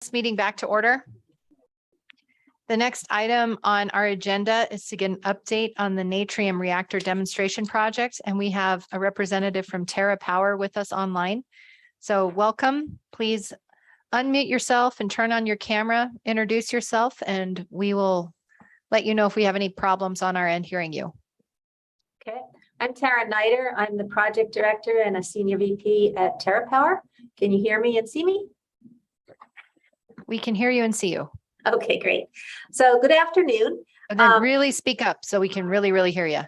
This meeting back to order. The next item on our agenda is to get an update on the Natrium Reactor demonstration project, and we have a representative from TerraPower with us online. So welcome. Please unmute yourself and turn on your camera, introduce yourself, and we will let you know if we have any problems on our end hearing you. Okay, I'm Tara Niter. I'm the project director and a senior VP at TerraPower. Can you hear me and see me? We can hear you and see you. Okay, great. So good afternoon. And then really speak up so we can really hear you.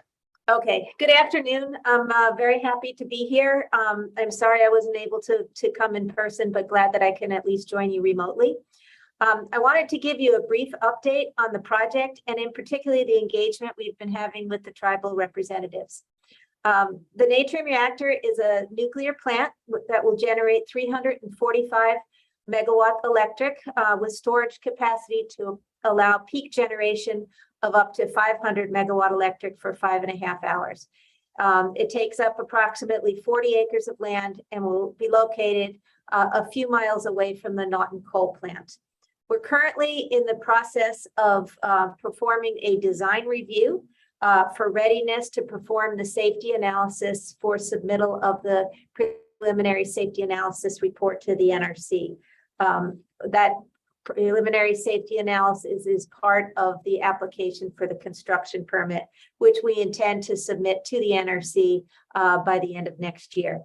Okay, good afternoon. I'm very happy to be here. I'm sorry I wasn't able to come in person, but glad that I can at least join you remotely. I wanted to give you a brief update on the project and in particular the engagement we've been having with the tribal representatives. The Natrium Reactor is a nuclear plant that will generate 345 megawatt electric with storage capacity to allow peak generation of up to 500 megawatt electric for 5.5 hours. It takes up approximately 40 acres of land and will be located a few miles away from the Naughton coal plant. We're currently in the process of performing a design review for readiness to perform the safety analysis for submittal of the preliminary safety analysis report to the NRC. That preliminary safety analysis is part of the application for the construction permit, which we intend to submit to the NRC by the end of next year.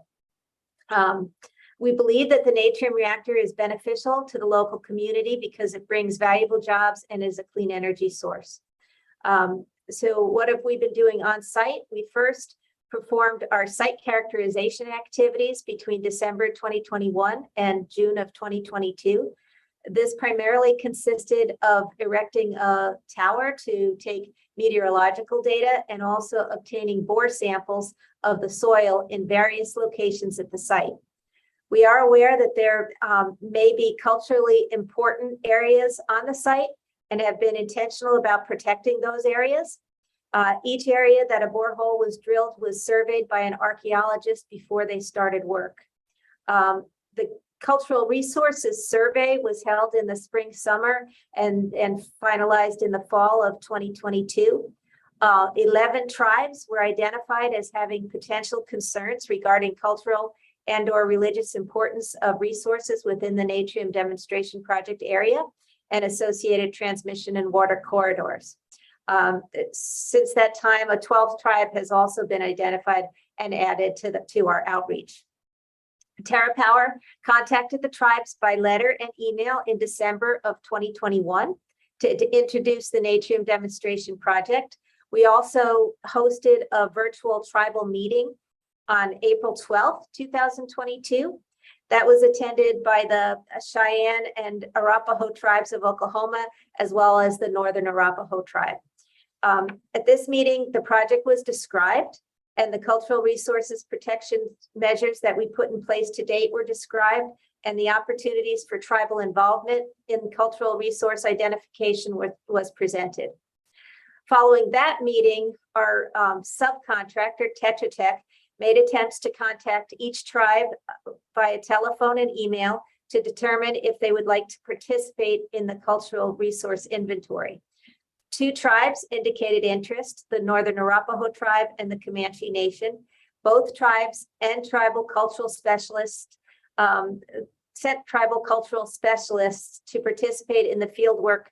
We believe that the Natrium Reactor is beneficial to the local community because it brings valuable jobs and is a clean energy source. So what have we been doing on site? We first performed our site characterization activities between December 2021 and June of 2022. This primarily consisted of erecting a tower to take meteorological data and also obtaining bore samples of the soil in various locations at the site. We are aware that there may be culturally important areas on the site and have been intentional about protecting those areas. Each area that a borehole was drilled was surveyed by an archaeologist before they started work. The Cultural Resources Survey was held in the spring, summer, and finalized in the fall of 2022. 11 tribes were identified as having potential concerns regarding cultural and/or religious importance of resources within the Natrium demonstration project area and associated transmission and water corridors. Since that time, a 12th tribe has also been identified and added to our outreach. TerraPower contacted the tribes by letter and email in December of 2021 to introduce the Natrium demonstration project. We also hosted a virtual tribal meeting on April 12th, 2022. That was attended by the Cheyenne and Arapaho tribes of Oklahoma, as well as the Northern Arapaho tribe. At this meeting, the project was described and the cultural resources protection measures that we put in place to date were described, and the opportunities for tribal involvement in cultural resource identification was presented. Following that meeting, our subcontractor, Tetra Tech, made attempts to contact each tribe via telephone and email to determine if they would like to participate in the cultural resource inventory. 2 tribes indicated interest, the Northern Arapaho tribe and the Comanche Nation. Both tribes and tribal cultural specialists sent tribal cultural specialists to participate in the fieldwork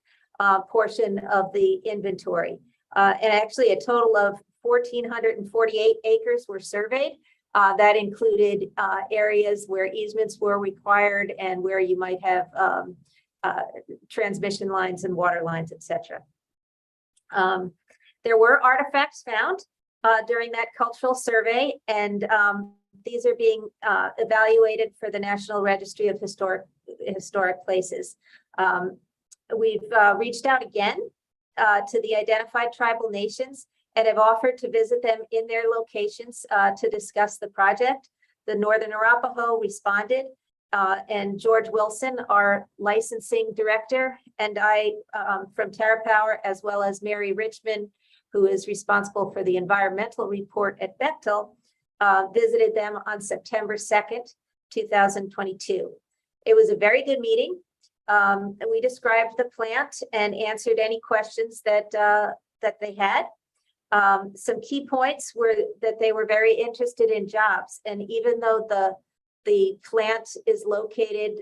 portion of the inventory. And actually a total of 1,448 acres were surveyed. That included areas where easements were required and where you might have transmission lines and water lines, etc. There were artifacts found during that cultural survey, and these are being evaluated for the National Registry of Historic Places. We've reached out again to the identified tribal nations and have offered to visit them in their locations to discuss the project. The Northern Arapaho responded, and George Wilson, our licensing director, and I from TerraPower, as well as Mary Richmond, who is responsible for the environmental report at Bechtel, visited them on September 2nd, 2022. It was a very good meeting. And we described the plant and answered any questions that they had. Some key points were that they were very interested in jobs, and even though the plant is located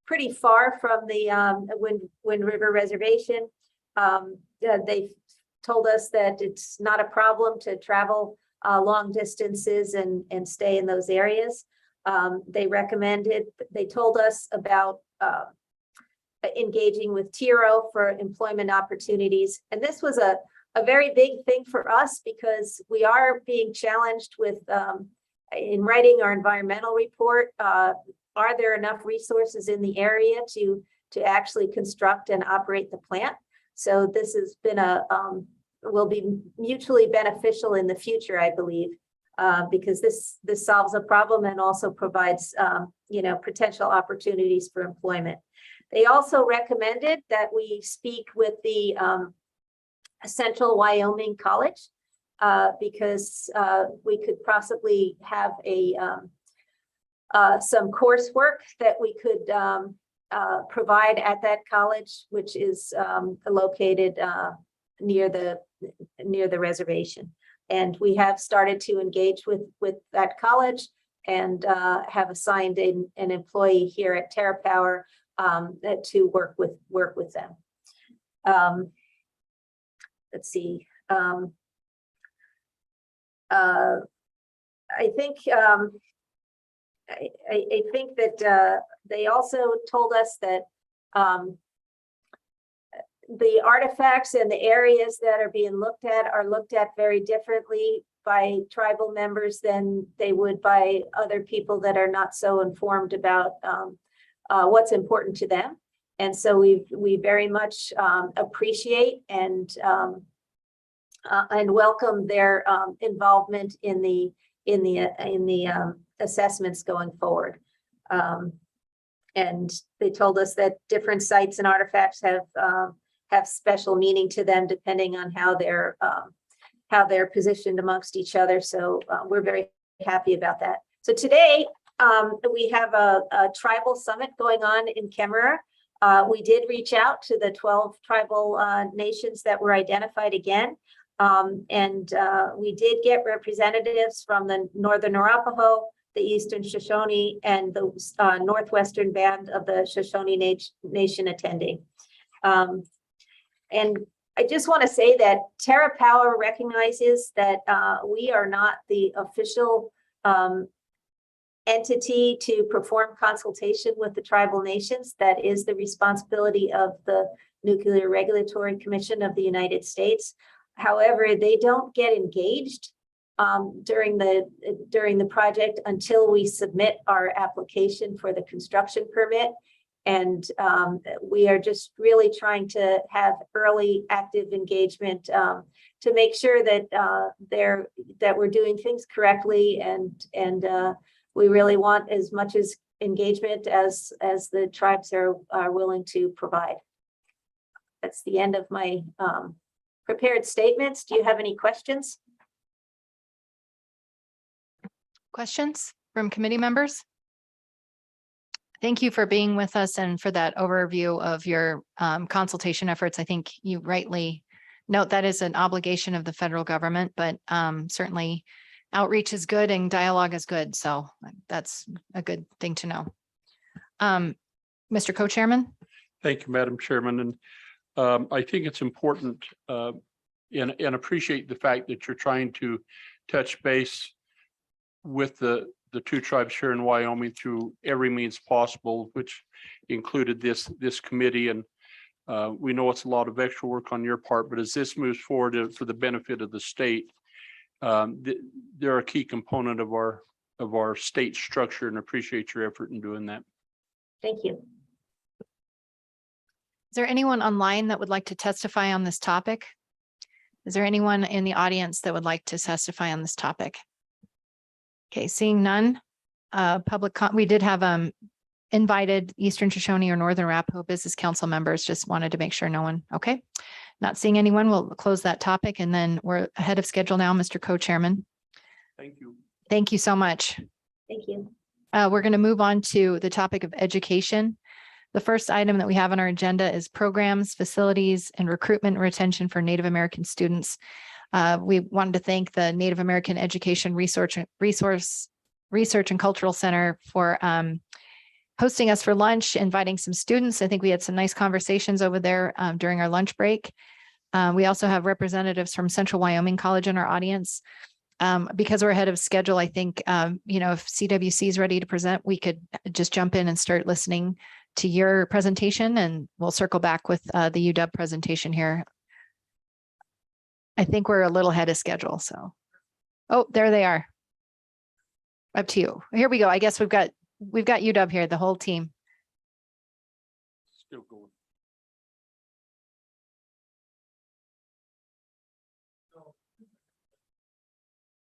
pretty far from the Wind River Reservation, they told us that it's not a problem to travel long distances and stay in those areas. They told us about engaging with TIRO for employment opportunities. And this was a very big thing for us because we are being challenged with in writing our environmental report. Are there enough resources in the area to actually construct and operate the plant? So this has been will be mutually beneficial in the future, I believe, because this solves a problem and also provides potential opportunities for employment. They also recommended that we speak with the Central Wyoming College because we could possibly have some coursework that we could provide at that college, which is located near the reservation. And we have started to engage with that college and have assigned an employee here at TerraPower to work with them. Let's see. I think that they also told us that the artifacts and the areas that are being looked at are looked at very differently by tribal members than they would by other people that are not so informed about what's important to them. And so we very much appreciate and welcome their involvement in the assessments going forward. And they told us that different sites and artifacts have special meaning to them depending on how they're positioned amongst each other. So we're very happy about that. So today we have a tribal summit going on in Kemmerer. We did reach out to the 12 tribal nations that were identified again. And we did get representatives from the Northern Arapaho, the Eastern Shoshone, and the Northwestern Band of the Shoshone Nation attending. And I just want to say that TerraPower recognizes that we are not the official entity to perform consultation with the tribal nations. That is the responsibility of the Nuclear Regulatory Commission of the United States. However, they don't get engaged during the project until we submit our application for the construction permit. And we are just really trying to have early active engagement to make sure that we're doing things correctly, and we really want as much as engagement as the tribes are willing to provide. That's the end of my prepared statements. Do you have any questions? Questions from committee members? Thank you for being with us and for that overview of your consultation efforts. I think you rightly note that is an obligation of the federal government, but certainly outreach is good and dialogue is good. So that's a good thing to know. Mr. Co-Chairman. Thank you, Madam Chairman. And I think it's important and appreciate the fact that you're trying to touch base with the two tribes here in Wyoming through every means possible, which included this committee. And we know it's a lot of extra work on your part, but as this moves forward for the benefit of the state, they're a key component of our state structure, and appreciate your effort in doing that. Thank you. Is there anyone online that would like to testify on this topic? Is there anyone in the audience that would like to testify on this topic? Okay, seeing none, we did have invited Eastern Shoshone or Northern Arapaho Business Council members, just wanted to make sure no one, okay. Not seeing anyone, we'll close that topic, and then we're ahead of schedule now, Mr. Co-Chairman. Thank you. Thank you so much. Thank you. We're going to move on to the topic of education. The first item that we have on our agenda is programs, facilities, and recruitment and retention for Native American students. We wanted to thank the Native American Education Research and Cultural Center for hosting us for lunch, inviting some students. I think we had some nice conversations over there during our lunch break. We also have representatives from Central Wyoming College in our audience. Because we're ahead of schedule, I think, if CWC is ready to present, we could just jump in and start listening to your presentation, and we'll circle back with the UW presentation here. I think we're a little ahead of schedule, so. Oh, there they are. Up to you. Here we go. I guess we've got UW here, the whole team. Still going.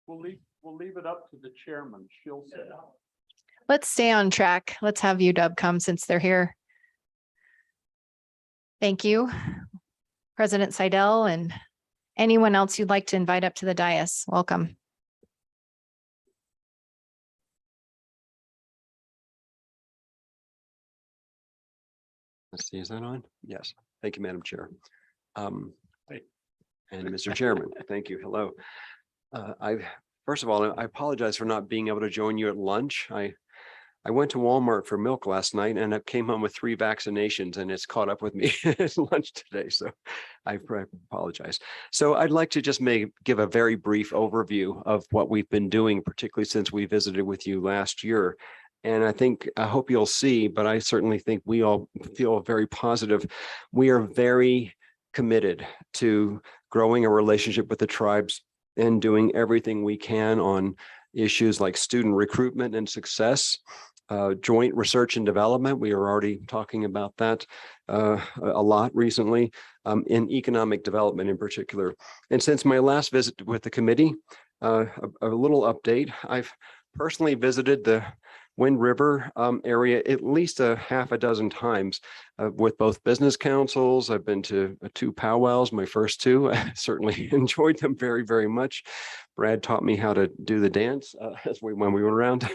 We'll leave it up to the chairman. She'll say. Let's stay on track. Let's have UW come since they're here. Thank you, President Seidel, and anyone else you'd like to invite up to the dais. Welcome. Let's see, is that on? Yes. Thank you, Madam Chair. And Hey. Mr. Chairman, thank you. Hello. First of all, I apologize for not being able to join you at lunch. I went to Walmart for milk last night and I came home with 3 vaccinations and it's caught up with me at lunch today. So I apologize. So I'd like to just give a very brief overview of what we've been doing, particularly since we visited with you last year. And I hope you'll see, but I certainly think we all feel very positive. We are very committed to growing a relationship with the tribes and doing everything we can on issues like student recruitment and success, joint research and development. We are already talking about that a lot recently, in economic development in particular. And since my last visit with the committee, a little update, I've personally visited the Wind River area at least a half a dozen times with both business councils. I've been to 2 powwows, my first 2. I certainly enjoyed them very, very much. Brad taught me how to do the dance when we went around,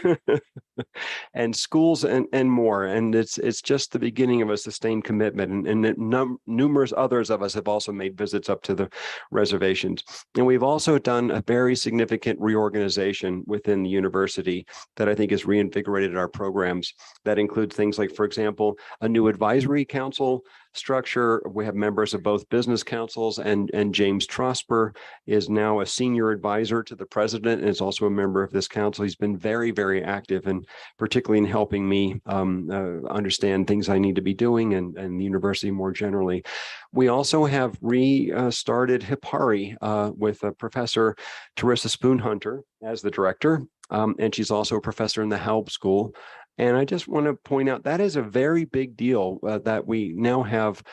and schools and more. And it's just the beginning of a sustained commitment. And numerous others of us have also made visits up to the reservations. And we've also done a very significant reorganization within the university that I think has reinvigorated our programs. That includes things like, for example, a new advisory council structure. We have members of both business councils, and James Trosper is now a senior advisor to the president and is also a member of this council. He's been very, very active, and particularly in helping me understand things I need to be doing and the university more generally. We also have restarted HIPARI with Professor Teresa Spoonhunter as the director, and she's also a professor in the Haub School. And I just want to point out that is a very big deal that we now have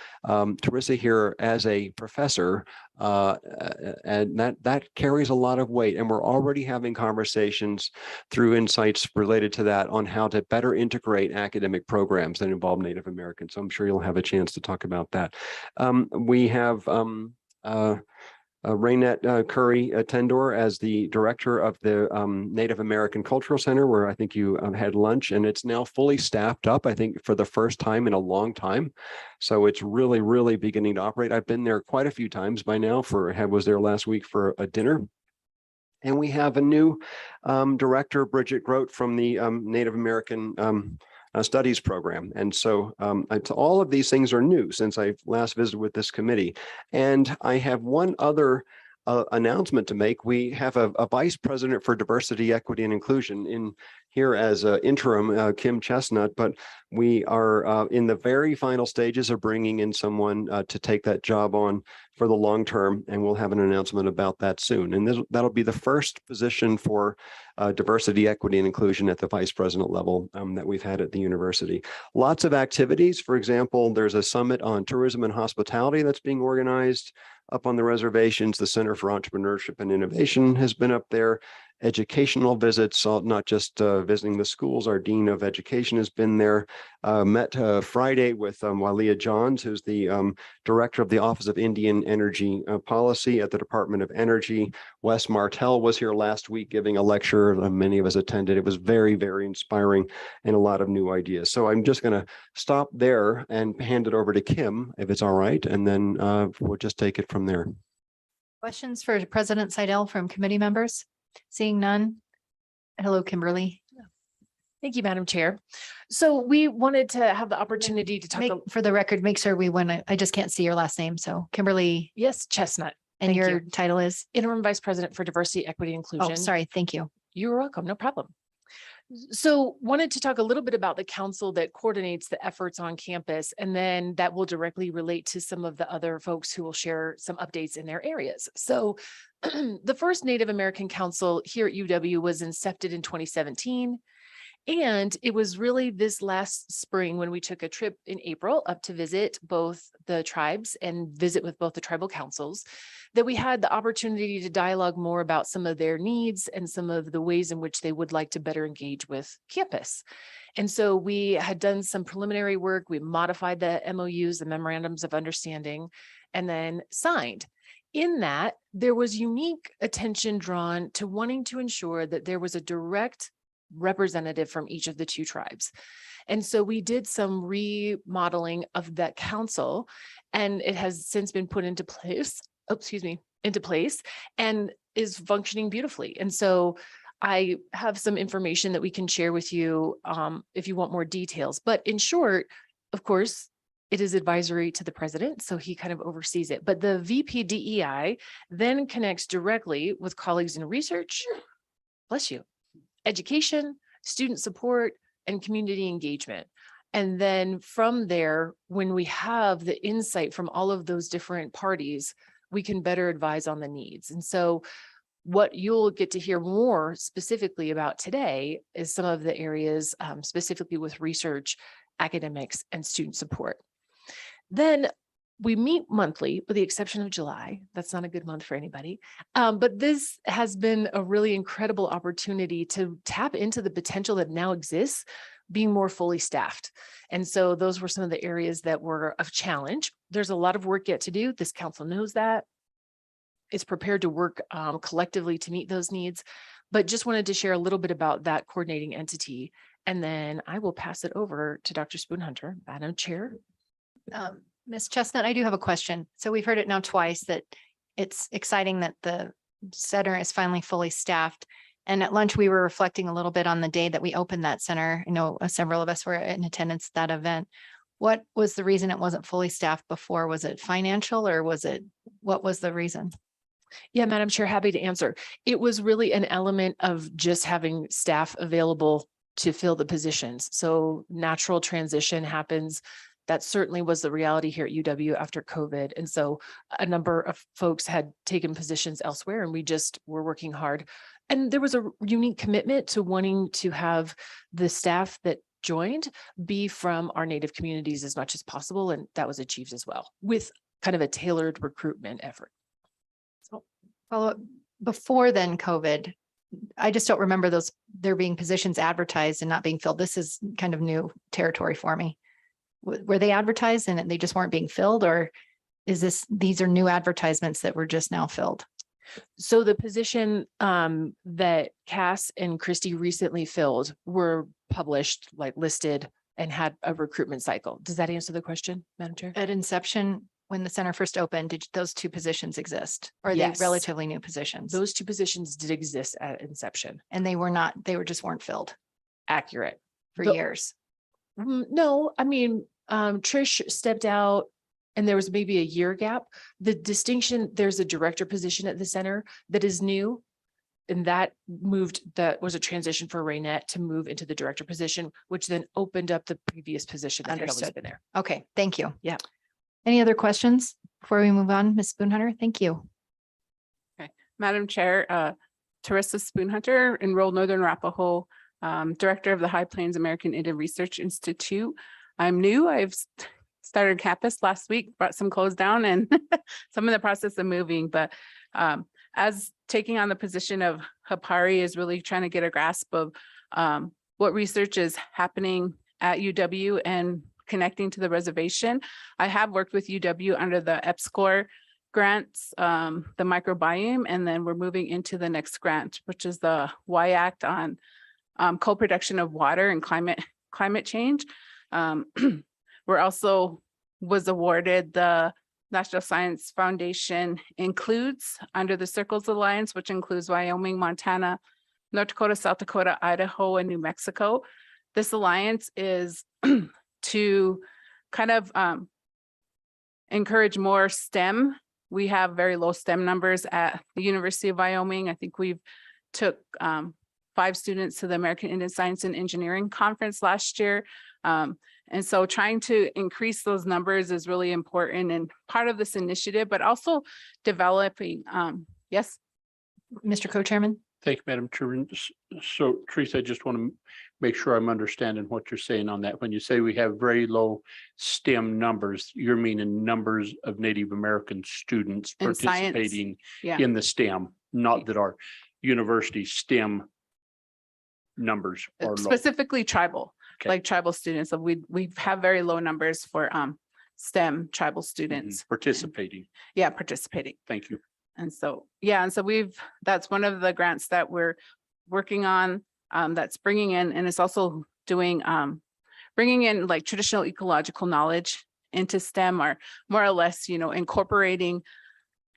Teresa here as a professor, and that carries a lot of weight. And we're already having conversations through insights related to that on how to better integrate academic programs that involve Native Americans. So I'm sure you'll have a chance to talk about that. We have Raynette Curry Tendor as the director of the Native American Cultural Center, where I think you had lunch, and it's now fully staffed up, I think, for the first time in a long time. So it's really, really beginning to operate. I've been there quite a few times by now. Was there last week for a dinner. And we have a new director, Bridget Grote, from the Native American Studies program. And so all of these things are new since I last visited with this committee. And I have one other announcement to make. We have a vice president for diversity, equity, and inclusion in here as interim, Kim Chestnut, but we are in the very final stages of bringing in someone to take that job on for the long term, and we'll have an announcement about that soon. And that'll be the first position for diversity, equity, and inclusion at the vice president level that we've had at the university. Lots of activities. For example, there's a summit on tourism and hospitality that's being organized up on the reservations. The Center for Entrepreneurship and Innovation has been up there. educational visits, not just visiting the schools. Our Dean of Education has been there. Met Friday with Walia Johns, who's the Director of the Office of Indian Energy Policy at the Department of Energy. Wes Martell was here last week giving a lecture. Many of us attended. It was very, very inspiring and a lot of new ideas. So I'm just going to stop there and hand it over to Kim, if it's all right, and then we'll just take it from there. Questions for President Seidel from committee members? Seeing none. Hello, Kimberly. Thank you, Madam Chair. So we wanted to have the opportunity to talk. For the record, make sure we win. I just can't see your last name. So Kimberly. Yes, Chestnut. And Thank your you. title is? Interim Vice President for Diversity, Equity, Inclusion. Oh, sorry. Thank you. You're welcome. No problem. So wanted to talk a little bit about the council that coordinates the efforts on campus, and then that will directly relate to some of the other folks who will share some updates in their areas. So the first Native American Council here at UW was incepted in 2017. And it was really this last spring when we took a trip in April up to visit both the tribes and visit with both the tribal councils that we had the opportunity to dialogue more about some of their needs and some of the ways in which they would like to better engage with campus. And so we had done some preliminary work. We modified the MOUs, the memorandums of understanding, and then signed. In that, there was unique attention drawn to wanting to ensure that there was a direct representative from each of the two tribes. And so we did some remodeling of that council, and it has since been put into place, and is functioning beautifully. And so I have some information that we can share with you if you want more details. But in short, of course, it is advisory to the president, so he kind of oversees it. But the VP DEI then connects directly with colleagues in research, bless you, education, student support, and community engagement. And then from there, when we have the insight from all of those different parties, we can better advise on the needs. And so what you'll get to hear more specifically about today is some of the areas specifically with research, academics, and student support. Then we meet monthly, with the exception of July. That's not a good month for anybody. But this has been a really incredible opportunity to tap into the potential that now exists, being more fully staffed. And so those were some of the areas that were of challenge. There's a lot of work yet to do. This council knows that. It's prepared to work collectively to meet those needs, but just wanted to share a little bit about that coordinating entity. And then I will pass it over to Dr. Spoonhunter, Madam Chair. Ms. Chestnut, I do have a question. So we've heard it now twice that it's exciting that the center is finally fully staffed. And at lunch, we were reflecting a little bit on the day that we opened that center. I know several of us were in attendance at that event. What was the reason it wasn't fully staffed before? Was it financial, or what was the reason? Yeah, Madam Chair, happy to answer. It was really an element of just having staff available to fill the positions. So natural transition happens. That certainly was the reality here at UW after COVID. And so a number of folks had taken positions elsewhere, and we just were working hard. And there was a unique commitment to wanting to have the staff that joined be from our Native communities as much as possible. And that was achieved as well with kind of a tailored recruitment effort. So follow up, before then COVID, I just don't remember there being positions advertised and not being filled. This is kind of new territory for me. Were they advertised and they just weren't being filled, or these are new advertisements that were just now filled? So the position that Cass and Christy recently filled were published, like listed, and had a recruitment cycle. Does that answer the question, Madam Chair? At inception, when the center first opened, did those two positions exist? Or are Yes. they relatively new positions? Those two positions did exist at inception. And they just weren't filled Accurate. for The- years. No, I mean, Trish stepped out and there was maybe a year gap. The distinction, there's a director position at the center that is new. And that was a transition for Raynette to move into the director position, which then opened up the previous position that had always Understood. been there. Okay, thank you. Yeah. Any other questions before we move on? Ms. Spoonhunter, thank you. Madam Chair, Teresa Spoonhunter, enrolled Northern Arapaho, Director of the High Plains American Indian Research Institute. I'm new. I've started campus last week, brought some clothes down, and some in the process of moving. But as taking on the position of Hapari is really trying to get a grasp of what research is happening at UW and connecting to the reservation. I have worked with UW under the EPSCoR grants, the microbiome, and then we're moving into the next grant, which is the Y-Act on co-production of water and climate change. We're also was awarded the National Science Foundation includes under the Circles Alliance, which includes Wyoming, Montana, North Dakota, South Dakota, Idaho, and New Mexico. This alliance is to kind of encourage more STEM. We have very low STEM numbers at the University of Wyoming. I think we've took 5 students to the American Indian Science and Engineering Conference last year. And so trying to increase those numbers is really important and part of this initiative, but also developing, yes. Mr. Co-Chairman? Thank you, Madam Chairman. So Teresa, I just want to make sure I'm understanding what you're saying on that. When you say we have very low STEM numbers, you're meaning numbers of Native American students In science, participating yeah. in the STEM, not that our university STEM numbers are low. Specifically tribal, Okay. like tribal students. So we have very low numbers for STEM tribal students. Participating. Yeah, participating. Thank you. And so, yeah, and so that's one of the grants that we're working on, that's bringing in, and it's also doing, bringing in like traditional ecological knowledge into STEM, or more or less, incorporating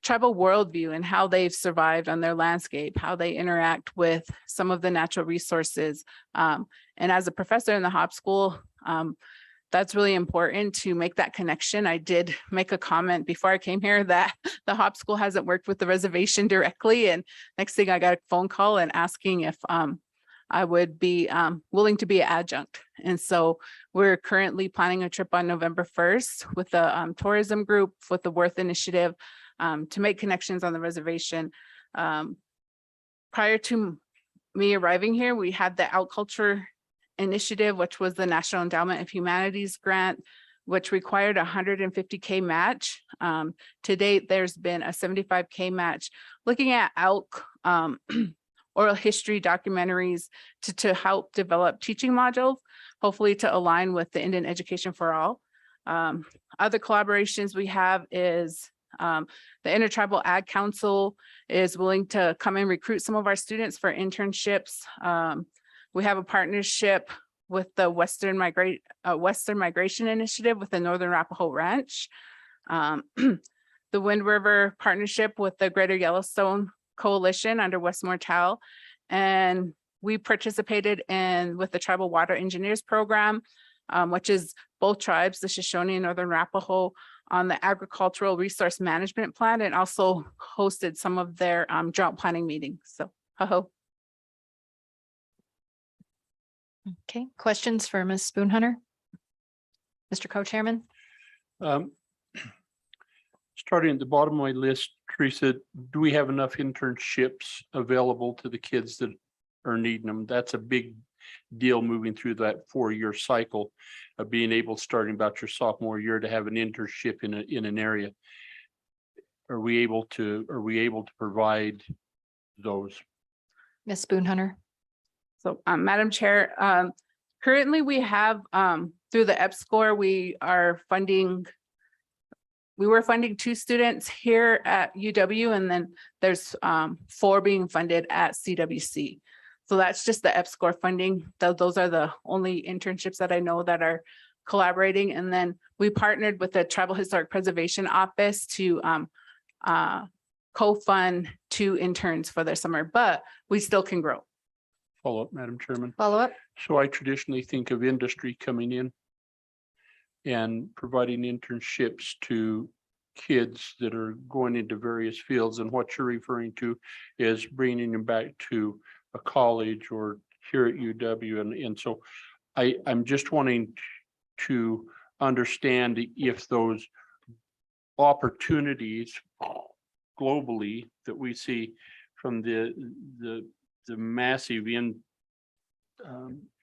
tribal worldview and how they've survived on their landscape, how they interact with some of the natural resources. And as a professor in the Hop School, that's really important to make that connection. I did make a comment before I came here that the Hop School hasn't worked with the reservation directly. And next thing I got a phone call and asking if I would be willing to be an adjunct. And so we're currently planning a trip on November 1st with the tourism group, with the Worth Initiative, to make connections on the reservation. Prior to me arriving here, we had the Out Culture Initiative, which was the National Endowment of Humanities grant, which required a $150K match. To date, there's been a $75K match looking at ALK, oral history documentaries to help develop teaching modules, hopefully to align with the Indian Education for All. Other collaborations we have is the Intertribal Ag Council is willing to come and recruit some of our students for internships. We have a partnership with the Western Migration Initiative with the Northern Arapaho Ranch. The Wind River Partnership with the Greater Yellowstone Coalition under West Mortal. And we participated with the Tribal Water Engineers Program, which is both tribes, the Shoshone and Northern Arapaho, on the Agricultural Resource Management Plan, and also hosted some of their drought planning meetings. So, ho-ho. Okay, questions for Ms. Spoonhunter? Mr. Co-Chairman? Starting at the bottom of my list, Teresa, do we have enough internships available to the kids that are needing them? That's a big deal moving through that 4-year cycle of being able, starting about your sophomore year, to have an internship in an area. Are we able to provide those? Ms. Spoonhunter? So, Madam Chair, currently we have through the EPSCoR, we were funding 2 students here at UW, and then there's 4 being funded at CWC. So that's just the EPSCoR funding. Those are the only internships that I know that are collaborating. And then we partnered with the Tribal Historic Preservation Office to co-fund 2 interns for their summer, but we still can grow. Follow up, Madam Chairman. Follow up? So I traditionally think of industry coming in and providing internships to kids that are going into various fields. And what you're referring to is bringing them back to a college or here at UW. And so I'm just wanting to understand if those opportunities globally that we see from the massive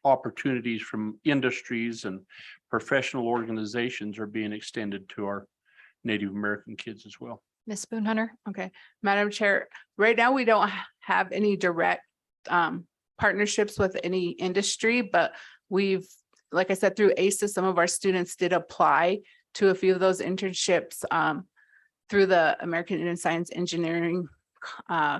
opportunities from industries and professional organizations are being extended to our Native American kids as well. Ms. Spoonhunter. Okay, Madam Chair, right now we don't have any direct partnerships with any industry, but we've, like I said, through ACES, some of our students did apply to a few of those internships through the American Indian Science Engineering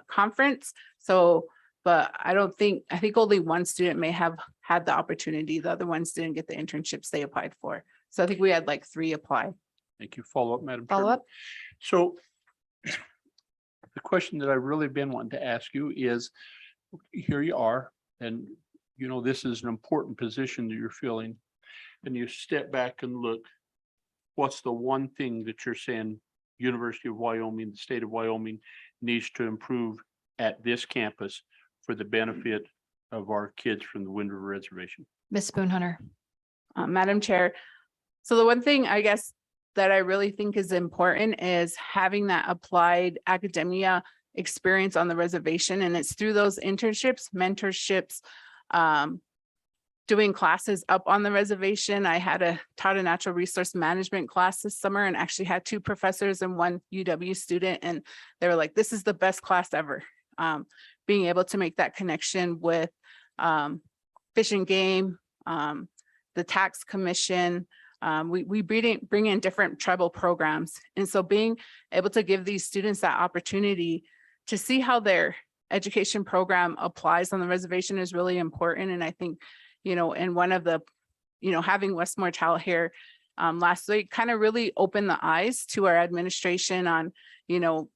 conference. So, but I think only one student may have had the opportunity. The other ones didn't get the internships they applied for. So I think we had like 3 apply. Thank you. Follow up, Madam Follow Chairman. up. So the question that I've really been wanting to ask you is, here you are, and you know, this is an important position that you're filling. And you step back and look, what's the one thing that you're saying University of Wyoming, the state of Wyoming needs to improve at this campus for the benefit of our kids from the Wind River Reservation? Ms. Spoonhunter. Madam Chair. So the one thing I guess that I really think is important is having that applied academia experience on the reservation. And it's through those internships, mentorships, doing classes up on the reservation. I taught a natural resource management class this summer and actually had 2 professors and 1 UW student. And they were like, this is the best class ever. Being able to make that connection with Fish and Game, the tax commission. We bring in different tribal programs. And so being able to give these students that opportunity to see how their education program applies on the reservation is really important. And I think, you know, and one of the, you know, having Westmore Child here last week kind of really opened the eyes to our administration on, you know,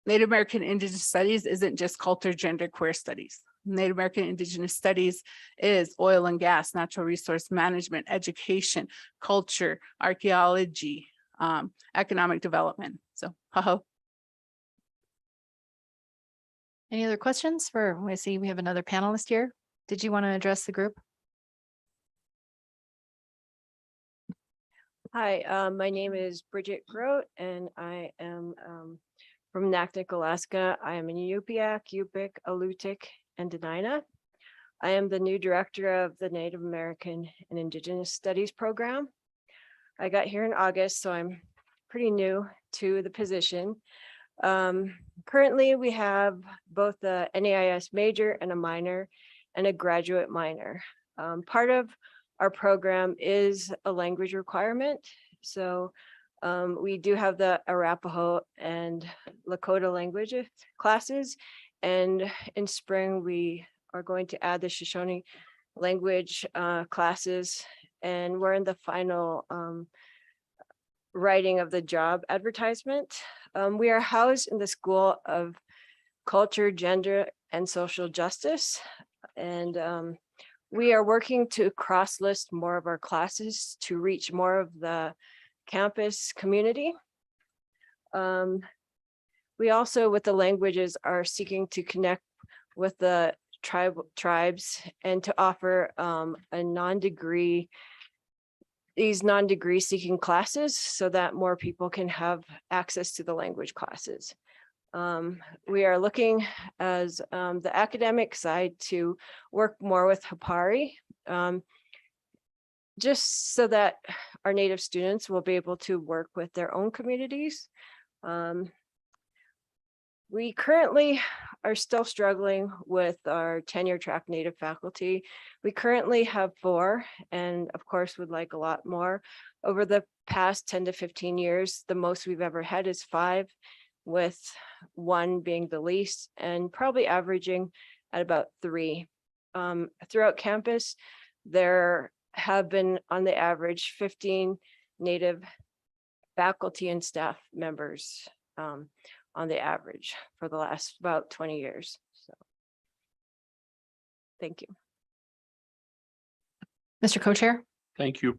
Native American Indigenous Studies isn't just culture, gender, queer studies. Native American Indigenous Studies is oil and gas, natural resource management, education, culture, archaeology, economic development. So, Any other questions for, I see we have another panelist here. Did you want to address the group? Hi, my name is Bridget Grote, and I am from Naknek, Alaska. I am a Yupik, Alutiiq, and Dena'ina. I am the new director of the Native American and Indigenous Studies program. I got here in August, so I'm pretty new to the position. Currently, we have both a NAIS major and a minor and a graduate minor. Part of our program is a language requirement. So we do have the Arapaho and Lakota language classes. And in spring, we are going to add the Shoshone language classes. And we're in the final writing of the job advertisement. We are housed in the School of Culture, Gender, and Social Justice. And we are working to cross-list more of our classes to reach more of the campus community. We also, with the languages, are seeking to connect with the tribes and to offer these non-degree seeking classes so that more people can have access to the language classes. We are looking as the academic side to work more with Hapari, just so that our Native students will be able to work with their own communities. We currently are still struggling with our tenure track Native faculty. We currently have 4, and of course would like a lot more. Over the past 10 to 15 years, the most we've ever had is 5, with 1 being the least, and probably averaging at about 3. Throughout campus, there have been on the average 15 Native faculty and staff members on the average for the last about 20 years. So, thank you. Mr. Co-Chair? Thank you.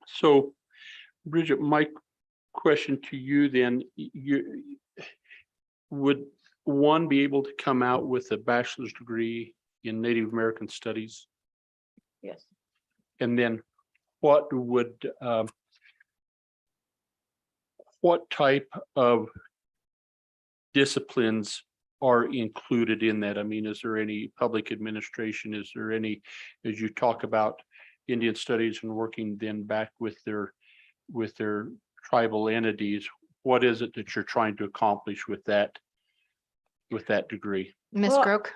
So, Bridget, my question to you then, would one be able to come out with a bachelor's degree in Native American Studies? Yes. And then what type of disciplines are included in that? I mean, is there any public administration? Is there any, as you talk about Indian studies and working then back with their tribal entities, what is it that you're trying to accomplish with that degree? Ms. Well, Groke?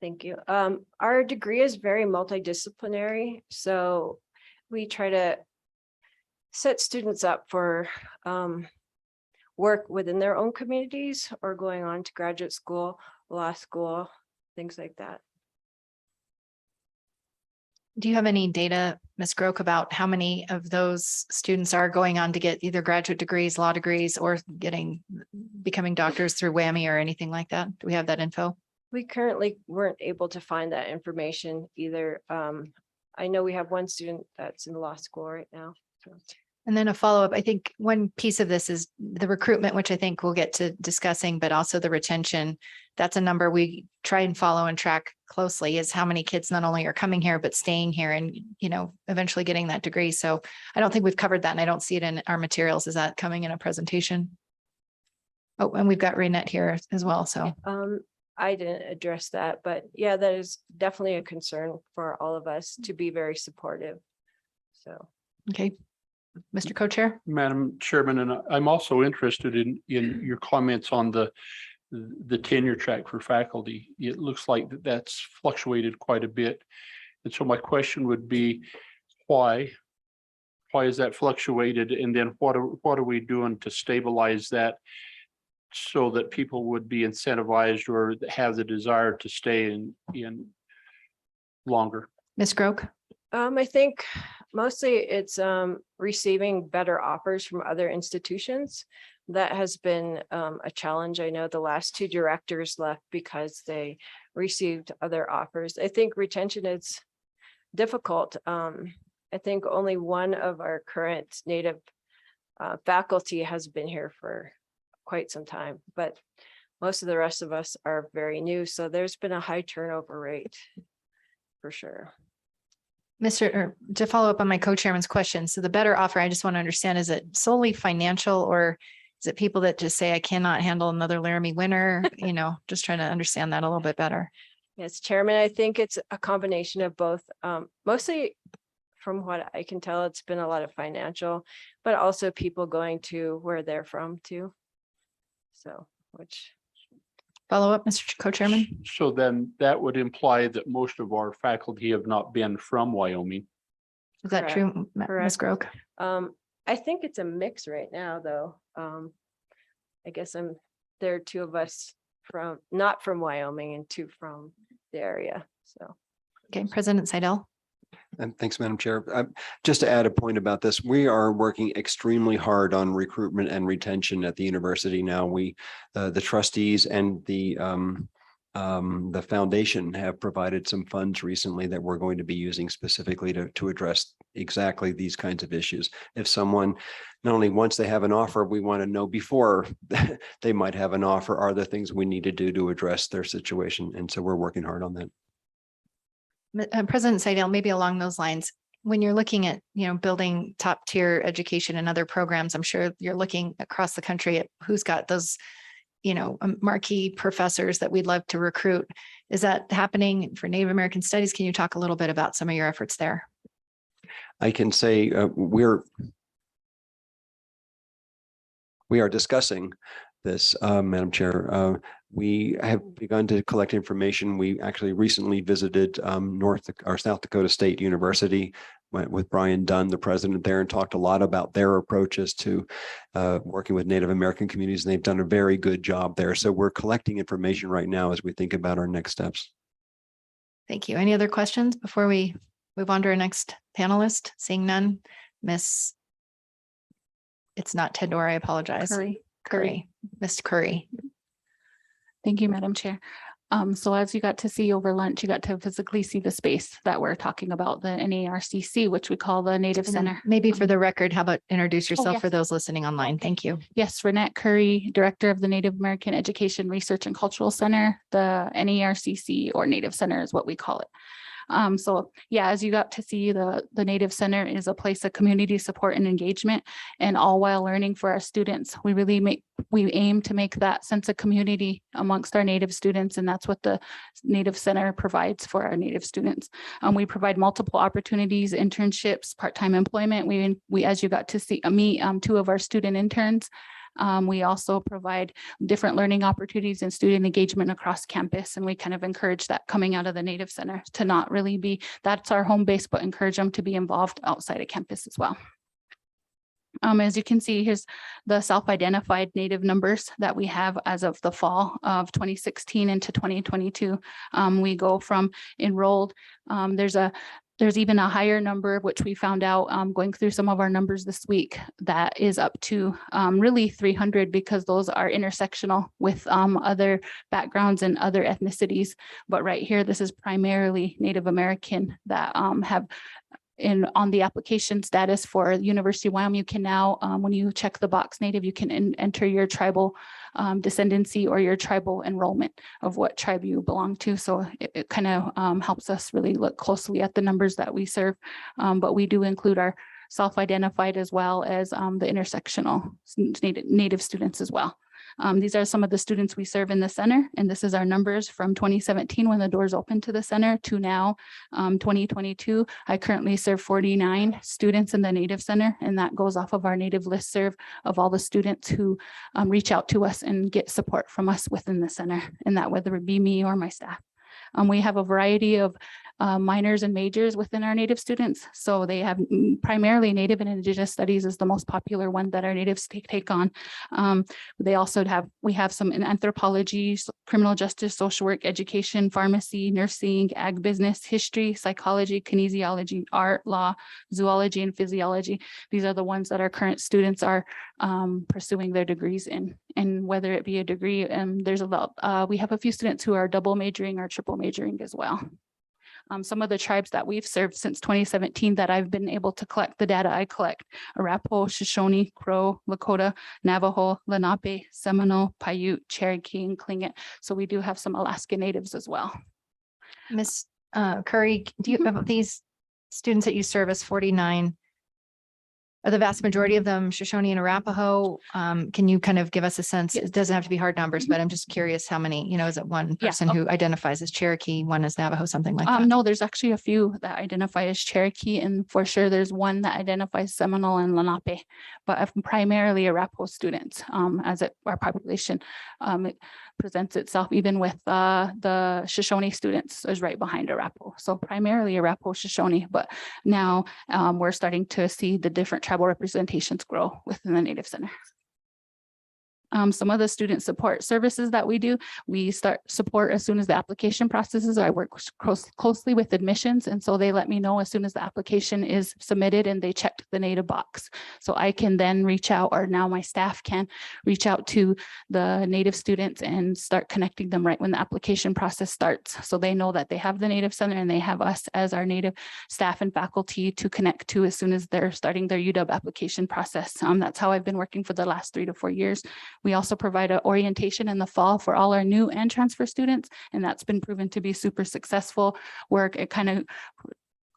Thank you. Our degree is very multidisciplinary, so we try to set students up for work within their own communities or going on to graduate school, law school, things like that. Do you have any data, Ms. Groke, about how many of those students are going on to get either graduate degrees, law degrees, or becoming doctors through WWAMI or anything like that? Do we have that info? We currently weren't able to find that information either. I know we have one student that's in law school right now. So. And then a follow-up, I think one piece of this is the recruitment, which I think we'll get to discussing, but also the retention. That's a number we try and follow and track closely, is how many kids not only are coming here, but staying here and, eventually getting that degree. So I don't think we've covered that, and I don't see it in our materials. Is that coming in a presentation? Oh, and we've got Renette here as well, so. I didn't address that, but yeah, that is definitely a concern for all of us to be very supportive. So. Okay. Mr. Co-Chair? Madam Chairman, and I'm also interested in your comments on the tenure track for faculty. It looks like that's fluctuated quite a bit. And so my question would be, why is that fluctuated? And then what are we doing to stabilize that so that people would be incentivized or have the desire to stay in longer? Ms. Groke? I think mostly it's receiving better offers from other institutions. That has been a challenge. I know the last two directors left because they received other offers. I think retention is difficult. I think only one of our current Native faculty has been here for quite some time, but most of the rest of us are very new. So there's been a high turnover rate for sure. To follow up on my co-chairman's question, so the better offer, I just want to understand, is it solely financial, or is it people that just say, I cannot handle another Laramie winter? Just trying to understand that a little bit better. Yes, Chairman, I think it's a combination of both. Mostly from what I can tell, it's been a lot of financial, but also people going to where they're from too. So, Follow up, Mr. Co-Chairman? So then that would imply that most of our faculty have not been from Wyoming. Is that true, Ms. Groke? I think it's a mix right now, though. I guess there are two of us not from Wyoming and two from the area. So, okay, President Seidel. And thanks, Madam Chair. Just to add a point about this, we are working extremely hard on recruitment and retention at the university now. The trustees and the foundation have provided some funds recently that we're going to be using specifically to address exactly these kinds of issues. If someone, not only once they have an offer, we want to know before they might have an offer, are there things we need to do to address their situation? And so we're working hard on that. President Seidel, maybe along those lines, when you're looking at, building top tier education and other programs, I'm sure you're looking across the country at who's got those, marquee professors that we'd love to recruit. Is that happening for Native American Studies? Can you talk a little bit about some of your efforts there? I can say we are discussing this, Madam Chair. We have begun to collect information. We actually recently visited South Dakota State University, went with Brian Dunn, the president there, and talked a lot about their approaches to working with Native American communities. And they've done a very good job there. So we're collecting information right now as we think about our next steps. Thank you. Any other questions before we move on to our next panelist? Seeing none, it's not Tedor, I apologize. Curry. Mr. Curry. Thank you, Madam Chair. So as you got to see over lunch, you got to physically see the space that we're talking about, the NARCC, which we call the Native Center. Maybe for the record, how about introduce yourself yes. for those listening online? Thank you. Yes, Renette Curry, Director of the Native American Education Research and Cultural Center. The NARCC, or Native Center, is what we call it. So yeah, as you got to see, the Native Center is a place of community support and engagement, and all while learning for our students. We aim to make that sense of community amongst our Native students, and that's what the Native Center provides for our Native students. We provide multiple opportunities, internships, part-time employment. We as you got to see meet two of our student interns We also provide different learning opportunities and student engagement across campus. And we kind of encourage that coming out of the Native Center to not really be, that's our home base, but encourage them to be involved outside of campus as well. As you can see, here's the self-identified Native numbers that we have as of the fall of 2016 into 2022. We go from enrolled, there's even a higher number, which we found out going through some of our numbers this week, that is up to really 300, because those are intersectional with other backgrounds and other ethnicities. But right here, this is primarily Native American that have on the application status for University of Wyoming. You can now, when you check the box Native, you can enter your tribal descendancy or your tribal enrollment of what tribe you belong to. So it kind of helps us really look closely at the numbers that we serve. But we do include our self-identified as well as the intersectional Native students as well. These are some of the students we serve in the center, and this is our numbers from 2017 when the doors opened to the center to now 2022. I currently serve 49 students in the Native Center, and that goes off of our Native listserv of all the students who reach out to us and get support from us within the center, and that whether it be me or my staff. We have a variety of minors and majors within our Native students. So they have primarily Native and Indigenous Studies is the most popular one that our Natives take on. They also we have some in anthropology, criminal justice, social work, education, pharmacy, nursing, ag business, history, psychology, kinesiology, art, law, zoology, and physiology. These are the ones that our current students are pursuing their degrees in. And whether it be a degree, there's a lot, we have a few students who are double majoring or triple majoring as well. Some of the tribes that we've served since 2017 that I've been able to collect the data I collect: Arapaho, Shoshone, Crow, Lakota, Navajo, Lenape, Seminole, Paiute, Cherokee, and Tlingit. So we do have some Alaska Natives as well. Ms. Curry, do you have these students that you serve as 49? Are the vast majority of them Shoshone and Arapaho? Can you kind of give us a sense? It doesn't have to be hard numbers, but I'm just curious how many, is it one person who identifies as Cherokee, one as Navajo, something like that? No, there's actually a few that identify as Cherokee, and for sure there's one that identifies Seminole and Lenape, but primarily Arapaho students as our population. It presents itself even with the Shoshone students is right behind Arapaho. So primarily Arapaho, Shoshone, but now we're starting to see the different tribal representations grow within the Native Center. Some of the student support services that we do, we start support as soon as the application processes. I work closely with admissions, and so they let me know as soon as the application is submitted and they checked the Native box. So I can then reach out, or now my staff can reach out to the Native students and start connecting them right when the application process starts. So they know that they have the Native Center and they have us as our Native staff and faculty to connect to as soon as they're starting their UW application process. That's how I've been working for the last 3 to 4 years. We also provide an orientation in the fall for all our new and transfer students, and that's been proven to be super successful work. It kind of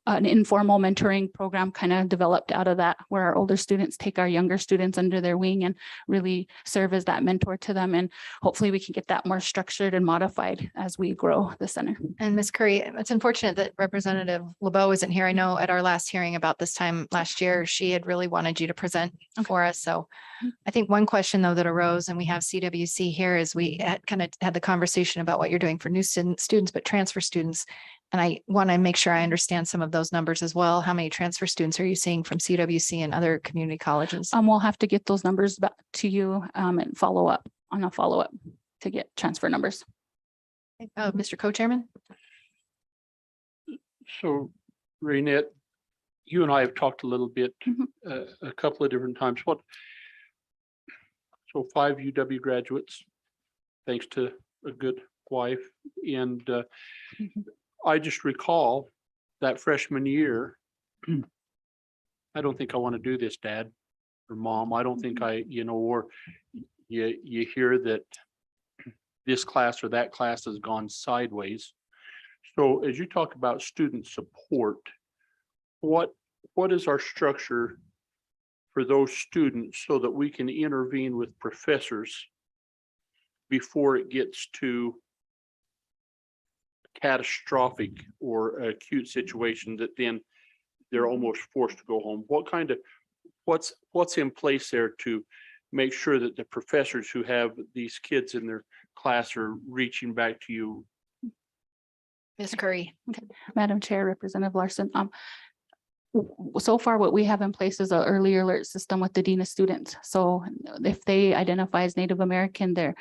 an informal mentoring program kind of developed out of that, where our older students take our younger students under their wing and really serve as that mentor to them. And hopefully we can get that more structured and modified as we grow the center. And Ms. Curry, it's unfortunate that Representative LeBeau isn't here. I know at our last hearing about this time last year, she had really wanted you to present for us. So I think one question though that arose, and we have CWC here, is we had kind of had the conversation about what you're doing for new students, but transfer students. And I want to make sure I understand some of those numbers as well. How many transfer students are you seeing from CWC and other community colleges? We'll have to get those numbers back to you and follow up to get transfer numbers. Mr. Co-Chairman? So, Raynette, you and I have talked a little bit, a couple of different times. So 5 UW graduates, thanks to a good wife. And I just recall that freshman year, I don't think I want to do this, Dad or Mom. I don't think or you hear that this class or that class has gone sideways. So as you talk about student support, what is our structure for those students so that we can intervene with professors before it gets to catastrophic or acute situation that then they're almost forced to go home? What's in place there to make sure that the professors who have these kids in their class are reaching back to you. Ms. Curry. Madam Chair, Representative Larson, so far what we have in place is an early alert system with the Dean of Students. So if they identify as Native American, the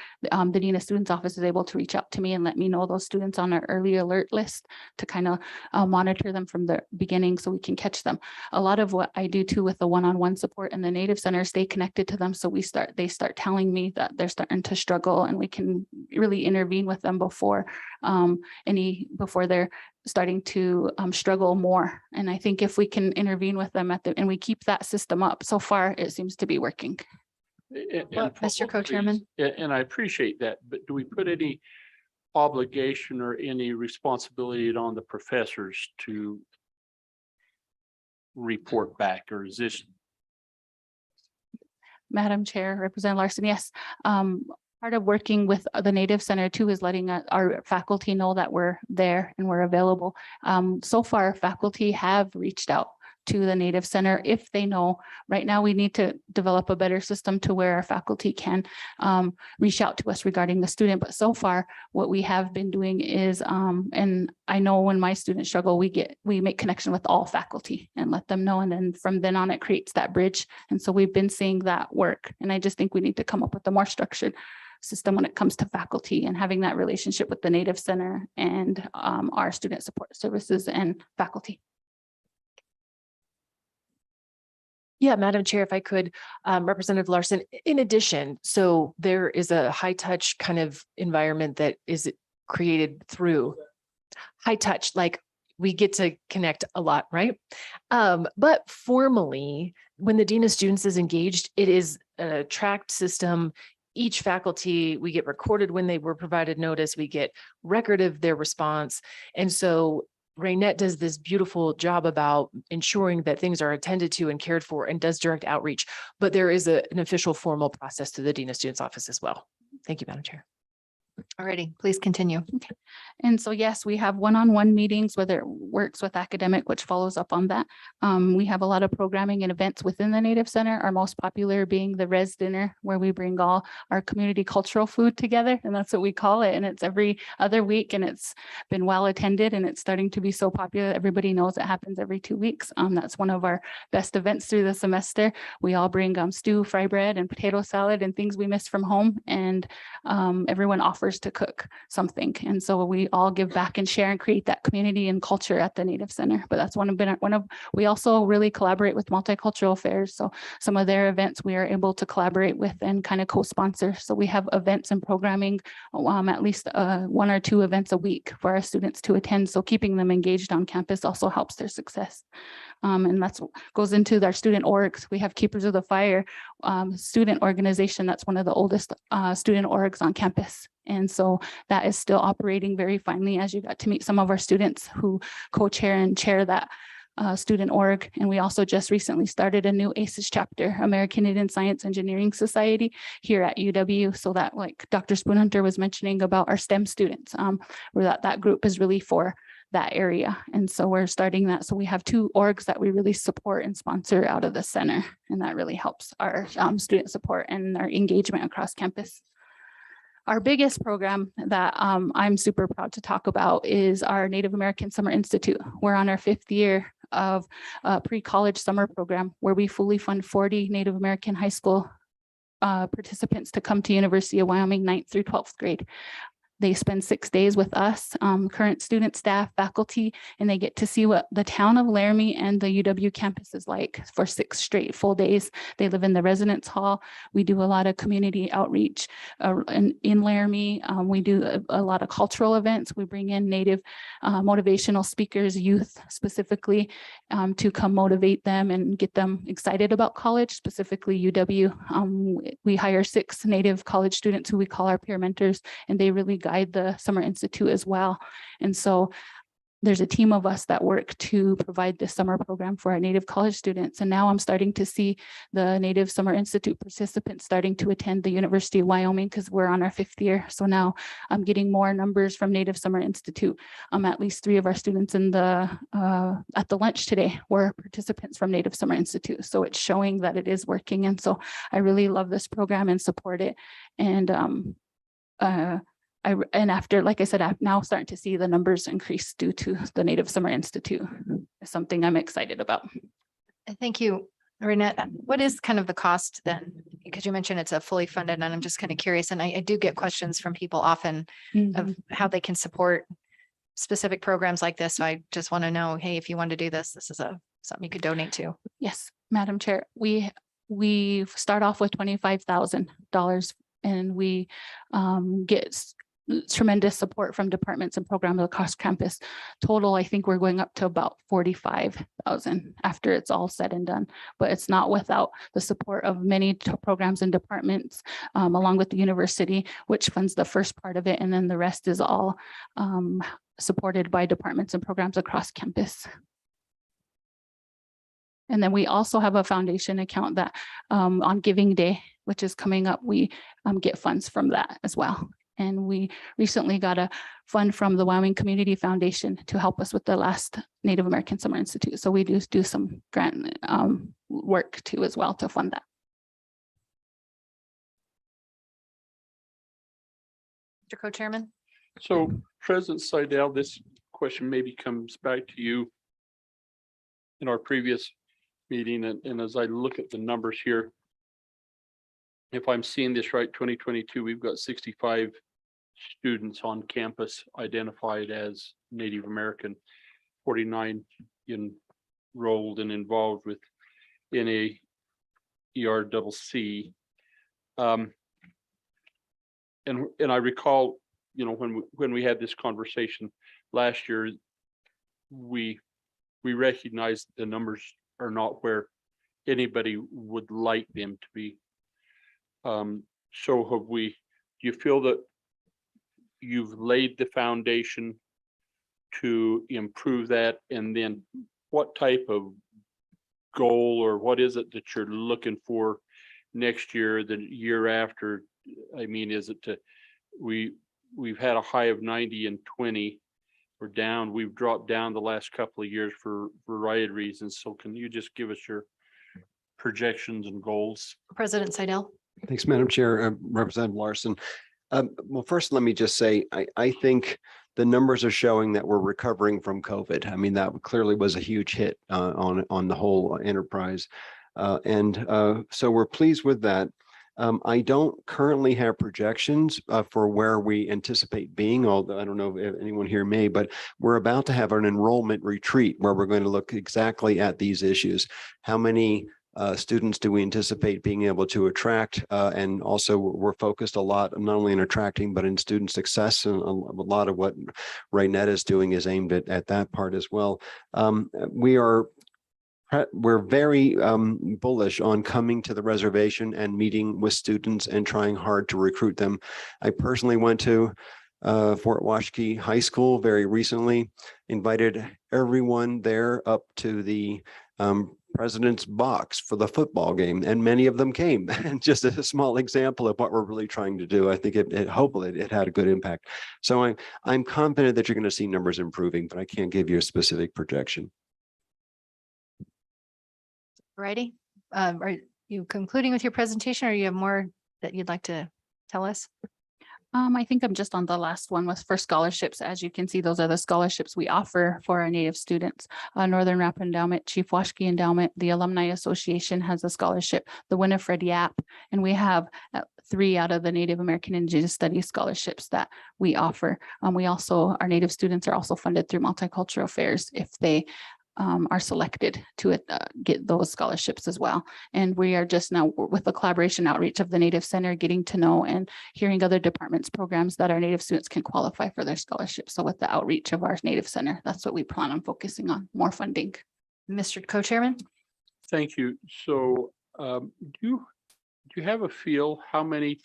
Dean of Students office is able to reach out to me and let me know those students on our early alert list to kind of monitor them from the beginning so we can catch them. A lot of what I do too with the one-on-one support in the Native Center, stay connected to them. So they start telling me that they're starting to struggle, and we can really intervene with them before they're starting to struggle more. And I think if we can intervene with them and we keep that system up, so far it seems to be working. Mr. Co-Chairman. And I appreciate that, but do we put any obligation or any responsibility on the professors to report back, or is this? Madam Chair, Representative Larson, yes. Part of working with the Native Center too is letting our faculty know that we're there and we're available. So far, faculty have reached out to the Native Center if they know. Right now, we need to develop a better system to where our faculty can reach out to us regarding the student. But so far, what we have been doing is, and I know when my students struggle, we make connection with all faculty and let them know. And then from then on, it creates that bridge. And so we've been seeing that work. And I just think we need to come up with a more structured system when it comes to faculty and having that relationship with the Native Center and our student support services and faculty. Yeah, Madam Chair, if I could, Representative Larson, in addition, so there is a high touch kind of environment that is created through high touch, like we get to connect a lot, right? But formally, when the Dean of Students is engaged, it is a tracked system. Each faculty, we get recorded when they were provided notice, we get record of their response. And so Raynette does this beautiful job about ensuring that things are attended to and cared for and does direct outreach, but there is an official formal process to the Dean of Students office as well. Thank you, Madam Chair. Alrighty, please continue. Okay. And so, yes, we have one-on-one meetings, whether it works with academic, which follows up on that. We have a lot of programming and events within the Native Center, our most popular being the Res Dinner, where we bring all our community cultural food together. And that's what we call it. And it's every other week, and it's been well attended, and it's starting to be so popular. Everybody knows it happens every 2 weeks. That's one of our best events through the semester. We all bring stew, fry bread, and potato salad and things we miss from home. And everyone offers to cook something. And so we all give back and share and create that community and culture at the Native Center. But that's we also really collaborate with Multicultural Affairs. So some of their events we are able to collaborate with and kind of co-sponsor. So we have events and programming, at least 1 or 2 events a week for our students to attend. So keeping them engaged on campus also helps their success. And that's goes into our student orgs. We have Keepers of the Fire student organization. That's one of the oldest student orgs on campus. And so that is still operating very finely, as you got to meet some of our students who co-chair and chair that student org. And we also just recently started a new ACES chapter, American Indian Science Engineering Society, here at UW. So that, like Dr. Spoonhunter was mentioning about our STEM students, where that group is really for that area. And so we're starting that. So we have 2 orgs that we really support and sponsor out of the center. And that really helps our student support and our engagement across campus. Our biggest program that I'm super proud to talk about is our Native American Summer Institute. We're on our 5th year of a pre-college summer program where we fully fund 40 Native American high school participants to come to University of Wyoming 9th through 12th grade. They spend 6 days with us, current student, staff, faculty, and they get to see what the town of Laramie and the UW campus is like for 6 straight full days. They live in the residence hall. We do a lot of community outreach in Laramie. We do a lot of cultural events. We bring in Native motivational speakers, youth specifically, to come motivate them and get them excited about college, specifically UW. We hire 6 Native college students who we call our peer mentors, and they really guide the Summer Institute as well. And so there's a team of us that work to provide this summer program for our Native college students. And now I'm starting to see the Native Summer Institute participants starting to attend the University of Wyoming because we're on our 5th year. So now I'm getting more numbers from Native Summer Institute. At least 3 of our students in the at the lunch today were participants from Native Summer Institute. So it's showing that it is working. And so I really love this program and support it. And and after, like I said, I'm now starting to see the numbers increase due to the Native Summer Institute. It's something I'm excited about. Thank you, Renette. What is kind of the cost then? Because you mentioned it's a fully funded, and I'm just kind of curious, and I do get questions from people often of how they can support specific programs like this. So I just want to know, hey, if you want to do this, this is something you could donate to. Yes, Madam Chair, we start off with $25,000 and we get tremendous support from departments and programs across campus. Total, I think we're going up to about 45,000 after it's all said and done, but it's not without the support of many programs and departments, along with the university, which funds the first part of it. And then the rest is all supported by departments and programs across campus. And then we also have a foundation account that on Giving Day, which is coming up, we get funds from that as well. And we recently got a fund from the Wyoming Community Foundation to help us with the last Native American Summer Institute. So we do some grant work too as well to fund that. Mr. Co-Chairman. So President Seidel, this question maybe comes back to you in our previous meeting. And as I look at the numbers here, if I'm seeing this right, 2022, we've got 65 students on campus identified as Native American, 49 enrolled and involved with NAERCC. And I recall, when we had this conversation last year, we recognized the numbers are not where anybody would like them to be. So do you feel that you've laid the foundation to improve that? And then what type of goal, or what is it that you're looking for next year, the year after? I mean, is it we've had a high of 90 and 20. We're down, we've dropped down the last couple of years for a variety of reasons. So can you just give us your projections and goals? President Seidel. Thanks, Madam Chair. Representative Larson. Well, first, let me just say, I think the numbers are showing that we're recovering from COVID. I mean, that clearly was a huge hit on the whole enterprise. So we're pleased with that. I don't currently have projections for where we anticipate being, although I don't know if anyone here may, but we're about to have an enrollment retreat where we're going to look exactly at these issues. How many students do we anticipate being able to attract? And also we're focused a lot, not only in attracting, but in student success. And a lot of what RightNet is doing is aimed at that part as well. We're very bullish on coming to the reservation and meeting with students and trying hard to recruit them. I personally went to Fort Washakie High School very recently, invited everyone there up to the president's box for the football game, and many of them came. And just a small example of what we're really trying to do. I think hopefully it had a good impact. So I'm confident that you're going to see numbers improving, but I can't give you a specific projection. Righty. Are you concluding with your presentation, or you have more that you'd like to tell us? I think I'm just on the last one for scholarships. As you can see, those are the scholarships we offer for our Native students. Northern Rap Endowment, Chief Washakie Endowment, the Alumni Association has a scholarship, the Winifred Yap, and we have 3 out of the Native American Indigenous Studies scholarships that we offer. Our Native students are also funded through Multicultural Affairs if they are selected to get those scholarships as well. And we are just now, with the collaboration outreach of the Native Center, getting to know and hearing other departments' programs that our Native students can qualify for their scholarships. So with the outreach of our Native Center, that's what we plan on focusing on, more funding. Mr. Co-Chairman. Thank you. So do you have a feel how many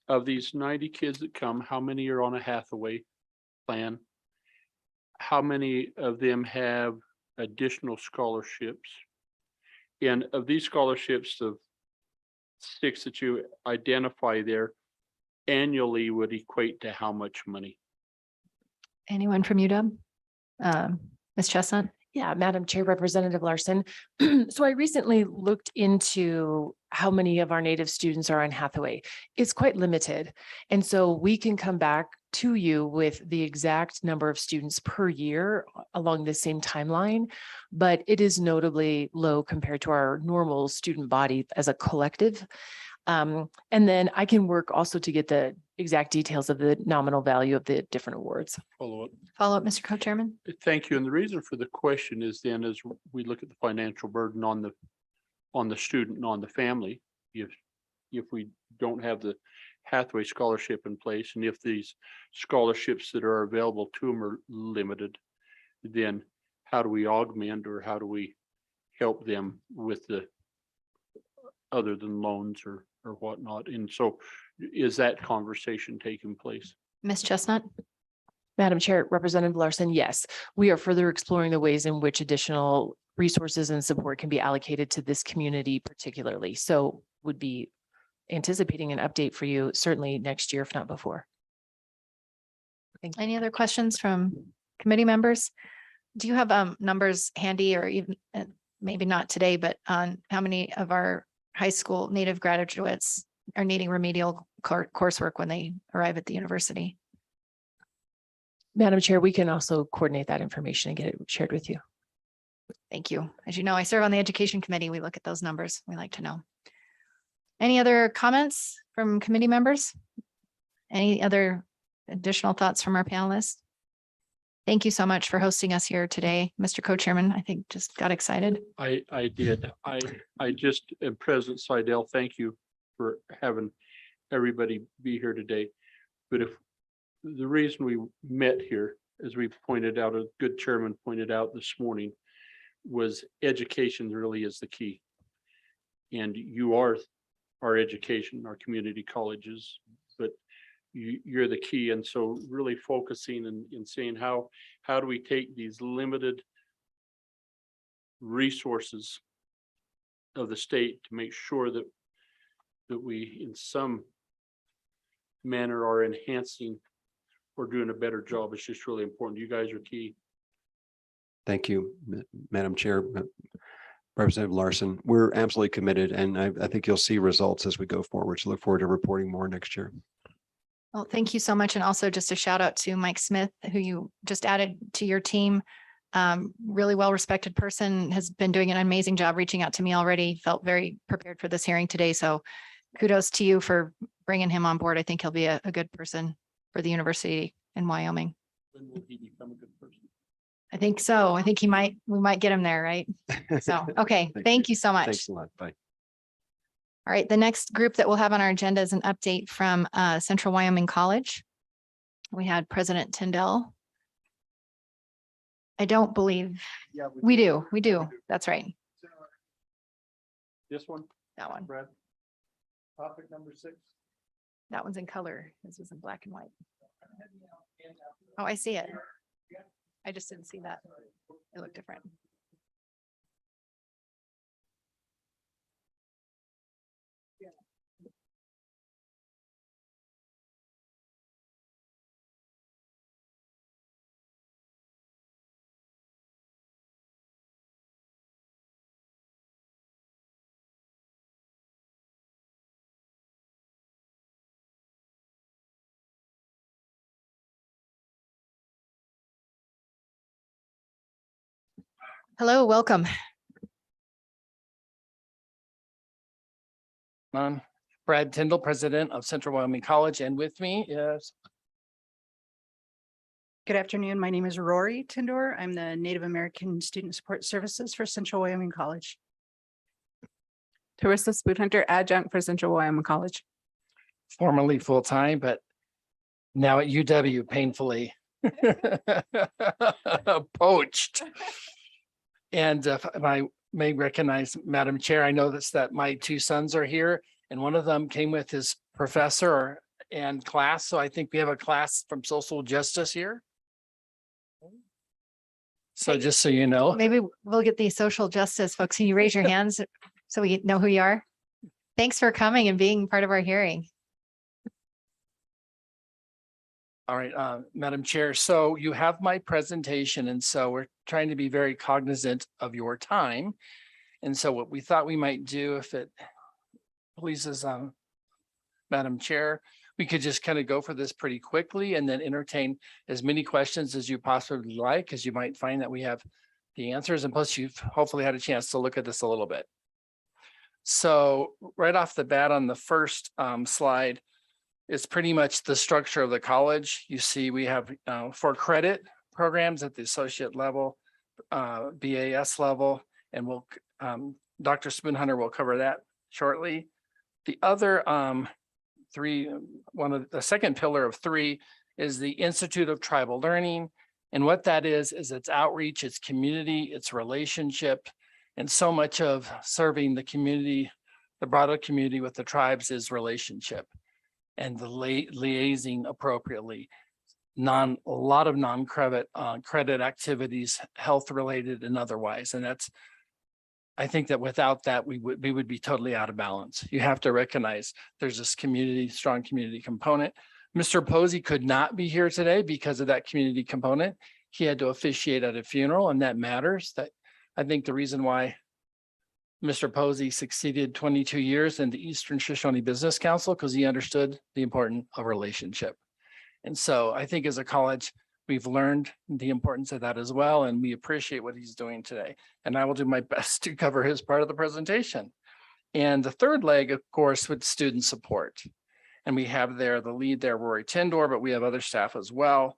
of these 90 kids that come, how many are on a Hathaway plan? how many of them have additional scholarships? And of these scholarships, of 6 that you identify there, annually would equate to how much money? Anyone from UW? Ms. Chestnut? Yeah, Madam Chair, Representative Larson. So I recently looked into how many of our Native students are on Hathaway. It's quite limited. And so we can come back to you with the exact number of students per year along the same timeline, but it is notably low compared to our normal student body as a collective. And then I can work also to get the exact details of the nominal value of the different awards. Follow up. Follow up, Mr. Co-Chairman? Thank you. And the reason for the question is then as we look at the financial burden on the student and on the family, if we don't have the Hathaway scholarship in place, and if these scholarships that are available to them are limited, then how do we augment or how do we help them with the other than loans or whatnot? And so is that conversation taking place? Ms. Chestnut? Madam Chair, Representative Larson, yes, we are further exploring the ways in which additional resources and support can be allocated to this community particularly. So would be anticipating an update for you certainly next year, if not before. Any other questions from committee members? Do you have numbers handy, or even maybe not today, but on how many of our high school Native graduates are needing remedial coursework when they arrive at the university? Madam Chair, we can also coordinate that information and get it shared with you. Thank you. As you know, I serve on the education committee. We look at those numbers. We like to know. Any other comments from committee members? Any other additional thoughts from our panelists? Thank you so much for hosting us here today, Mr. Co-Chairman. I think just got excited. I did. I just, President Seidel, thank you for having everybody be here today. But if the reason we met here, as we pointed out, a good chairman pointed out this morning, was education really is the key. And you are our education, our community colleges, but you're the key. And so really focusing and saying how do we take these limited resources of the state to make sure that we in some manner are enhancing or doing a better job. It's just really important. You guys are key. Thank you, Madam Chair, Representative Larson. We're absolutely committed, and I think you'll see results as we go forward. So look forward to reporting more next year. Well, thank you so much. And also just a shout out to Mike Smith, who you just added to your team. Really well-respected person, has been doing an amazing job reaching out to me already. Felt very prepared for this hearing today. So kudos to you for bringing him on board. I think he'll be a good person for the university in Wyoming. When will he become a good person? I think so. I think we might get him there, right? So, okay. Thank you so much. Thanks a lot. Bye. All right, the next group that we'll have on our agenda is an update from Central Wyoming College. We had President Tyndall. I don't believe, Yeah, we do. That's right. This one, That one. Brad. Topic number 6. That one's in color. This was in black and white. Oh, I see it. I just didn't see that. It looked different. Hello, welcome. Brad Tyndall, president of Central Wyoming College, and with me is Good afternoon. My name is Rory Tindor. I'm the Native American Student Support Services for Central Wyoming College. Teresa Spoonhunter, adjunct for Central Wyoming College. formerly full-time, but now at UW painfully poached. And if I may recognize Madam Chair, I noticed that my 2 sons are here and one of them came with his professor and class. So I think we have a class from social justice here. So just so you know, Maybe we'll get the social justice folks. Can you raise your hands so we know who you are? Thanks for coming and being part of our hearing. all right, Madam Chair, so you have my presentation, and so we're trying to be very cognizant of your time. And so what we thought we might do, if it pleases Madam Chair, we could just kind of go for this pretty quickly and then entertain as many questions as you possibly like, because you might find that we have the answers, and plus you've hopefully had a chance to look at this a little bit. So right off the bat on the first slide, it's pretty much the structure of the college. You see, we have for credit programs at the associate level, BAS level, and we'll Dr. Spoonhunter will cover that shortly. The other the second pillar of 3 is the Institute of Tribal Learning. And what that is it's outreach, it's community, it's relationship, and so much of serving the community, the broader community with the tribes is relationship and the liaising appropriately. A lot of non-credit credit activities, health related and otherwise. And that's, I think that without that, we would be totally out of balance. You have to recognize there's this strong community component. Mr. Posey could not be here today because of that community component. He had to officiate at a funeral, and that matters. That I think the reason why Mr. Posey succeeded 22 years in the Eastern Shoshone Business Council, because he understood the importance of relationship. And so I think as a college, we've learned the importance of that as well, and we appreciate what he's doing today. And I will do my best to cover his part of the presentation. And the third leg, of course, with student support. And we have there the lead there, Rory Tindor, but we have other staff as well.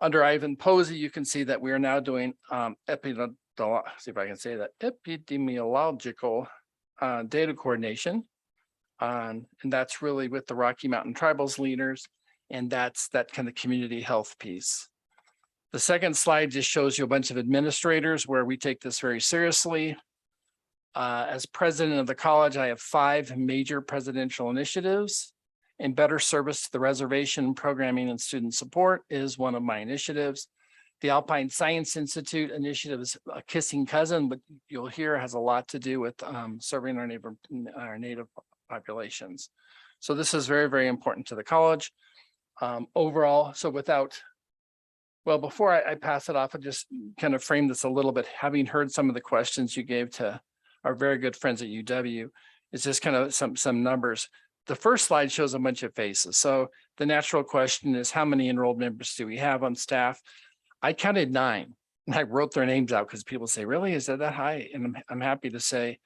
Under Ivan Posey, you can see that we are now doing epidemiological data coordination. And that's really with the Rocky Mountain Tribals leaders. And that's that kind of community health piece. The second slide just shows you a bunch of administrators where we take this very seriously. As president of the college, I have 5 major presidential initiatives, and better service to the reservation, programming, and student support is one of my initiatives. The Alpine Science Institute initiative is a kissing cousin, but you'll hear has a lot to do with serving our native populations. So this is very, very important to the college. Overall, so before I pass it off, I just kind of frame this a little bit, having heard some of the questions you gave to our very good friends at UW, it's just kind of some numbers. The first slide shows a bunch of faces. So the natural question is, how many enrolled members do we have on staff? I counted 9, and I wrote their names out because people say, really, is that high? And I'm happy to say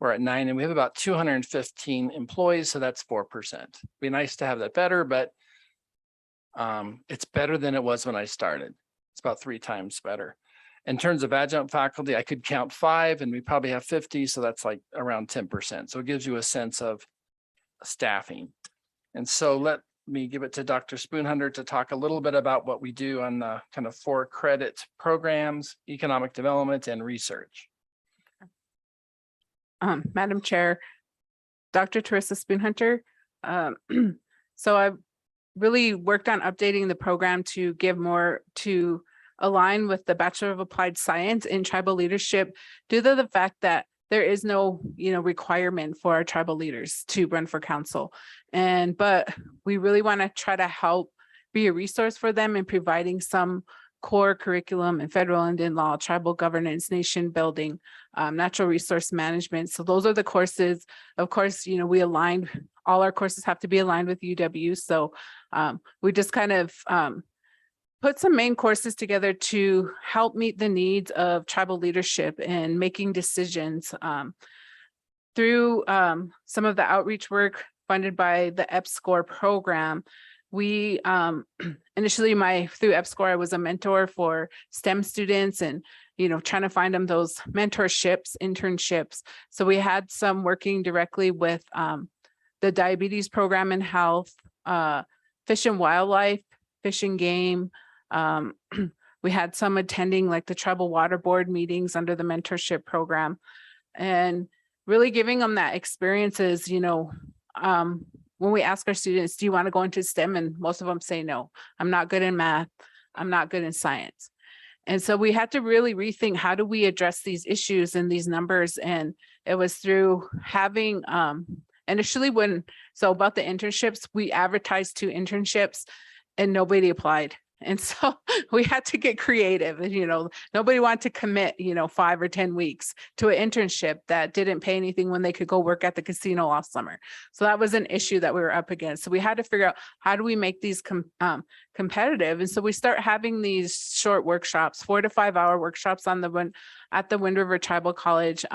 we're at 9, and we have about 215 employees. So that's 4%. Be nice to have that better, but it's better than it was when I started. It's about 3 times better. In terms of adjunct faculty, I could count 5, and we probably have 50. So that's like around 10%. So it gives you a sense of staffing. And so let me give it to Dr. Spoonhunter to talk a little bit about what we do on the kind of 4 credit programs, economic development, and research. Madam Chair, Dr. Teresa Spoonhunter. So I've really worked on updating the program to give more to align with the Bachelor of Applied Science in Tribal Leadership, due to the fact that there is no, requirement for our tribal leaders to run for council. But we really want to try to help be a resource for them in providing some core curriculum in federal Indian law, tribal governance, nation building, natural resource management. So those are the courses. Of course, we aligned, all our courses have to be aligned with UW. So we just kind of put some main courses together to help meet the needs of tribal leadership and making decisions through some of the outreach work funded by the EPSCoR program. We initially through EPSCoR, I was a mentor for STEM students and, trying to find them those mentorships, internships. So we had some working directly with the diabetes program in health, fish and wildlife, fish and game. We had some attending like the Tribal Water Board meetings under the mentorship program, and really giving them that experiences, when we ask our students, do you want to go into STEM? And most of them say, no, I'm not good in math. I'm not good in science. And so we had to really rethink, how do we address these issues and these numbers? And it was through having, initially about the internships, we advertised 2 internships and nobody applied. And so we had to get creative, and, nobody wanted to commit, 5 or 10 weeks to an internship that didn't pay anything when they could go work at the casino all summer. So that was an issue that we were up against. So we had to figure out, how do we make these competitive? And so we start having these short workshops, 4 to 5 hour workshops at the Wind River Tribal College,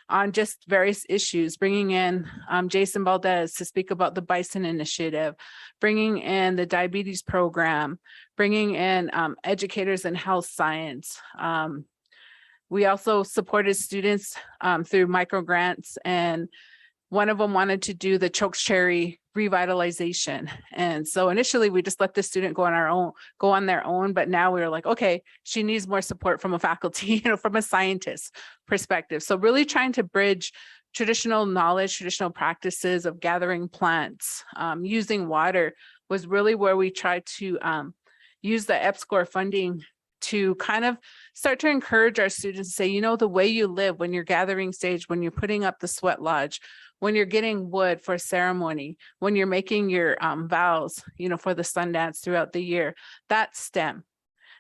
on just various issues, bringing in Jason Valdez to speak about the Bison Initiative, bringing in the diabetes program, bringing in educators in health science. We also supported students through micro grants, and one of them wanted to do the chokecherry revitalization. And so initially we just let the student go on their own, but now we were like, okay, she needs more support from a faculty, from a scientist perspective. So really trying to bridge traditional knowledge, traditional practices of gathering plants, using water, was really where we tried to use the EPSCoR funding to kind of start to encourage our students to say, the way you live when you're gathering stage, when you're putting up the sweat lodge, when you're getting wood for ceremony, when you're making your vows, for the Sundance throughout the year, that's STEM.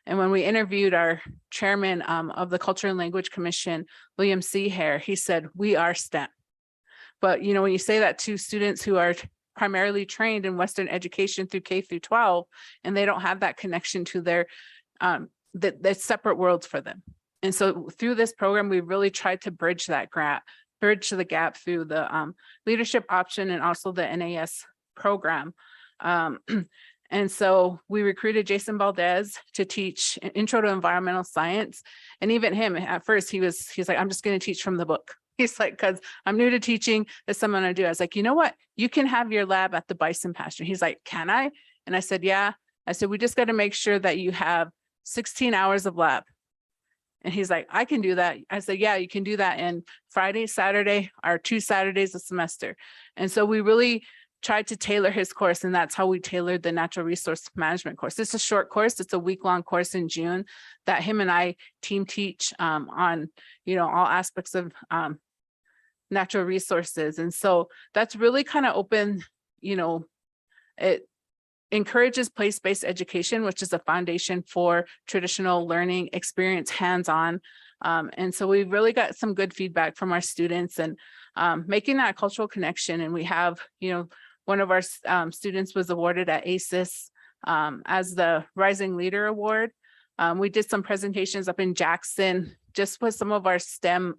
And when we interviewed our chairman of the Culture and Language Commission, William C. Hare, he said, we are STEM. But, when you say that to students who are primarily trained in Western education through K through 12, and they don't have that connection to their the separate worlds for them. And so through this program, we really tried to bridge the gap through the leadership option and also the NAS program. And so we recruited Jason Valdez to teach an intro to environmental science. And even him, at first, he's like, I'm just going to teach from the book. He's like, because I'm new to teaching, that's something I do. I was like, you know what? You can have your lab at the bison pasture. He's like, can I? And I said, yeah. I said, we just got to make sure that you have 16 hours of lab. And he's like, I can do that. I said, yeah, you can do that in Friday, Saturday, or 2 Saturdays a semester. And so we really tried to tailor his course, and that's how we tailored the natural resource management course. It's a short course. It's a week-long course in June that him and I team teach on, all aspects of natural resources. And so that's really kind of open, it encourages place-based education, which is a foundation for traditional learning experience, hands-on. And so we've really got some good feedback from our students, and making that cultural connection. And we have, one of our students was awarded at ACES as the Rising Leader Award. We did some presentations up in Jackson, just with some of our STEM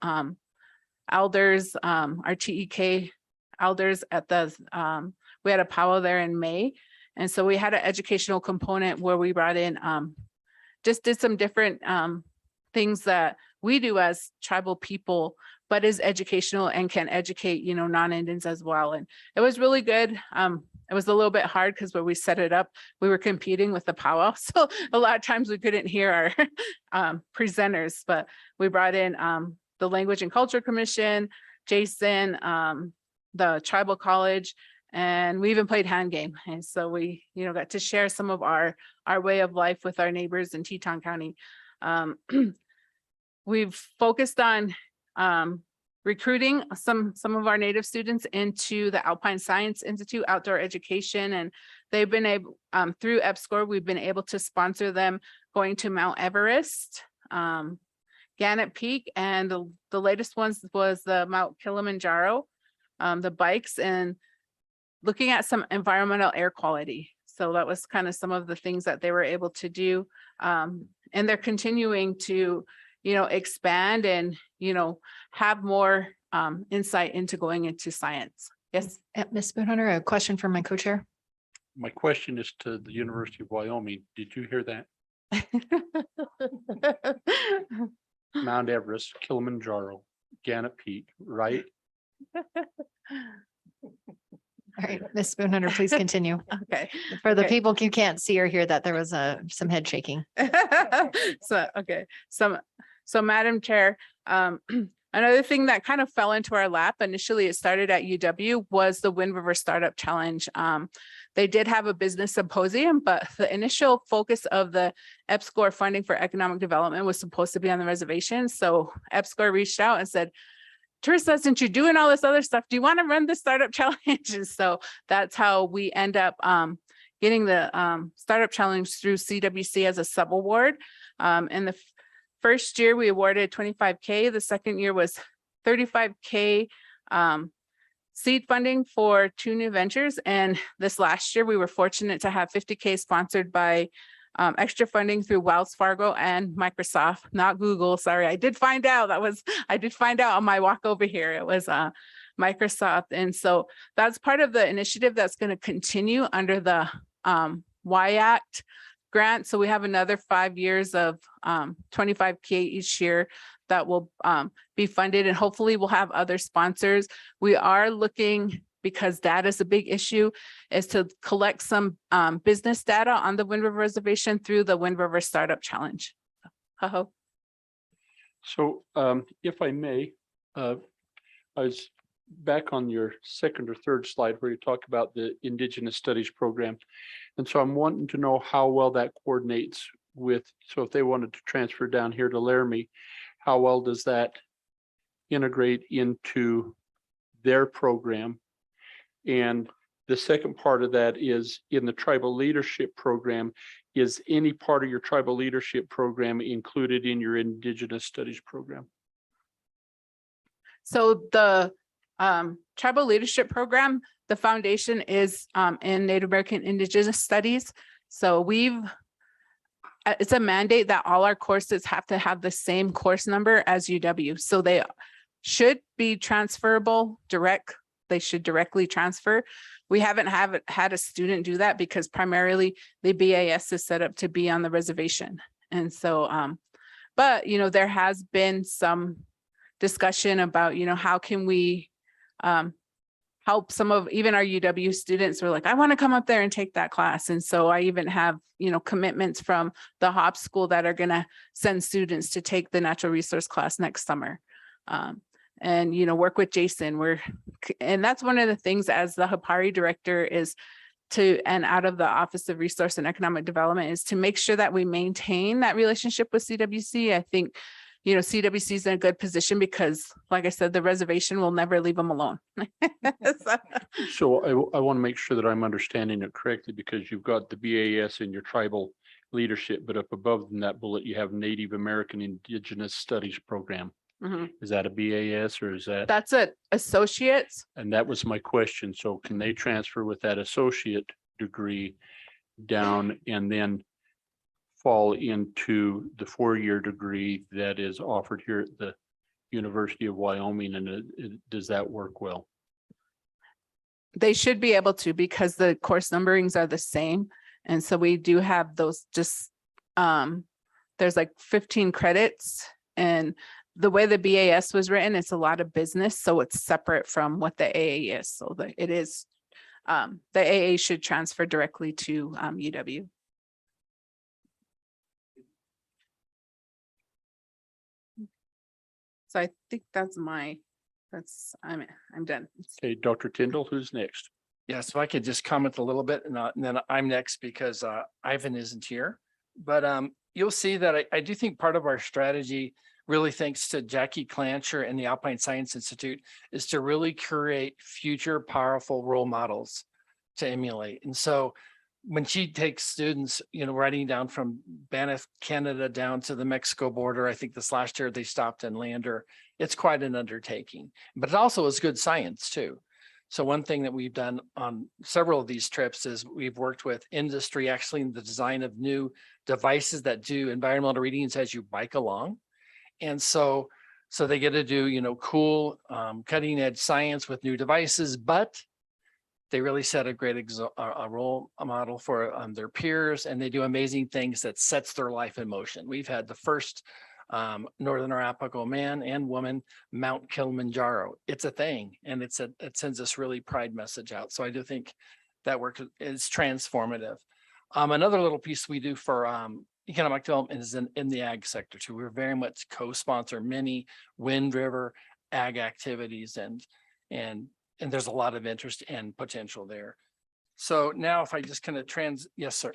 elders, our TEK elders at we had a powwow there in May. And so we had an educational component where we brought in, just did some different things that we do as tribal people, but is educational and can educate, non-Indians as well. And it was really good. It was a little bit hard because when we set it up, we were competing with the powwow. So a lot of times we couldn't hear our presenters, but we brought in the Language and Culture Commission, Jason, the Tribal College, and we even played hand game. And so we, got to share some of our way of life with our neighbors in Teton County. We've focused on recruiting some of our Native students into the Alpine Science Institute outdoor education. And they've been able, through EPSCoR, we've been able to sponsor them going to Mount Everest, Gannett Peak, and the latest ones was the Mount Kilimanjaro, the bikes, and looking at some environmental air quality. So that was kind of some of the things that they were able to do. And they're continuing to, expand and, have more insight into going into science. Yes. Ms. Spoonhunter, a question from my co-chair. My question is to the University of Wyoming. Did you hear that? Mount Everest, Kilimanjaro, Gannett Peak, right? All right, Ms. Spoonhunter, please continue. Okay. For the Okay. people who can't see or hear that, there was some head shaking. So, okay. So Madam Chair, I'm Another thing that kind of fell into our lap, initially it started at UW, was the Wind River Startup Challenge. They did have a business symposium, but the initial focus of the EPSCoR funding for economic development was supposed to be on the reservation. So EPSCoR reached out and said, Teresa, since you're doing all this other stuff, do you want to run the startup challenge? And so that's how we end up getting the startup challenge through CWC as a sub-award. In the first year, we awarded $25K. The second year was $35K seed funding for 2 new ventures. And this last year, we were fortunate to have $50K sponsored by extra funding through Wells Fargo and Microsoft, not Google. Sorry, I did find out on my walk over here. It was Microsoft. And so that's part of the initiative that's going to continue under the Y-Act grant. So we have another 5 years of $25K each year that will be funded, and hopefully we'll have other sponsors. We are looking, because data is a big issue, is to collect some business data on the Wind River Reservation through the Wind River Startup Challenge. So if I may, I was back on your second or third slide where you talk about the Indigenous Studies program. And so I'm wanting to know how well that coordinates with, so if they wanted to transfer down here to Laramie, how well does that integrate into their program? And the second part of that is, in the tribal leadership program, is any part of your tribal leadership program included in your Indigenous Studies program? So the tribal leadership program, the foundation is in Native American Indigenous Studies. So it's a mandate that all our courses have to have the same course number as UW. So they should be transferable they should directly transfer. We haven't had a student do that because primarily the BAS is set up to be on the reservation. And so, but, there has been some discussion about, how can we help some of even our UW students were like, I want to come up there and take that class. And so I even have, commitments from the HOP school that are going to send students to take the natural resource class next summer. And, work with Jason. And that's one of the things as the HAPARI director is and out of the Office of Resource and Economic Development, is to make sure that we maintain that relationship with CWC. I think, CWC is in a good position because, like I said, the reservation will never leave them alone. So I want to make sure that I'm understanding it correctly, because you've got the BAS in your tribal leadership, but up above in that bullet, you have Native American Indigenous Studies program. Mm-hmm. Is that a BAS or is that? That's an associate's. And that was my question. So can they transfer with that associate degree down and then fall into the 4-year degree that is offered here at the University of Wyoming? And does that work well? They should be able to, because the course numberings are the same. And so we do have those there's like 15 credits, and the way the BAS was written, it's a lot of business. So it's separate from what the AA is. So it is, the AA should transfer directly to UW. So I think I'm done. Okay, Dr. Tyndall, who's next? Yeah, so I could just comment a little bit and then I'm next because Ivan isn't here. But you'll see that I do think part of our strategy, really thanks to Jackie Clancher and the Alpine Science Institute, is to really create future powerful role models to emulate. And so when she takes students, riding down from Banff, Canada down to the Mexico border, I think this last year they stopped in Lander. It's quite an undertaking, but it also is good science too. So one thing that we've done on several of these trips is we've worked with industry, actually in the design of new devices that do environmental readings as you bike along. And so they get to do, cool, cutting edge science with new devices, but they really set a great role model for their peers, and they do amazing things that sets their life in motion. We've had the first Northern Arapaho man and woman Mount Kilimanjaro. It's a thing, and it sends this really pride message out. So I do think that work is transformative. Another little piece we do for economic development is in the ag sector too. We're very much co-sponsor many Wind River ag activities and there's a lot of interest and potential there. So now if I just kind of yes, sir.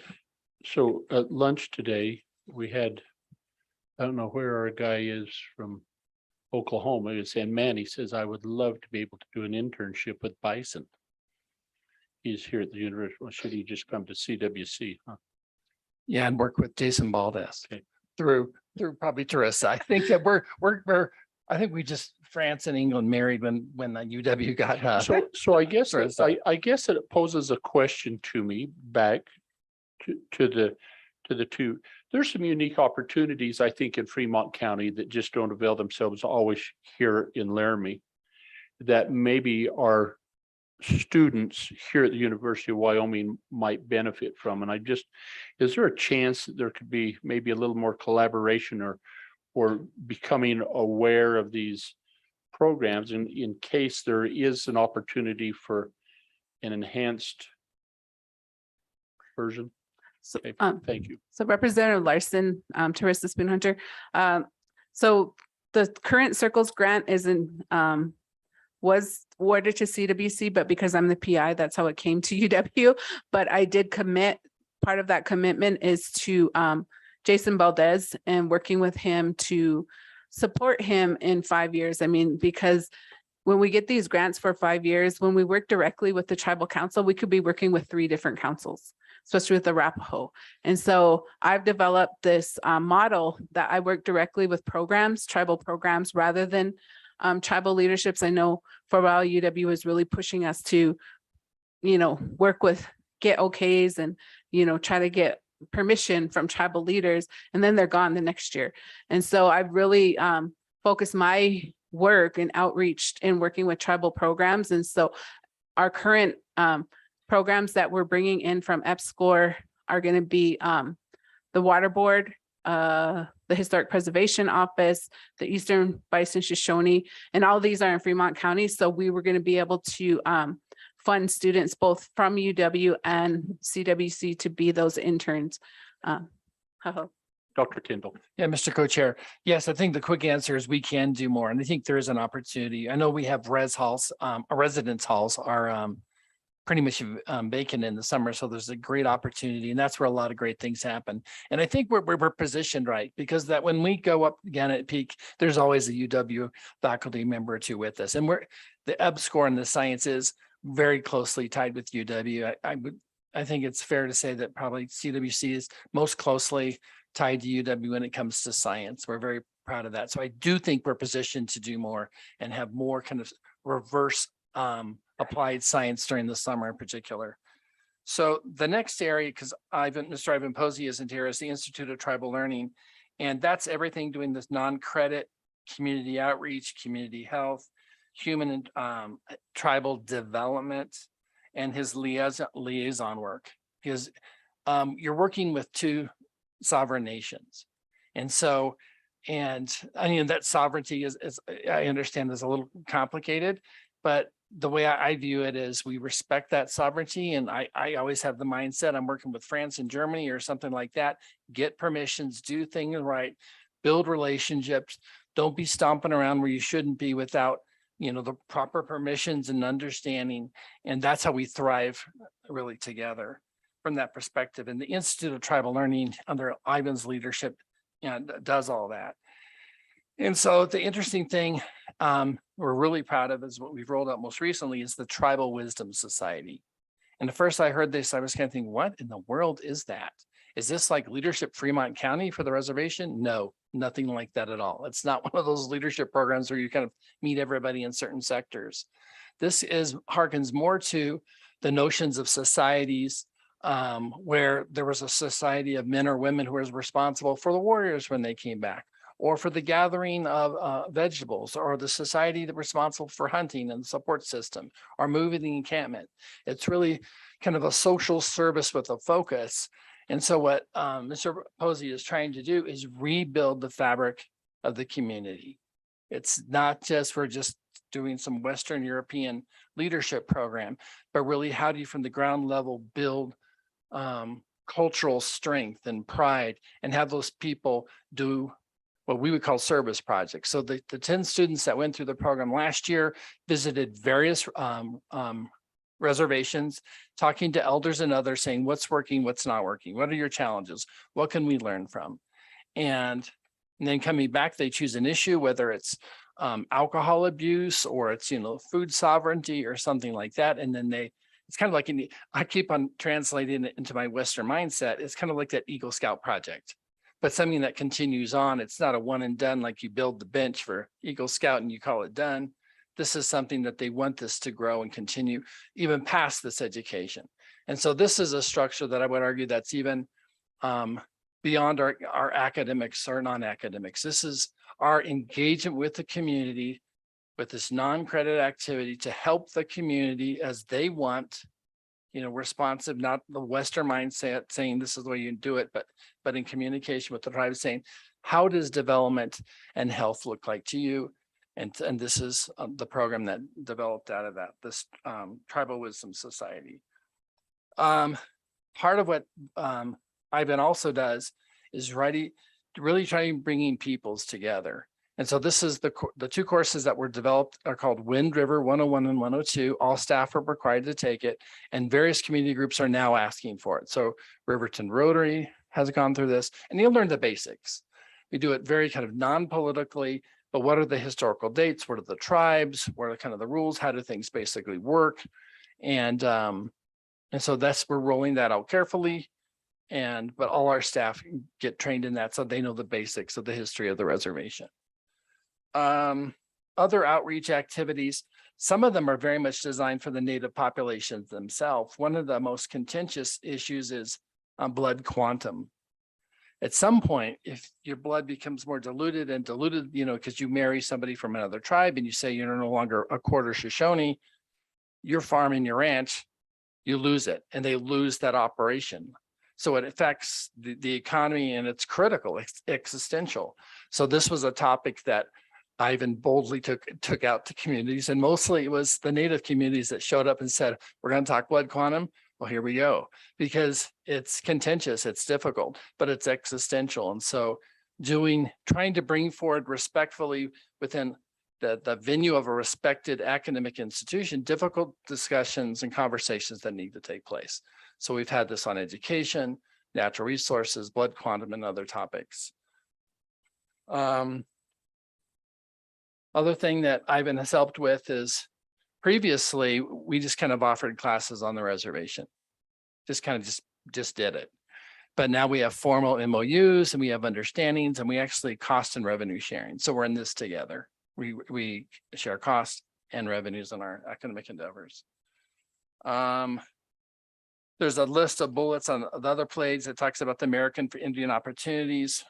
So at lunch today, we had, I don't know where our guy is from Oklahoma, he was saying, man, he says, I would love to be able to do an internship with bison. He's here at the university. Well, should he just come to CWC? Huh? Yeah, and work with Jason Baldes Okay. through probably Teresa. I think that I think we just France and England married when UW got So I guess, Teresa. I guess it poses a question to me back to the two. There's some unique opportunities, I think, in Fremont County that just don't avail themselves always here in Laramie, that maybe our students here at the University of Wyoming might benefit from. And is there a chance that there could be maybe a little more collaboration or becoming aware of these programs in case there is an opportunity for an enhanced version? So, Okay, thank you. So Representative Larson, Teresa Spoonhunter. So the current Circles grant was awarded to CWC, but because I'm the PI, that's how it came to UW. But I did commit, part of that commitment is to Jason Baldes and working with him to support him in 5 years. I mean, because when we get these grants for 5 years, when we work directly with the tribal council, we could be working with 3 different councils, especially with the Arapaho. And so I've developed this model that I work directly with programs, tribal programs, rather than tribal leaderships. I know for a while UW was really pushing us to, work with, get okays and, try to get permission from tribal leaders, and then they're gone the next year. And so I've really focused my work and outreach in working with tribal programs. And so our current programs that we're bringing in from EPSCoR are going to be the Water Board, the Historic Preservation Office, the Eastern Bison Shoshone, and all these are in Fremont County. So we were going to be able to fund students both from UW and CWC to be those interns. Dr. Tyndall. Yeah, Mr. Co-Chair. Yes, I think the quick answer is we can do more. And I think there is an opportunity. I know we have residence halls are pretty much vacant in the summer. So there's a great opportunity, and that's where a lot of great things happen. And I think we're positioned right, because that when we go up again at peak, there's always a UW faculty member or two with us. And the EBSCoR and the science is very closely tied with UW. I think it's fair to say that probably CWC is most closely tied to UW when it comes to science. We're very proud of that. So I do think we're positioned to do more and have more kind of reverse applied science during the summer in particular. So the next area, because Mr. Ivan Posey isn't here, is the Institute of Tribal Learning. And that's everything doing this non-credit community outreach, community health, human and tribal development, and his liaison work. Because you're working with 2 sovereign nations. And so, I mean, that sovereignty is I understand is a little complicated, but the way I view it is we respect that sovereignty. And I always have the mindset I'm working with France and Germany or something like that. Get permissions, do things right, build relationships. Don't be stomping around where you shouldn't be without, the proper permissions and understanding. And that's how we thrive really together from that perspective. And the Institute of Tribal Learning under Ivan's leadership does all that. And so the interesting thing we're really proud of is what we've rolled out most recently is the Tribal Wisdom Society. And at first I heard this, I was kind of thinking, what in the world is that? Is this like Leadership Fremont County for the reservation? No, nothing like that at all. It's not one of those leadership programs where you kind of meet everybody in certain sectors. This harkens more to the notions of societies where there was a society of men or women who was responsible for the warriors when they came back, or for the gathering of vegetables, or the society that was responsible for hunting and the support system, or moving the encampment. It's really kind of a social service with a focus. And so what Mr. Posey is trying to do is rebuild the fabric of the community. It's not just we're just doing some Western European leadership program, but really how do you from the ground level build cultural strength and pride and have those people do what we would call service projects. So the 10 students that went through the program last year visited various reservations, talking to elders and others, saying what's working, what's not working, what are your challenges, what can we learn from? And then coming back, they choose an issue, whether it's alcohol abuse or it's, food sovereignty or something like that. And then it's kind of like, I keep on translating it into my Western mindset. It's kind of like that Eagle Scout project, but something that continues on. It's not a one and done, like you build the bench for Eagle Scout and you call it done. This is something that they want this to grow and continue even past this education. And so this is a structure that I would argue that's even beyond our academics or non-academics. This is our engagement with the community with this non-credit activity to help the community as they want, responsive, not the Western mindset saying this is the way you do it, but in communication with the tribe saying, how does development and health look like to you? And this is the program that developed out of that, this Tribal Wisdom Society. Part of what Ivan also does is really trying bringing peoples together. And so this is the 2 courses that were developed are called Wind River 101 and 102. All staff are required to take it, and various community groups are now asking for it. So Riverton Rotary has gone through this, and you'll learn the basics. We do it very kind of non-politically, but what are the historical dates? What are the tribes? What are kind of the rules? How do things basically work? And so we're rolling that out carefully. But all our staff get trained in that so they know the basics of the history of the reservation. Other outreach activities, some of them are very much designed for the Native populations themselves. One of the most contentious issues is blood quantum. At some point, if your blood becomes more diluted, because you marry somebody from another tribe and you say you're no longer a quarter Shoshone, your farm and your ranch, you lose it, and they lose that operation. So it affects the economy, and it's critical, it's existential. So this was a topic that Ivan boldly took out to communities, and mostly it was the Native communities that showed up and said, we're going to talk blood quantum. Well, here we go, because it's contentious, it's difficult, but it's existential. And so trying to bring forward respectfully within the venue of a respected academic institution, difficult discussions and conversations that need to take place. So we've had this on education, natural resources, blood quantum, and other topics. Other thing that Ivan has helped with is previously, we just kind of offered classes on the reservation, just did it. But now we have formal MOUs and we have understandings, and we actually cost and revenue sharing. So we're in this together. We share costs and revenues in our academic endeavors. There's a list of bullets on the other page that talks about the American for Indian Opportunities.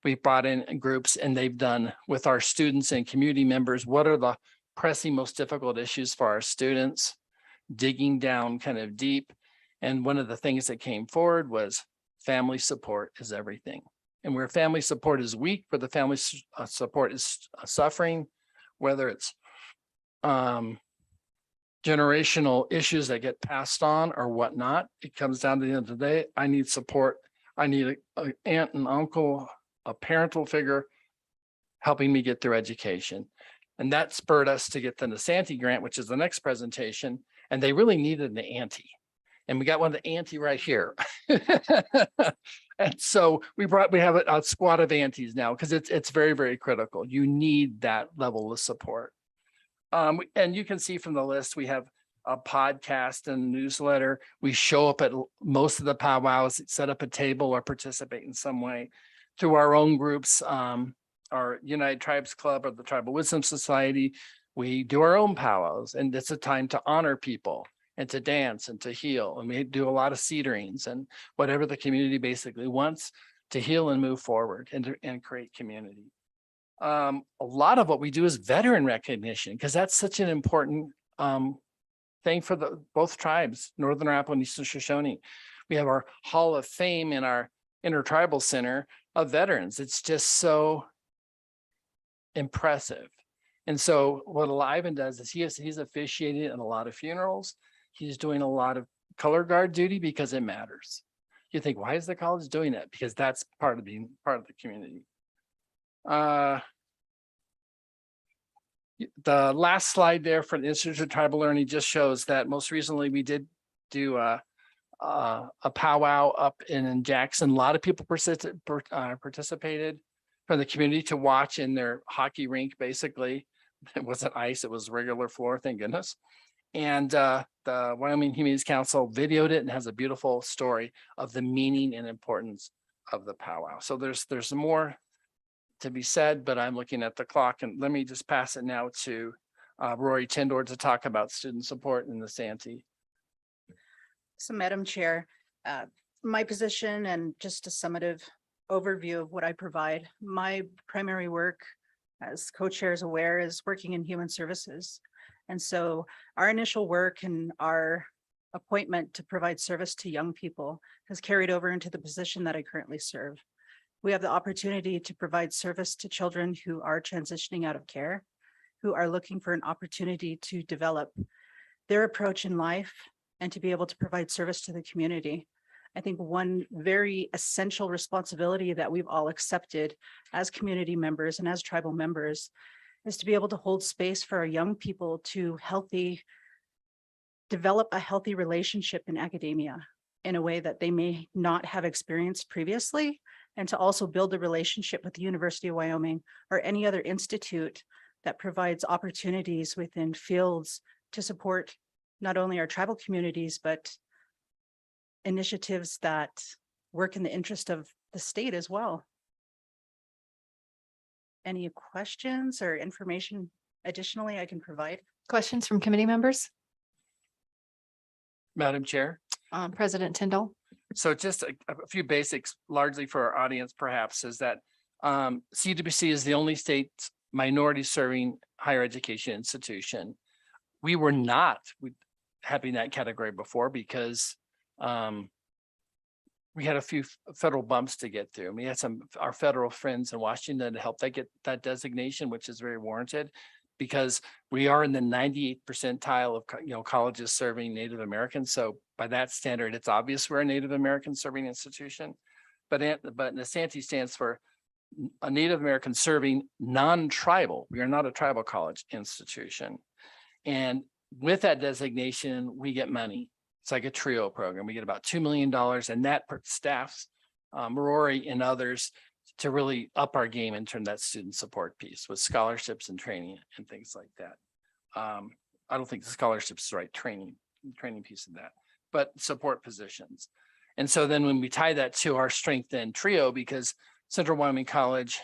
We brought in groups, and they've done with our students and community members, what are the pressing, most difficult issues for our students, digging down kind of deep. And one of the things that came forward was family support is everything. And where family support is weak, where the family support is suffering, whether it's generational issues that get passed on or whatnot, it comes down to the end of the day, I need support. I need an aunt and uncle, a parental figure helping me get through education. And that spurred us to get the Nasanti grant, which is the next presentation. And they really needed an auntie. And we got one of the auntie right here. And so we have a squad of aunties now, because it's very, very critical. You need that level of support. And you can see from the list, we have a podcast and newsletter. We show up at most of the powwows, set up a table or participate in some way through our own groups, our United Tribes Club or the Tribal Wisdom Society. We do our own powwows, and it's a time to honor people and to dance and to heal. And we do a lot of seederings and whatever the community basically wants to heal and move forward and create community. A lot of what we do is veteran recognition, because that's such an important thing for both tribes, Northern Arapaho and Eastern Shoshone. We have our Hall of Fame in our Intertribal Center of Veterans. It's just so impressive. And so what Ivan does is he's officiated in a lot of funerals. He's doing a lot of color guard duty because it matters. You think, why is the college doing that? Because that's part of being part of the community. The last slide there for the Institute of Tribal Learning just shows that most recently we did do a powwow up in Jackson. A lot of people participated from the community to watch in their hockey rink, basically. It wasn't ice, it was regular floor, thank goodness. And the Wyoming Humanities Council videoed it and has a beautiful story of the meaning and importance of the powwow. So there's more to be said, but I'm looking at the clock, and let me just pass it now to Rory Tindor to talk about student support in the Santee. So Madam Chair, my position and just a summative overview of what I provide. My primary work, as co-chair is aware, is working in human services. And so our initial work and our appointment to provide service to young people has carried over into the position that I currently serve. We have the opportunity to provide service to children who are transitioning out of care, who are looking for an opportunity to develop their approach in life and to be able to provide service to the community. I think one very essential responsibility that we've all accepted as community members and as tribal members is to be able to hold space for our young people to develop a healthy relationship in academia in a way that they may not have experienced previously, and to also build a relationship with the University of Wyoming or any other institute that provides opportunities within fields to support not only our tribal communities, but initiatives that work in the interest of the state as well. Any questions or information additionally I can provide? Questions from committee members? Madam Chair. President Tyndall. So just a few basics, largely for our audience perhaps, is that CWC is the only state minority serving higher education institution. We were not having that category before because we had a few federal bumps to get through. We had our federal friends in Washington to help get that designation, which is very warranted, because we are in the 98th percentile of colleges serving Native Americans. So by that standard, it's obvious we're a Native American serving institution. But NASANTI stands for a Native American serving non-tribal. We are not a tribal college institution. And with that designation, we get money. It's like a TRIO program. We get about $2 million, and that staffs Rory and others to really up our game in terms of that student support piece with scholarships and training and things like that. I don't think the scholarships is the right training piece of that, but support positions. And so then when we tie that to our strength in TRIO, because Central Wyoming College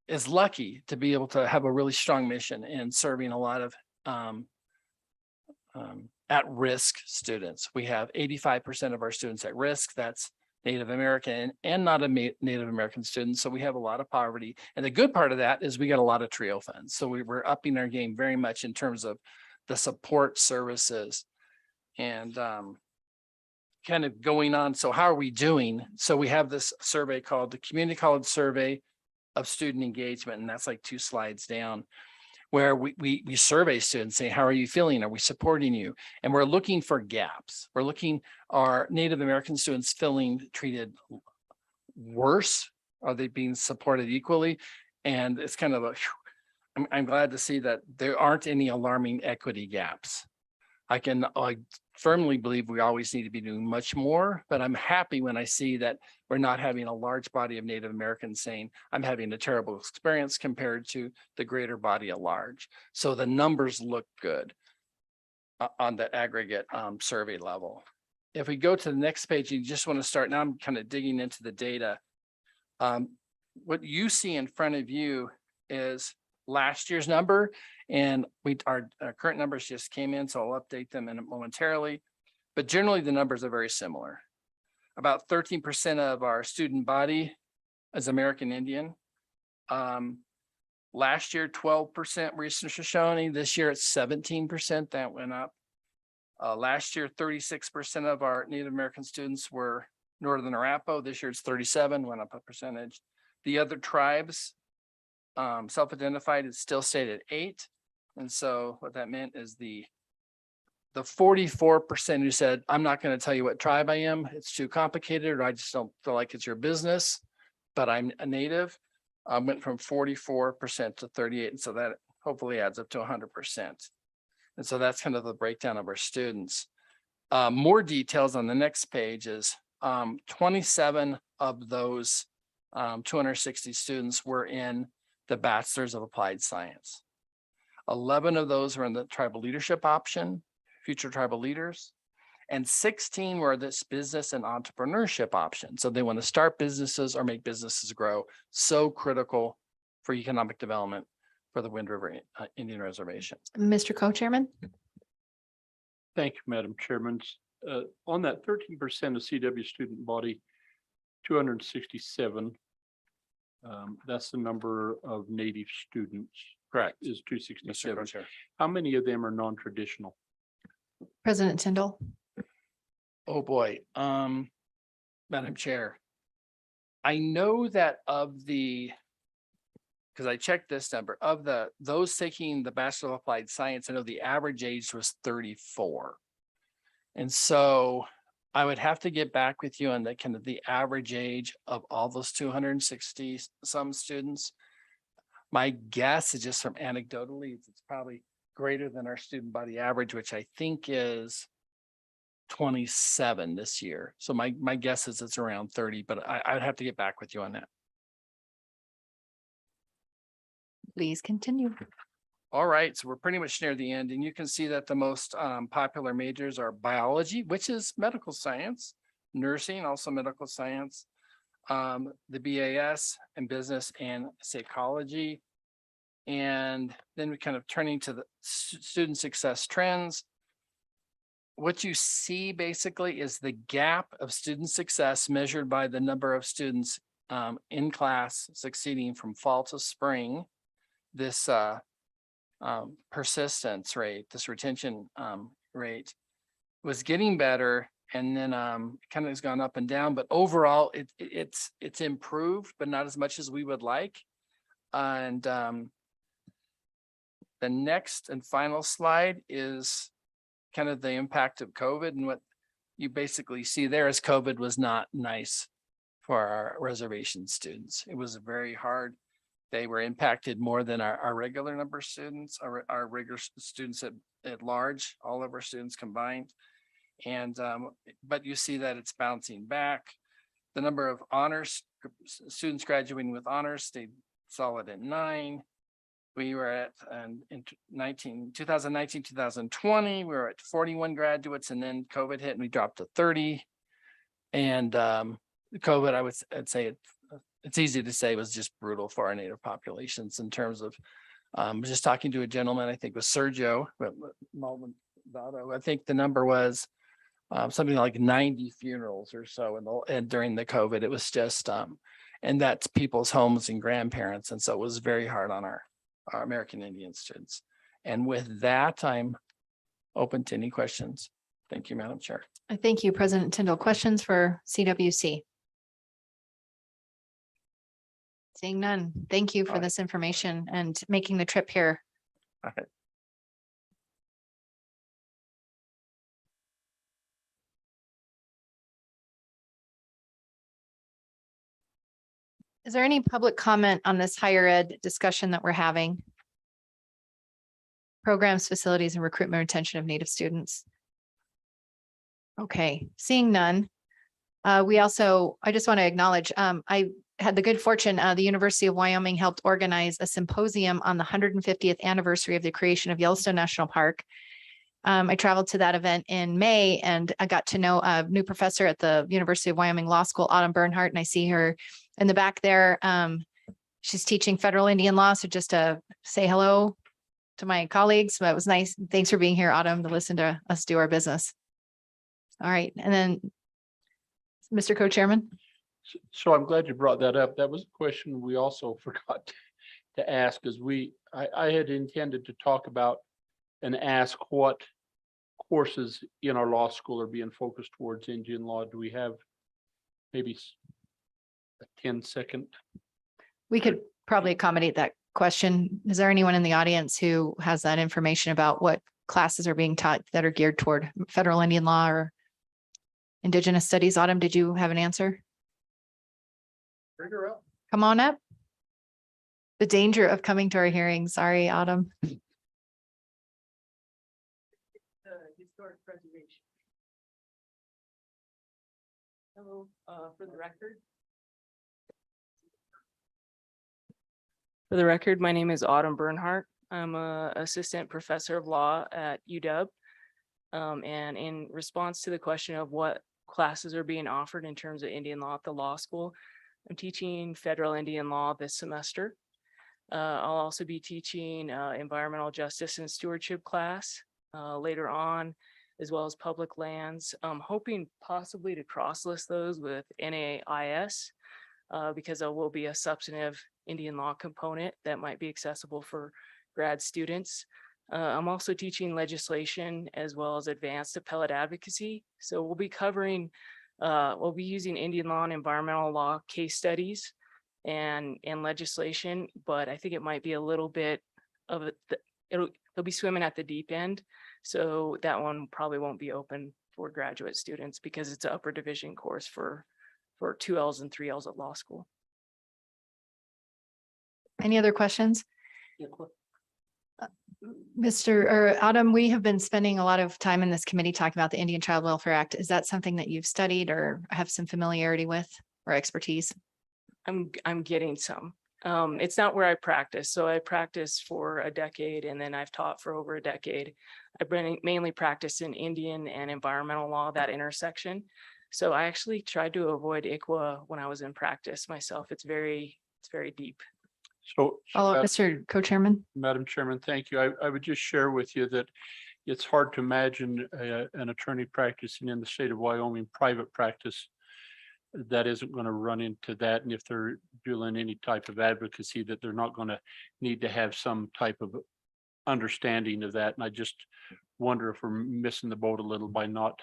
is lucky to be able to have a really strong mission in serving a lot of at-risk students. We have 85% of our students at risk. That's Native American and not a Native American student. So we have a lot of poverty. And the good part of that is we get a lot of TRIO funds. So we're upping our game very much in terms of the support services and kind of going on. So how are we doing? So we have this survey called the Community College Survey of Student Engagement. And that's like 2 slides down, where we survey students saying, how are you feeling? Are we supporting you? And we're looking for gaps. We're looking, are Native American students feeling treated worse? Are they being supported equally? And it's kind of I'm glad to see that there aren't any alarming equity gaps. I firmly believe we always need to be doing much more, but I'm happy when I see that we're not having a large body of Native Americans saying, I'm having a terrible experience compared to the greater body at large. So the numbers look good on the aggregate survey level. If we go to the next page, you just want to start, now I'm kind of digging into the data. What you see in front of you is last year's number, and our current numbers just came in, so I'll update them momentarily. But generally, the numbers are very similar. About 13% of our student body is American Indian. Last year, 12% were Eastern Shoshone. This year, it's 17%. That went up. Last year, 36% of our Native American students were Northern Arapaho. This year, it's 37, went up a percentage. The other tribes, self-identified, is still stayed at 8. And so what that meant is the 44% who said, I'm not going to tell you what tribe I am, it's too complicated, or I just don't feel like it's your business, but I'm a Native. went from 44% to 38%. And so that hopefully adds up to 100%. And so that's kind of the breakdown of our students. More details on the next page is 27 of those 260 students were in the Bachelor's of Applied Science. 11 of those were in the tribal leadership option, future tribal leaders, and 16 were this business and entrepreneurship option. So they want to start businesses or make businesses grow. So critical for economic development for the Wind River Indian Reservation. Mr. Co-Chairman? Thank you, Madam Chairman. On that 13% of CW student body, 267. That's the number of Native students. Correct, is Mr. 267. Co-Chair. How many of them are non-traditional? President Tyndall? Oh, boy. Madam Chair. I know that of the, because I checked this number, of those taking the Bachelor of Applied Science, I know the average age was 34. And so I would have to get back with you on the kind of the average age of all those 260 some students. My guess is just from anecdotally, it's probably greater than our student body average, which I think is 27 this year. So my guess is it's around 30, but I'd have to get back with you on that. Please continue. All right, so we're pretty much near the end, and you can see that the most popular majors are biology, which is medical science, nursing, also medical science, the BAS and business and psychology. And then we kind of turning to the student success trends. What you see basically is the gap of student success measured by the number of students in class succeeding from fall to spring. This persistence rate, this retention rate was getting better, and then kind of has gone up and down, but overall it's improved, but not as much as we would like. And the next and final slide is kind of the impact of COVID, and what you basically see there is COVID was not nice for our reservation students. It was very hard. They were impacted more than our regular number of students, our regular students at large, all of our students combined. And but you see that it's bouncing back. The number of honors students graduating with honors stayed solid at 9. We were at in 2019, 2020, we were at 41 graduates, and then COVID hit and we dropped to 30. And COVID, I'd say it's easy to say, was just brutal for our Native populations in terms of just talking to a gentleman, I think with Sergio Maldonado, I think the number was something like 90 funerals or so. And during the COVID, it was just, and that's people's homes and grandparents. And so it was very hard on our American Indian students. And with that, I'm open to any questions. Thank you, Madam Chair. Thank you, President Tyndall. Questions for CWC? Seeing none. Thank you for All right. this information and making the trip here. All right. Is there any public comment on this higher ed discussion that we're having? Programs, facilities, and recruitment retention of Native students. Okay, seeing none. I just want to acknowledge, I had the good fortune, the University of Wyoming helped organize a symposium on the 150th anniversary of the creation of Yellowstone National Park. I traveled to that event in May, and I got to know a new professor at the University of Wyoming Law School, Autumn Bernhardt, and I see her in the back there. She's teaching federal Indian law, so just to say hello to my colleagues. That was nice. Thanks for being here, Autumn, to listen to us do our business. All right, and then Mr. Co-Chairman. So I'm glad you brought that up. That was a question we also forgot to ask, because I had intended to talk about and ask what courses in our law school are being focused towards Indian law. Do we have maybe a 10-second? We could probably accommodate that question. Is there anyone in the audience who has that information about what classes are being taught that are geared toward federal Indian law or Indigenous studies? Autumn, did you have an answer? Bring her up. Come on up. the danger of coming to our hearing. Sorry, Autumn. Historic preservation. Hello, for the record. For the record, my name is Autumn Bernhardt. I'm a assistant professor of law at UW. And in response to the question of what classes are being offered in terms of Indian law at the law school, I'm teaching federal Indian law this semester. I'll also be teaching environmental justice and stewardship class later on, as well as public lands. I'm hoping possibly to cross-list those with NAIS because there will be a substantive Indian law component that might be accessible for grad students. I'm also teaching legislation as well as advanced appellate advocacy. So we'll be covering, we'll be using Indian law and environmental law case studies and legislation, but I think it might be a little bit of they'll be swimming at the deep end. So that one probably won't be open for graduate students because it's an upper division course for 2Ls and 3Ls at law school. Any other questions? Autumn, we have been spending a lot of time in this committee talking about the Indian Child Welfare Act. Is that something that you've studied or have some familiarity with or expertise? I'm getting some. It's not where I practice. So I practiced for a decade and then I've taught for over a decade. I've been mainly practiced in Indian and environmental law, that intersection. So I actually tried to avoid ICWA when I was in practice myself. It's very deep. So Mr. Co-Chairman. Madam Chairman, thank you. I would just share with you that it's hard to imagine an attorney practicing in the state of Wyoming, private practice, that isn't going to run into that. And if they're doing any type of advocacy, that they're not going to need to have some type of understanding of that. And I just wonder if we're missing the boat a little by not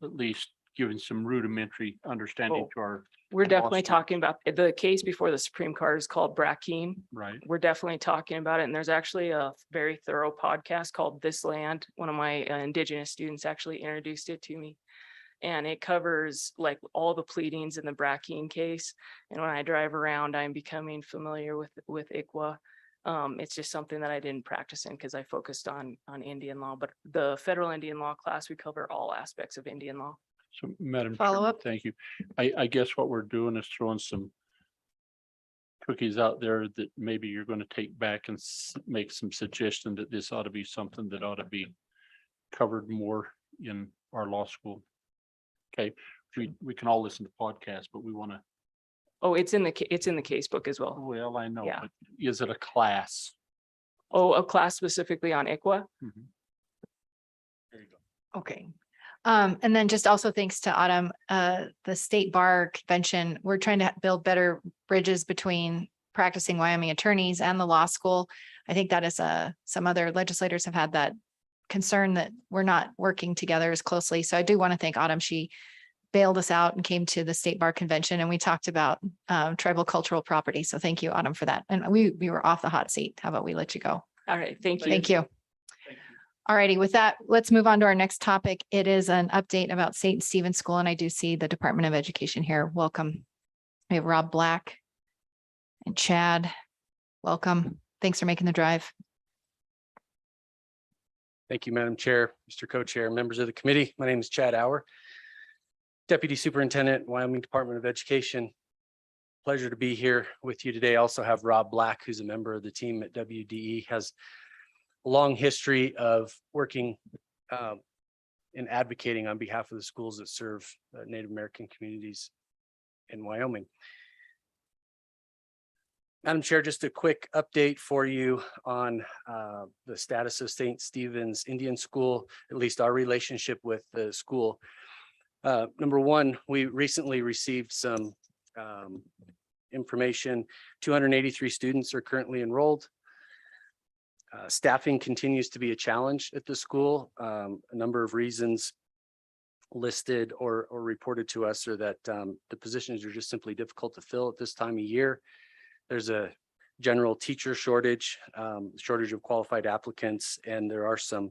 at least giving some rudimentary understanding to our. We're definitely talking about the case before the Supreme Court is called Brackeen. Right. We're definitely talking about it. And there's actually a very thorough podcast called This Land. One of my Indigenous students actually introduced it to me. And it covers like all the pleadings in the Brackeen case. And when I drive around, I'm becoming familiar with ICWA. It's just something that I didn't practice in because I focused on Indian law. But the federal Indian law class, we cover all aspects of Indian law. So Madam Follow Chairman, up. thank you. I guess what we're doing is throwing some cookies out there that maybe you're going to take back and make some suggestion that this ought to be something that ought to be covered more in our law school. Okay, we can all listen to podcasts, but we want to. Oh, it's in the case book as well. Well, I know, Yeah. but is it a class? Oh, a class specifically on ICWA? Mhm. There you go. Okay. And then just also thanks to Autumn, the State Bar Convention, we're trying to build better bridges between practicing Wyoming attorneys and the law school. I think that is some other legislators have had that concern that we're not working together as closely. So I do want to thank Autumn. She bailed us out and came to the State Bar Convention and we talked about tribal cultural property. So thank you, Autumn, for that. And we were off the hot seat. How about we let you go? All right, thank you. Thank you. All righty, with that, let's move on to our next topic. It is an update about St. Stephen's School, and I do see the Department of Education here. Welcome. We have Rob Black and Chad. Welcome. Thanks for making the drive. Thank you, Madam Chair, Mr. Co-Chair, members of the committee. My name is Chad Auer, Deputy Superintendent, Wyoming Department of Education. Pleasure to be here with you today. I also have Rob Black, who's a member of the team at WDE, has a long history of working and advocating on behalf of the schools that serve Native American communities in Wyoming. Madam Chair, just a quick update for you on the status of St. Stephen's Indian School, at least our relationship with the school. Number one, we recently received some information. 283 students are currently enrolled. Staffing continues to be a challenge at the school. A number of reasons listed or reported to us are that the positions are just simply difficult to fill at this time of year. There's a general teacher shortage, shortage of qualified applicants, and there are some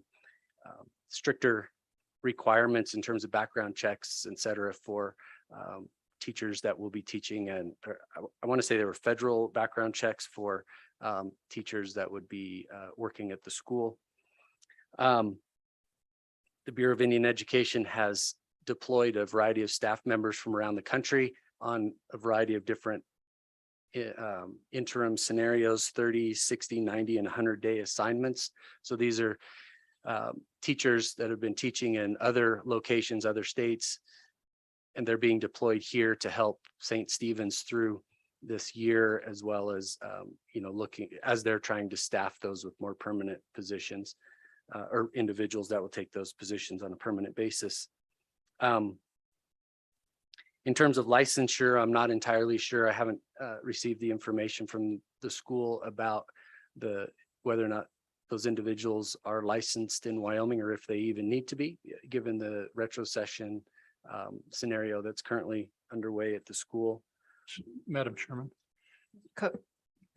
stricter requirements in terms of background checks, et cetera, for teachers that will be teaching, and I want to say there were federal background checks for teachers that would be working at the school. The Bureau of Indian Education has deployed a variety of staff members from around the country on a variety of different interim scenarios, 30, 60, 90, and 100-day assignments. So these are teachers that have been teaching in other locations, other states, and they're being deployed here to help St. Stephen's through this year, as well as, looking as they're trying to staff those with more permanent positions or individuals that will take those positions on a permanent basis. In terms of licensure, I'm not entirely sure. I haven't received the information from the school about whether or not those individuals are licensed in Wyoming, or if they even need to be, given the retrocession scenario that's currently underway at the school. Madam Chairman.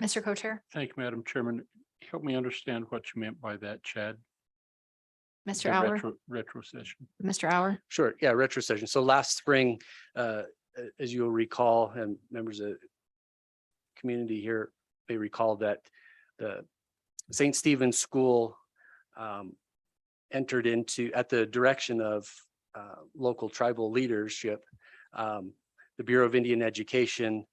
Mr. Co-Chair, Thank you, Madam Chairman. Help me understand what you meant by that, Chad. Mr. The Hour, retrocession. Mr. Hour. Sure. Yeah, retrocession. So last spring, as you'll recall, and members of the community here may recall, that the St. Stephen's School entered into, at the direction of local tribal leadership, the Bureau of Indian Education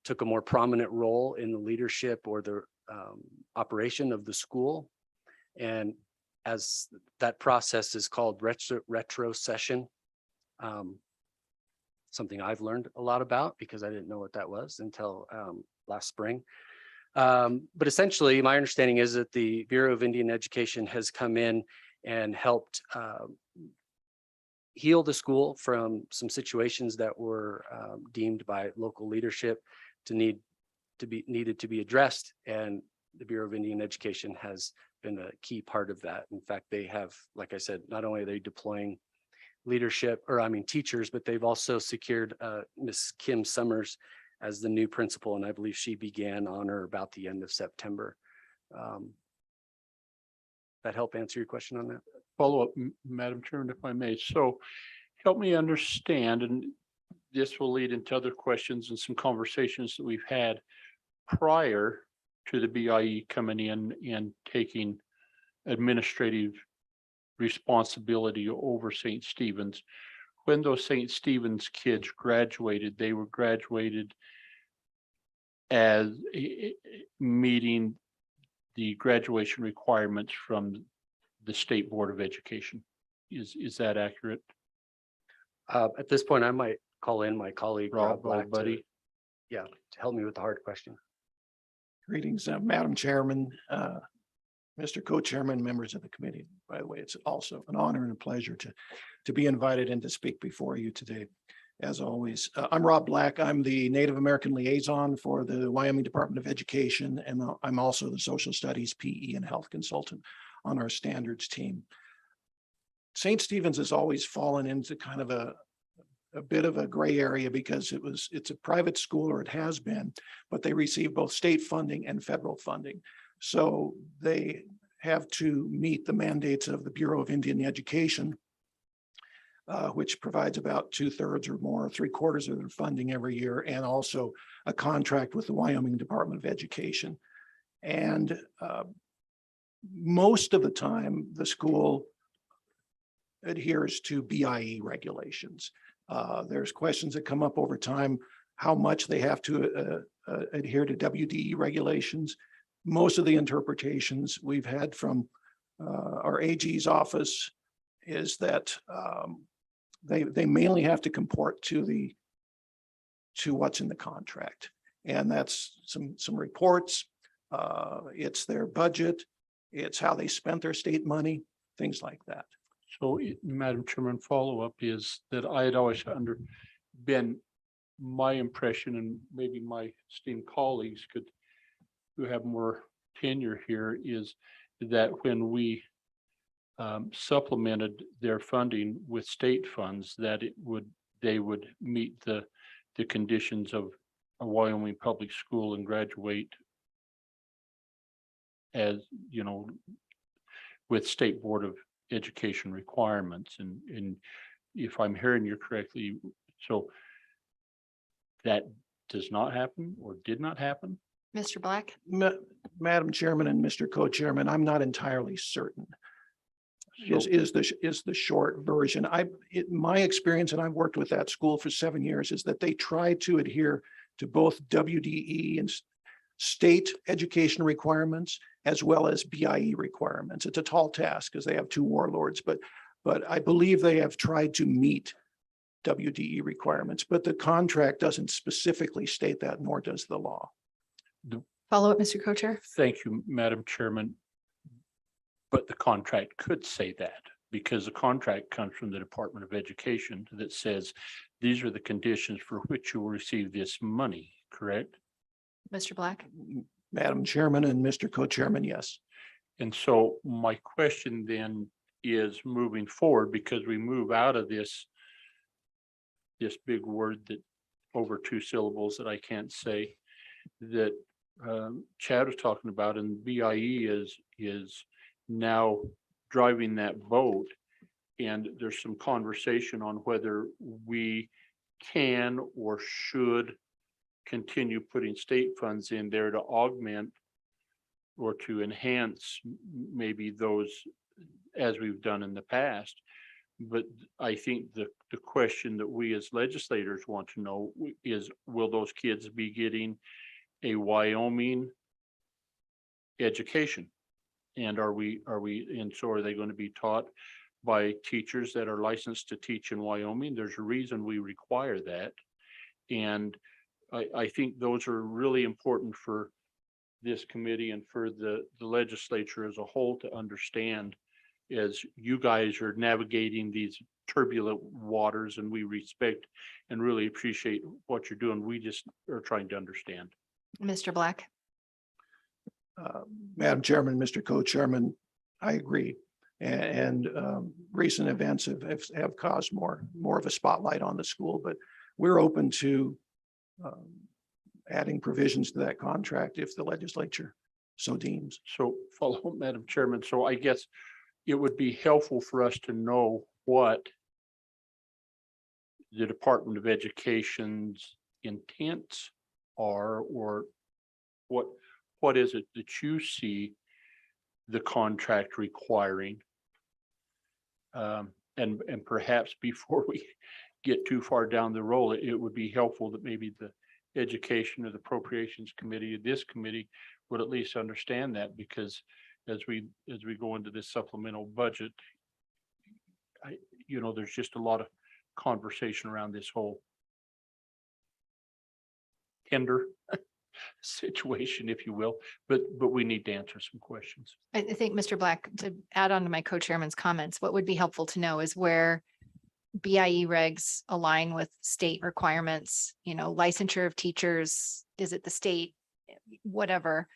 took a more prominent role in the leadership or the operation of the school. And as that process is called retrocession, something I've learned a lot about because I didn't know what that was until last spring. But essentially, my understanding is that the Bureau of Indian Education has come in and helped heal the school from some situations that were deemed by local leadership to needed to be addressed. And the Bureau of Indian Education has been a key part of that. In fact, they have, like I said, not only are they deploying teachers, but they've also secured Miss Kim Summers as the new principal, and I believe she began on or about the end of September. That help answer your question on that? Follow up, Madam Chairman, if I may. So help me understand, and this will lead into other questions and some conversations that we've had prior to the BIE coming in and taking administrative responsibility over St. Stephen's. When those St. Stephen's kids graduated, they were graduated as meeting the graduation requirements from the State Board of Education. Is that accurate? At this point, I might call in my colleague Rob Black buddy. to help me with the hard question. Greetings, Madam Chairman, Mr. Co-Chairman, members of the committee. By the way, it's also an honor and a pleasure to be invited and to speak before you today. As always, I'm Rob Black. I'm the Native American liaison for the Wyoming Department of Education, and I'm also the social studies, PE, and health consultant on our standards team. St. Stephen's has always fallen into kind of a bit of a gray area because it's a private school, or it has been, but they receive both state funding and federal funding. So they have to meet the mandates of the Bureau of Indian Education, which provides about 2/3 or more, 3/4 of their funding every year, and also a contract with the Wyoming Department of Education. And most of the time, the school adheres to BIE regulations. There's questions that come up over time, how much they have to adhere to WDE regulations. Most of the interpretations we've had from our AG's office is that they mainly have to comport to what's in the contract. And that's some reports. It's their budget. It's how they spent their state money, things like that. So, Madam Chairman, follow-up is that I had always been my impression, and maybe my esteemed colleagues who have more tenure here, is that when we supplemented their funding with state funds, that they would meet the conditions of a Wyoming public school and graduate as, with State Board of Education requirements. And if I'm hearing you correctly, so that does not happen or did not happen? Mr. Black? Madam Chairman and Mr. Co-Chairman, I'm not entirely certain. Is the short version. My experience, and I've worked with that school for 7 years, is that they try to adhere to both WDE and state education requirements as well as BIE requirements. It's a tall task because they have two warlords, but I believe they have tried to meet WDE requirements, but the contract doesn't specifically state that, nor does the law. Follow up, Mr. Co-Chair? Thank you, Madam Chairman. But the contract could say that, because the contract comes from the Department of Education that says these are the conditions for which you will receive this money, correct? Mr. Black? Madam Chairman and Mr. Co-Chairman, yes. And so my question then is, moving forward, because we move out of this big word that over 2 syllables that I can't say, that Chad was talking about, and BIE is now driving that boat. And there's some conversation on whether we can or should continue putting state funds in there to augment or to enhance maybe those, as we've done in the past. But I think the question that we as legislators want to know is, will those kids be getting a Wyoming education? And are they going to be taught by teachers that are licensed to teach in Wyoming? There's a reason we require that. And I think those are really important for this committee and for the legislature as a whole to understand, as you guys are navigating these turbulent waters, and we respect and really appreciate what you're doing. We just are trying to understand. Mr. Black? Madam Chairman, Mr. Co-Chairman, I agree. And recent events have caused more of a spotlight on the school, but we're open to adding provisions to that contract if the legislature so deems. So follow, Madam Chairman. So I guess it would be helpful for us to know what the Department of Education's intents are, or what is it that you see the contract requiring? And perhaps before we get too far down the road, it would be helpful that maybe the Education or the Appropriations Committee, this committee, would at least understand that, because as we go into this supplemental budget, there's just a lot of conversation around this whole tender situation, if you will, but we need to answer some questions. I think, Mr. Black, to add on to my co-chairman's comments, what would be helpful to know is where BIE regs align with state requirements, licensure of teachers, is it the state, whatever.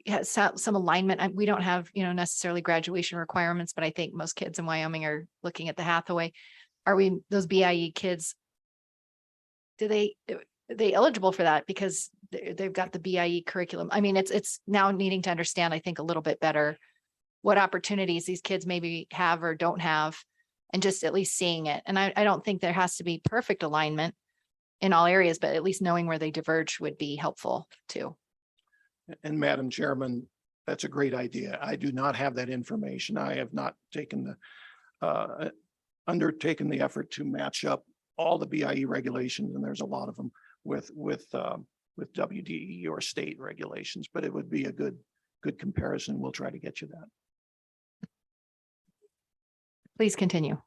Has some alignment. We don't have, necessarily graduation requirements, but I think most kids in Wyoming are looking at the Hathaway. Those BIE kids, are they eligible for that? Because they've got the BIE curriculum. I mean, it's now needing to understand, I think, a little bit better what opportunities these kids maybe have or don't have, and just at least seeing it. And I don't think there has to be perfect alignment in all areas, but at least knowing where they diverge would be helpful too. And Madam Chairman, that's a great idea. I do not have that information. I have not undertaken the effort to match up all the BIE regulations, and there's a lot of them with WDE or state regulations, but it would be a good comparison. We'll try to get you that. Please continue.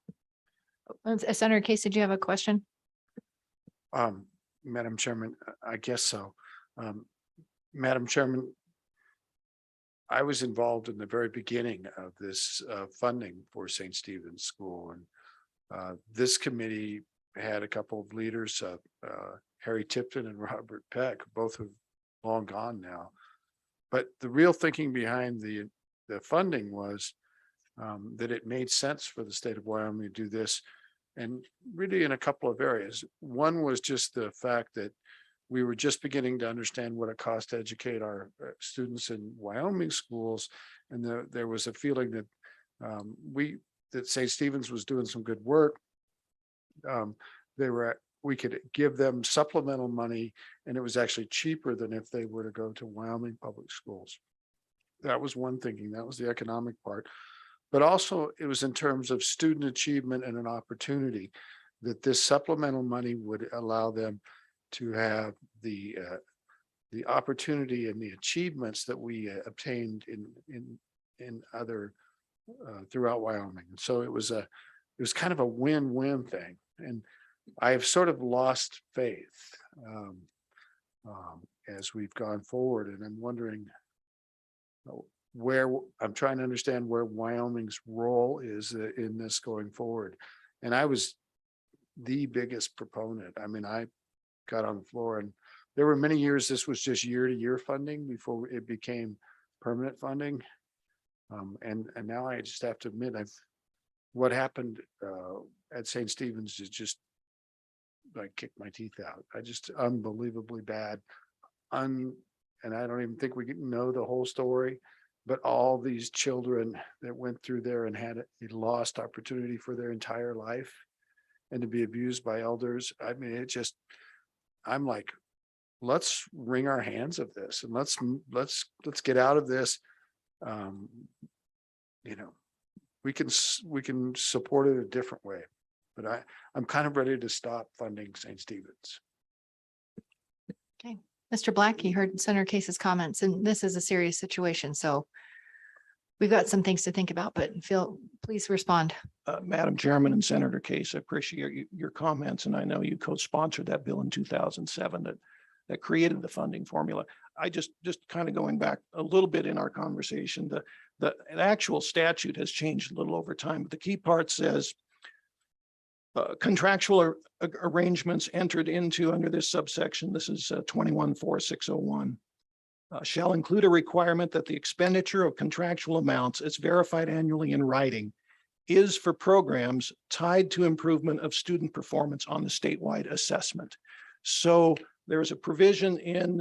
Senator Case, did you have a question? Madam Chairman, I guess so. Madam Chairman, I was involved in the very beginning of this funding for St. Stephen's School, and this committee had a couple of leaders, Harry Tipton and Robert Peck, both have long gone now. But the real thinking behind the funding was that it made sense for the state of Wyoming to do this, and really in a couple of areas. One was just the fact that we were just beginning to understand what it cost to educate our students in Wyoming schools. And there was a feeling that that St. Stephen's was doing some good work. They were we could give them supplemental money, and it was actually cheaper than if they were to go to Wyoming public schools. That was one thinking. That was the economic part. But also it was in terms of student achievement and an opportunity that this supplemental money would allow them to have the opportunity and the achievements that we obtained in other throughout Wyoming. And so it was kind of a win-win thing. And I have sort of lost faith as we've gone forward. And I'm wondering where, I'm trying to understand where Wyoming's role is in this going forward. And I was the biggest proponent. I mean, I got on the floor, and there were many years this was just year-to-year funding before it became permanent funding. And now I just have to admit, what happened at St. Stephen's is just like kicked my teeth out. I just unbelievably bad. And I don't even think we know the whole story, but all these children that went through there and had a lost opportunity for their entire life and to be abused by elders. I mean, it just, I'm like, let's wring our hands of this and let's get out of this. You know, we can support it a different way, but I'm kind of ready to stop funding St. Stephen's. Okay, Mr. Black, you heard Senator Case's comments, and this is a serious situation. So we've got some things to think about, but please respond. Madam Chairman and Senator Case, I appreciate your comments, and I know you co-sponsored that bill in 2007 that created the funding formula. I just kind of going back a little bit in our conversation, the actual statute has changed a little over time, but the key part says contractual arrangements entered into under this subsection, this is 214601, shall include a requirement that the expenditure of contractual amounts as verified annually in writing is for programs tied to improvement of student performance on the statewide assessment. So there's a provision in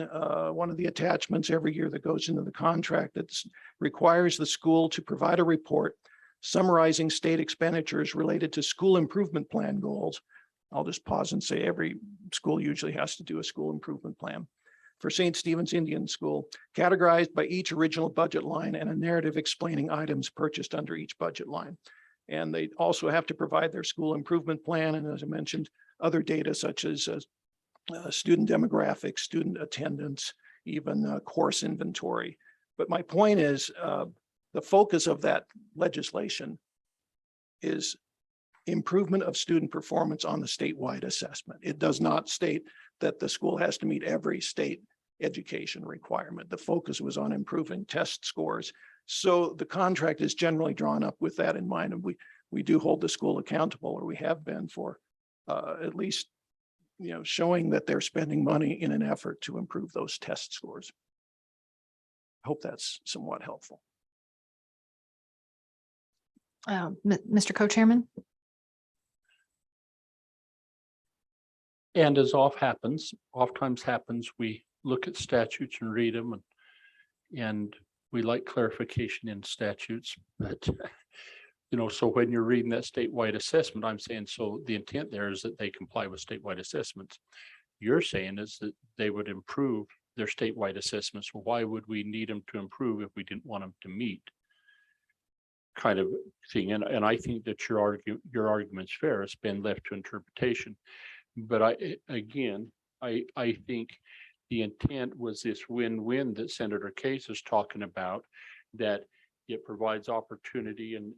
one of the attachments every year that goes into the contract that requires the school to provide a report summarizing state expenditures related to school improvement plan goals. I'll just pause and say every school usually has to do a school improvement plan. For St. Stephen's Indian School, categorized by each original budget line and a narrative explaining items purchased under each budget line. And they also have to provide their school improvement plan. And as I mentioned, other data such as student demographics, student attendance, even course inventory. But my point is the focus of that legislation is improvement of student performance on the statewide assessment. It does not state that the school has to meet every state education requirement. The focus was on improving test scores. So the contract is generally drawn up with that in mind. And we do hold the school accountable, or we have been, for at least, you know, showing that they're spending money in an effort to improve those test scores. I hope that's somewhat helpful. Mr. Co-Chairman? And as oftentimes happens, we look at statutes and read them, and we like clarification in statutes, but you know, so when you're reading that statewide assessment, I'm saying, so the intent there is that they comply with statewide assessments. You're saying is that they would improve their statewide assessments. Well, why would we need them to improve if we didn't want them to meet? Kind of thing. And I think that your argument's fair. It's been left to interpretation. But I think the intent was this win-win that Senator Case is talking about, that it provides opportunity and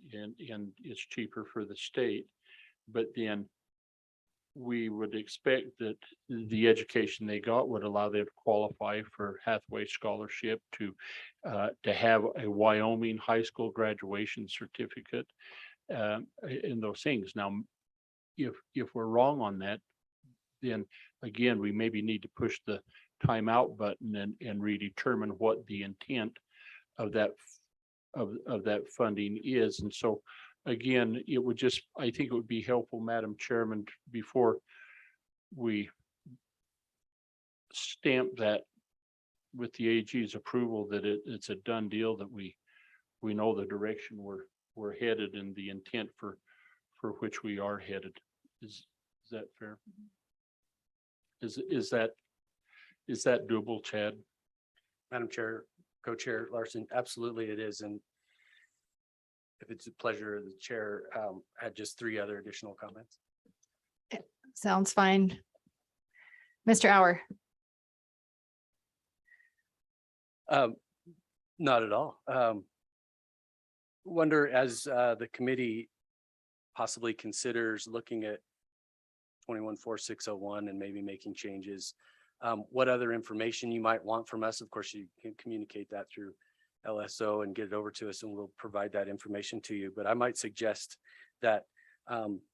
it's cheaper for the state. But then we would expect that the education they got would allow them to qualify for Hathaway scholarship, to have a Wyoming high school graduation certificate, and those things. Now, if we're wrong on that, then again, we maybe need to push the timeout button and redetermine what the intent of that funding is. And so again, it would just, I think it would be helpful, Madam Chairman, before we stamp that with the AG's approval, that it's a done deal, that we know the direction we're headed and the intent for which we are headed. Is that fair? Is that doable, Chad? Madam Chair, Co-Chair Larson, absolutely it is. And if it's a pleasure, the chair had just 3 other additional comments. Sounds fine. Mr. Auer. Not at all. Wonder as the committee possibly considers looking at 214601 and maybe making changes, what other information you might want from us. Of course, you can communicate that through LSO and get it over to us and we'll provide that information to you. But I might suggest that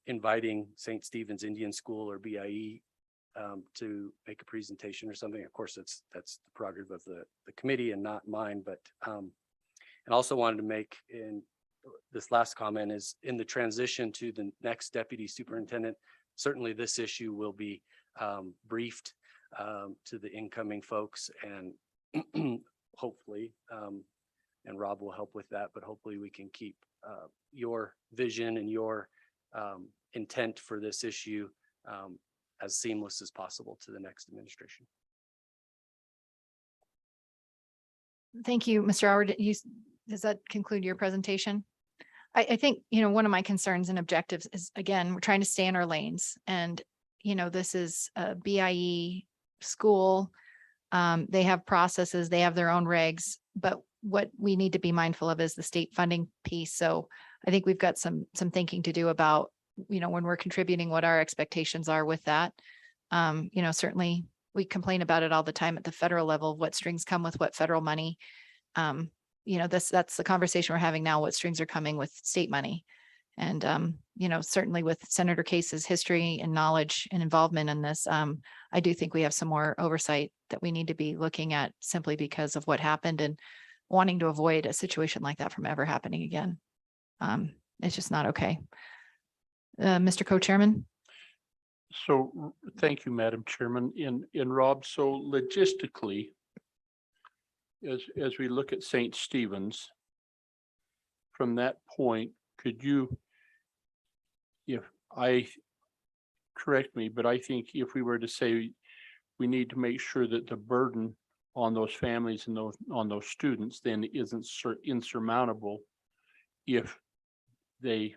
inviting St. Stephen's Indian School or BIE to make a presentation or something. Of course, that's the prerogative of the committee and not mine, but and also wanted to make in this last comment is in the transition to the next deputy superintendent, certainly this issue will be briefed to the incoming folks and hopefully, and Rob will help with that, but hopefully we can keep your vision and your intent for this issue as seamless as possible to the next administration. Thank you, Mr. Howard. Does that conclude your presentation? I think, one of my concerns and objectives is, again, we're trying to stay in our lanes. And, this is a BIE school. They have processes, they have their own regs, but what we need to be mindful of is the state funding piece. So I think we've got some thinking to do about, when we're contributing, what our expectations are with that. Certainly we complain about it all the time at the federal level, what strings come with what federal money. That's the conversation we're having now, what strings are coming with state money. And, certainly with Senator Case's history and knowledge and involvement in this, I do think we have some more oversight that we need to be looking at simply because of what happened and wanting to avoid a situation like that from ever happening again. It's just not okay. Mr. Co-Chairman. So thank you, Madam Chairman. In Rob, so logistically, as we look at St. Stephen's, from that point, could you, correct me, but I think if we were to say we need to make sure that the burden on those families and on those students then isn't insurmountable if they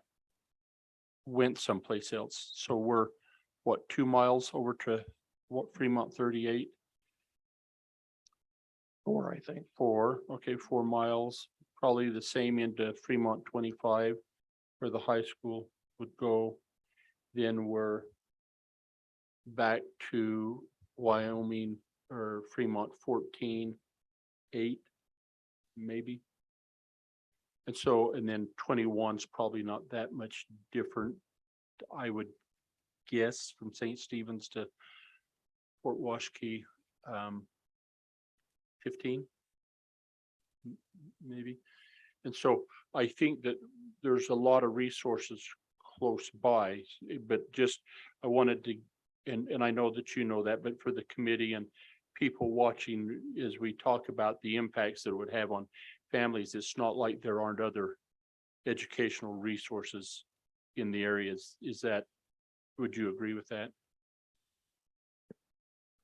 went someplace else. So we're what, 2 miles over to Fremont 38? 4, I think. 4, okay, 4 miles, probably the same into Fremont 25 where the high school would go. Then we're back to Wyoming or Fremont 14, 8, maybe. And so, and then 21's probably not that much different, I would guess, from St. Stephen's to Fort Washakie, 15, maybe. And so I think that there's a lot of resources close by, but just I wanted to, and I know that you know that, but for the committee and people watching, as we talk about the impacts that it would have on families, it's not like there aren't other educational resources in the areas. Would you agree with that?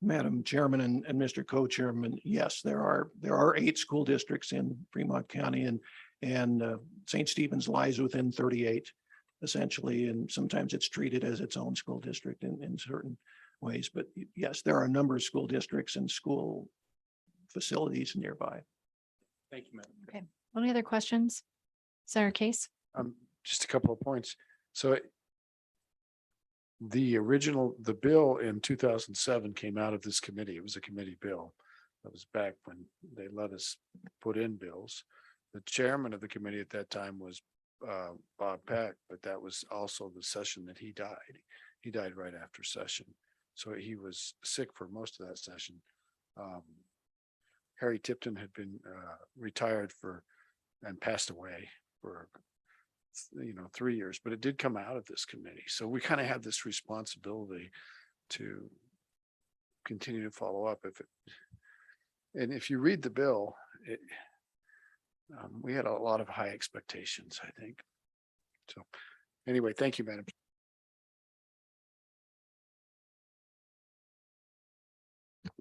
Madam Chairman and Mr. Co-Chairman, yes, there are 8 school districts in Fremont County, and St. Stephen's lies within 38 essentially, and sometimes it's treated as its own school district in certain ways. But yes, there are a number of school districts and school facilities nearby. Thank you, Madam. Okay. Any other questions? Senator Case? Just a couple of points. So the bill in 2007 came out of this committee. It was a committee bill. That was back when they let us put in bills. The chairman of the committee at that time was Bob Peck, but that was also the session that he died. He died right after session. So he was sick for most of that session. Harry Tipton had been retired and passed away for 3 years, but it did come out of this committee. So we kind of have this responsibility to continue to follow up. And if you read the bill, we had a lot of high expectations, I think. So anyway, thank you, Madam.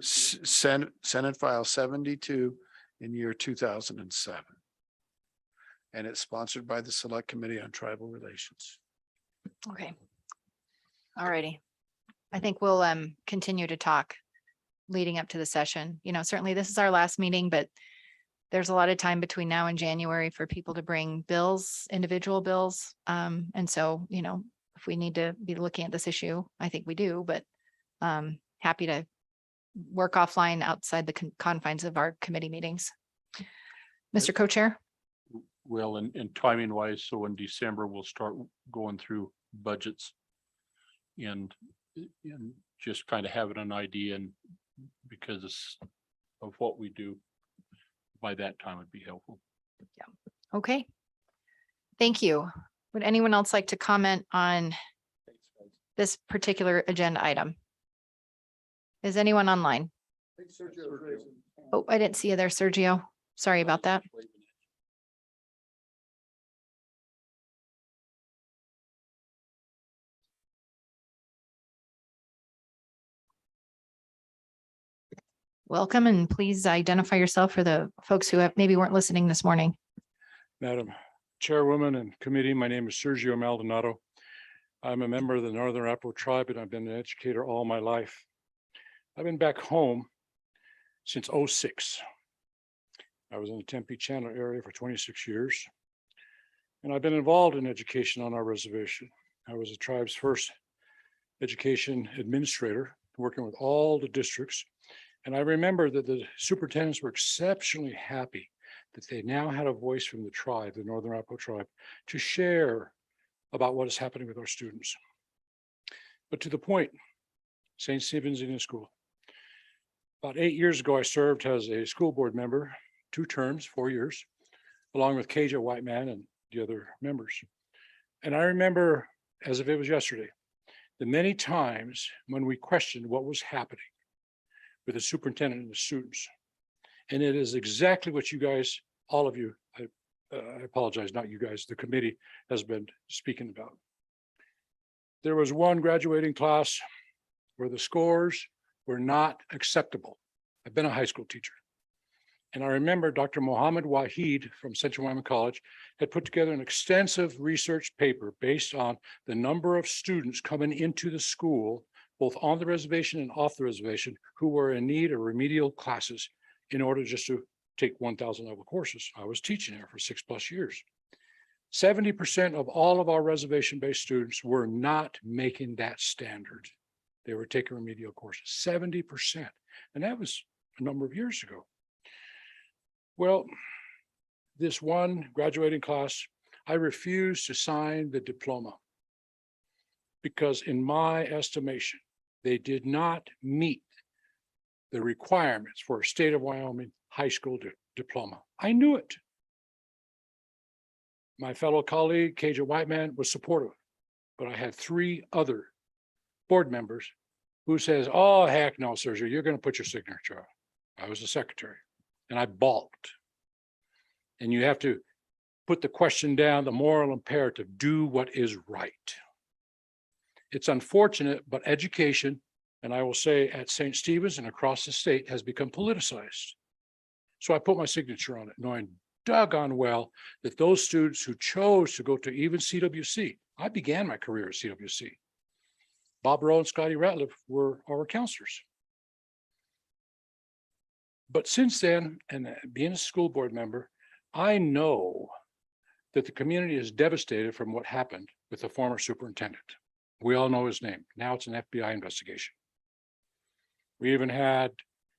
Senate File 72 in year 2007. And it's sponsored by the Select Committee on Tribal Relations. Okay. All righty. I think we'll continue to talk leading up to the session. You know, certainly this is our last meeting, but there's a lot of time between now and January for people to bring bills, individual bills. And so, you know, if we need to be looking at this issue, I think we do, but happy to work offline outside the confines of our committee meetings. Mr. Co-Chair? Well, and timing wise, so in December, we'll start going through budgets. And just kind of having an idea, and because of what we do, by that time would be helpful. Yeah. Okay. Thank you. Would anyone else like to comment on this particular agenda item? Is anyone online? Oh, I didn't see you there, Sergio. Sorry about that. Welcome, and please identify yourself for the folks who maybe weren't listening this morning. Madam Chairwoman and committee, my name is Sergio Maldonado. I'm a member of the Northern Arapaho tribe, and I've been an educator all my life. I've been back home since '06. I was in the Tempe Channel area for 26 years. And I've been involved in education on our reservation. I was the tribe's first education administrator, working with all the districts. And I remember that the superintendents were exceptionally happy that they now had a voice from the tribe, the Northern Arapaho tribe, to share about what is happening with our students. But to the point, St. Stephen's Indian School. About 8 years ago, I served as a school board member, 2 terms, 4 years, along with Kaja Whiteman and the other members. And I remember, as if it was yesterday, the many times when we questioned what was happening with the superintendent and the students. And it is exactly what you guys, all of you, I apologize, not you guys, the committee has been speaking about. There was one graduating class where the scores were not acceptable. I've been a high school teacher. And I remember Dr. Mohammed Wahid from Central Wyoming College had put together an extensive research paper based on the number of students coming into the school, both on the reservation and off the reservation, who were in need of remedial classes in order just to take 1,000 level courses. I was teaching there for 6+ years. 70% of all of our reservation-based students were not making that standard. They were taking remedial courses, 70%. And that was a number of years ago. Well, this one graduating class, I refused to sign the diploma because in my estimation, they did not meet the requirements for a state of Wyoming high school diploma. I knew it. My fellow colleague, Kaja Whiteman, was supportive, but I had 3 other board members who says, oh, heck no, Sergio, you're going to put your signature on. I was the secretary and I balked. And you have to put the question down, the moral imperative, do what is right. It's unfortunate, but education, and I will say at St. Stephen's and across the state, has become politicized. So I put my signature on it, knowing doggone well that those students who chose to go to even CWC, I began my career at CWC. Bob Rowe and Scotty Ratliff were our counselors. But since then, and being a school board member, I know that the community is devastated from what happened with the former superintendent. We all know his name. Now it's an FBI investigation. We even had,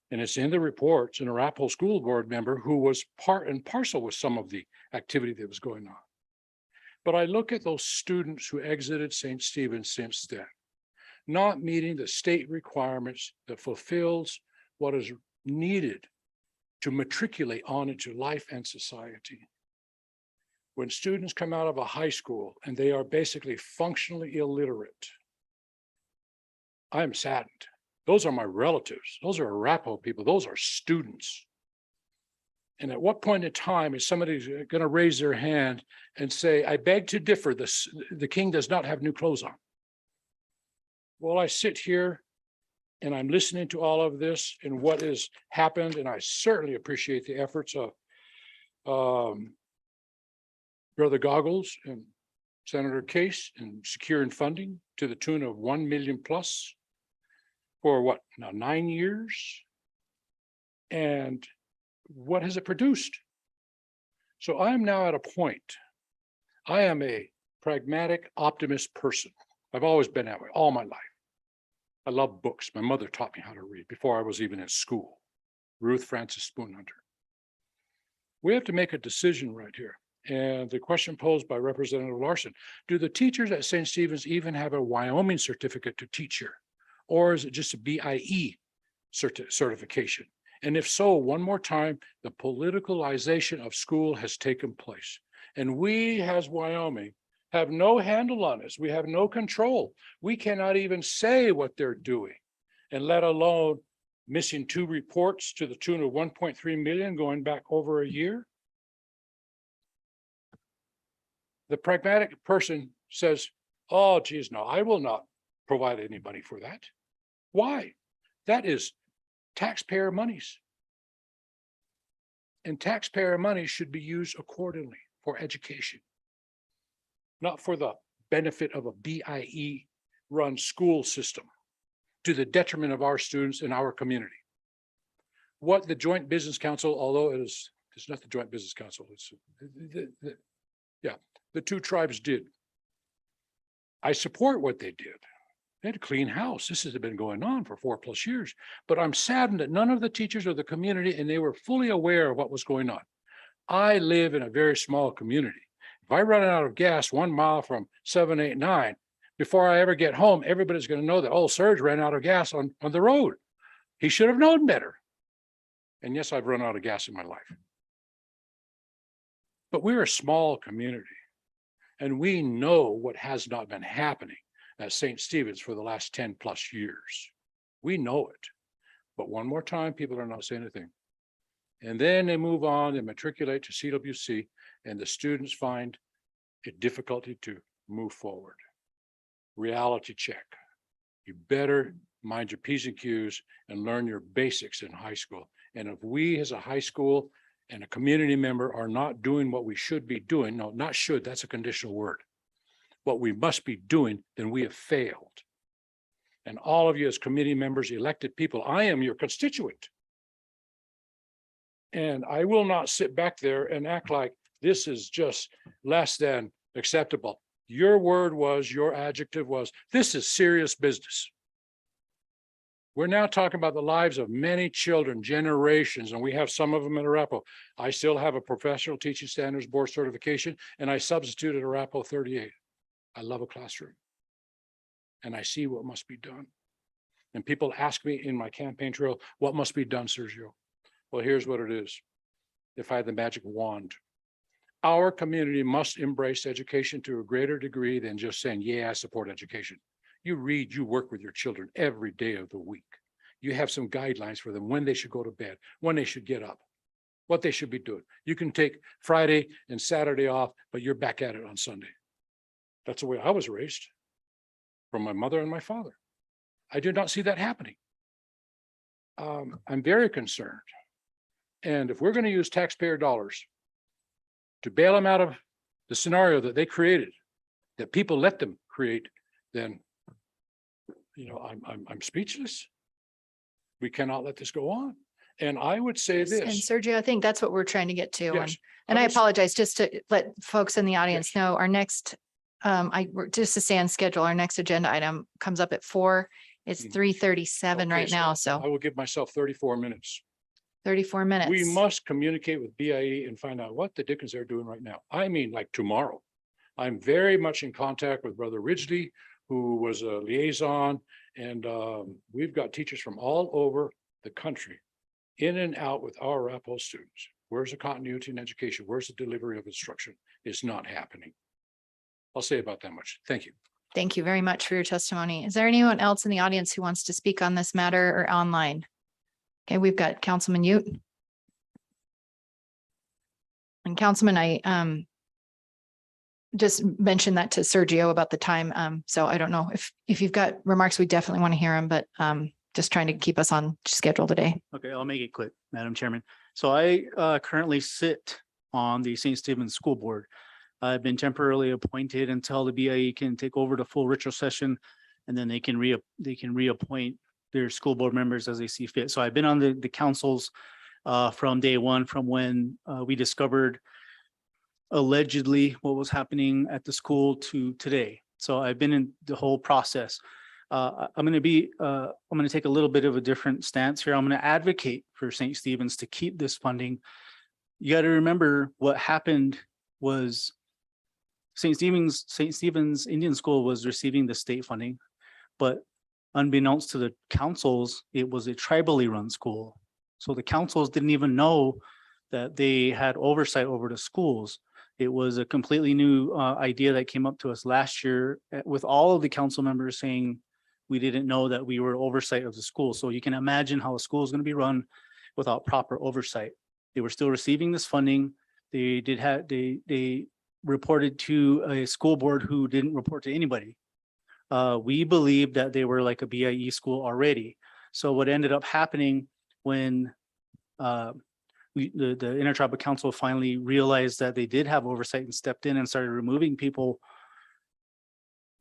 and it's in the reports, an Arapaho school board member who was part and parcel with some of the activity that was going on. But I look at those students who exited St. Stephen's since then, not meeting the state requirements that fulfills what is needed to matriculate on into life and society. When students come out of a high school and they are basically functionally illiterate, I am saddened. Those are my relatives. Those are Arapaho people. Those are students. And at what point in time is somebody going to raise their hand and say, I beg to differ, the king does not have new clothes on? Well, I sit here and I'm listening to all of this and what has happened, and I certainly appreciate the efforts of Brother Goggles and Senator Case in securing funding to the tune of 1 million plus for what now 9 years. And what has it produced? So I am now at a point. I am a pragmatic optimist person. I've always been that way all my life. I love books. My mother taught me how to read before I was even in school. Ruth Francis Spoonhunter. We have to make a decision right here. And the question posed by Representative Larson, do the teachers at St. Stephen's even have a Wyoming certificate to teach here? Or is it just a BIE certification? And if so, one more time, the politicalization of school has taken place. And we as Wyoming have no handle on this. We have no control. We cannot even say what they're doing, and let alone missing 2 reports to the tune of 1.3 million going back over a year. The pragmatic person says, oh, geez, no, I will not provide any money for that. Why? That is taxpayer monies. And taxpayer money should be used accordingly for education, not for the benefit of a BIE run school system to the detriment of our students and our community. What the Joint Business Council, although it's not the Joint Business Council, it's the 2 tribes did. I support what they did. They had a clean house. This has been going on for 4+ years, but I'm saddened that none of the teachers or the community, and they were fully aware of what was going on. I live in a very small community. If I run out of gas 1 mile from 789, before I ever get home, everybody's going to know that, oh, Serge ran out of gas on the road. He should have known better. And yes, I've run out of gas in my life. But we're a small community, and we know what has not been happening at St. Stephen's for the last 10+ years. We know it. But one more time, people are not saying anything. And then they move on, they matriculate to CWC, and the students find it difficulty to move forward. Reality check. You better mind your P's and Q's and learn your basics in high school. And if we as a high school and a community member are not doing what we should be doing, no, not should, that's a conditional word, what we must be doing, then we have failed. And all of you as committee members, elected people, I am your constituent. And I will not sit back there and act like this is just less than acceptable. Your word was, your adjective was, this is serious business. We're now talking about the lives of many children, generations, and we have some of them in Arapahoe. I still have a professional teaching standards board certification, and I substituted Arapahoe 38. I love a classroom, and I see what must be done. And people ask me in my campaign trail, what must be done, Sergio? Well, here's what it is. If I had the magic wand, our community must embrace education to a greater degree than just saying, yeah, I support education. You read, you work with your children every day of the week. You have some guidelines for them, when they should go to bed, when they should get up, what they should be doing. You can take Friday and Saturday off, but you're back at it on Sunday. That's the way I was raised from my mother and my father. I do not see that happening. I'm very concerned. And if we're going to use taxpayer dollars to bail them out of the scenario that they created, that people let them create, then, you know, I'm speechless. We cannot let this go on. And I would say this. And Sergio, I think that's what we're trying to get to. Yes, And I I was- apologize, just to let folks in the audience Yes. know, our next, just to stay on schedule, our next agenda item comes up at 4. It's Mhm. 3:37 Okay, right now, I so will give myself 34 minutes. 34 minutes. We must communicate with BIE and find out what the dickens they're doing right now. I mean, like tomorrow. I'm very much in contact with Brother Ridgely, who was a liaison, and we've got teachers from all over the country in and out with our Arapahoe students. Where's the continuity in education? Where's the delivery of instruction? It's not happening. I'll say about that much. Thank you. Thank you very much for your testimony. Is there anyone else in the audience who wants to speak on this matter or online? Okay, we've got Councilman Ute. And Councilman, I just mentioned that to Sergio about the time. So I don't know if you've got remarks, we definitely want to hear them, but just trying to keep us on schedule today. Okay, I'll make it quick, Madam Chairman. So I currently sit on the St. Stephen's School Board. I've been temporarily appointed until the BIE can take over the full ritual session, and then they can reappoint their school board members as they see fit. So I've been on the councils from day one, from when we discovered allegedly what was happening at the school to today. So I've been in the whole process. I'm going to take a little bit of a different stance here. I'm going to advocate for St. Stephen's to keep this funding. You got to remember what happened was St. Stephen's Indian School was receiving the state funding, but unbeknownst to the councils, it was a tribally run school. So the councils didn't even know that they had oversight over the schools. It was a completely new idea that came up to us last year with all of the council members saying we didn't know that we were oversight of the school. So you can imagine how a school is going to be run without proper oversight. They were still receiving this funding. They reported to a school board who didn't report to anybody. We believed that they were like a BIE school already. So what ended up happening when the Intertribal Council finally realized that they did have oversight and stepped in and started removing people,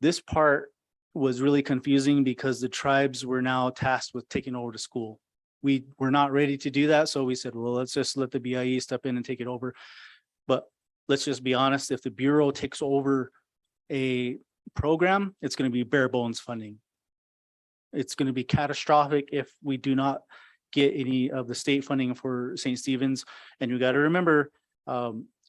this part was really confusing because the tribes were now tasked with taking over the school. We were not ready to do that. So we said, well, let's just let the BIE step in and take it over. But let's just be honest, if the Bureau takes over a program, it's going to be bare bones funding. It's going to be catastrophic if we do not get any of the state funding for St. Stephen's. And you got to remember,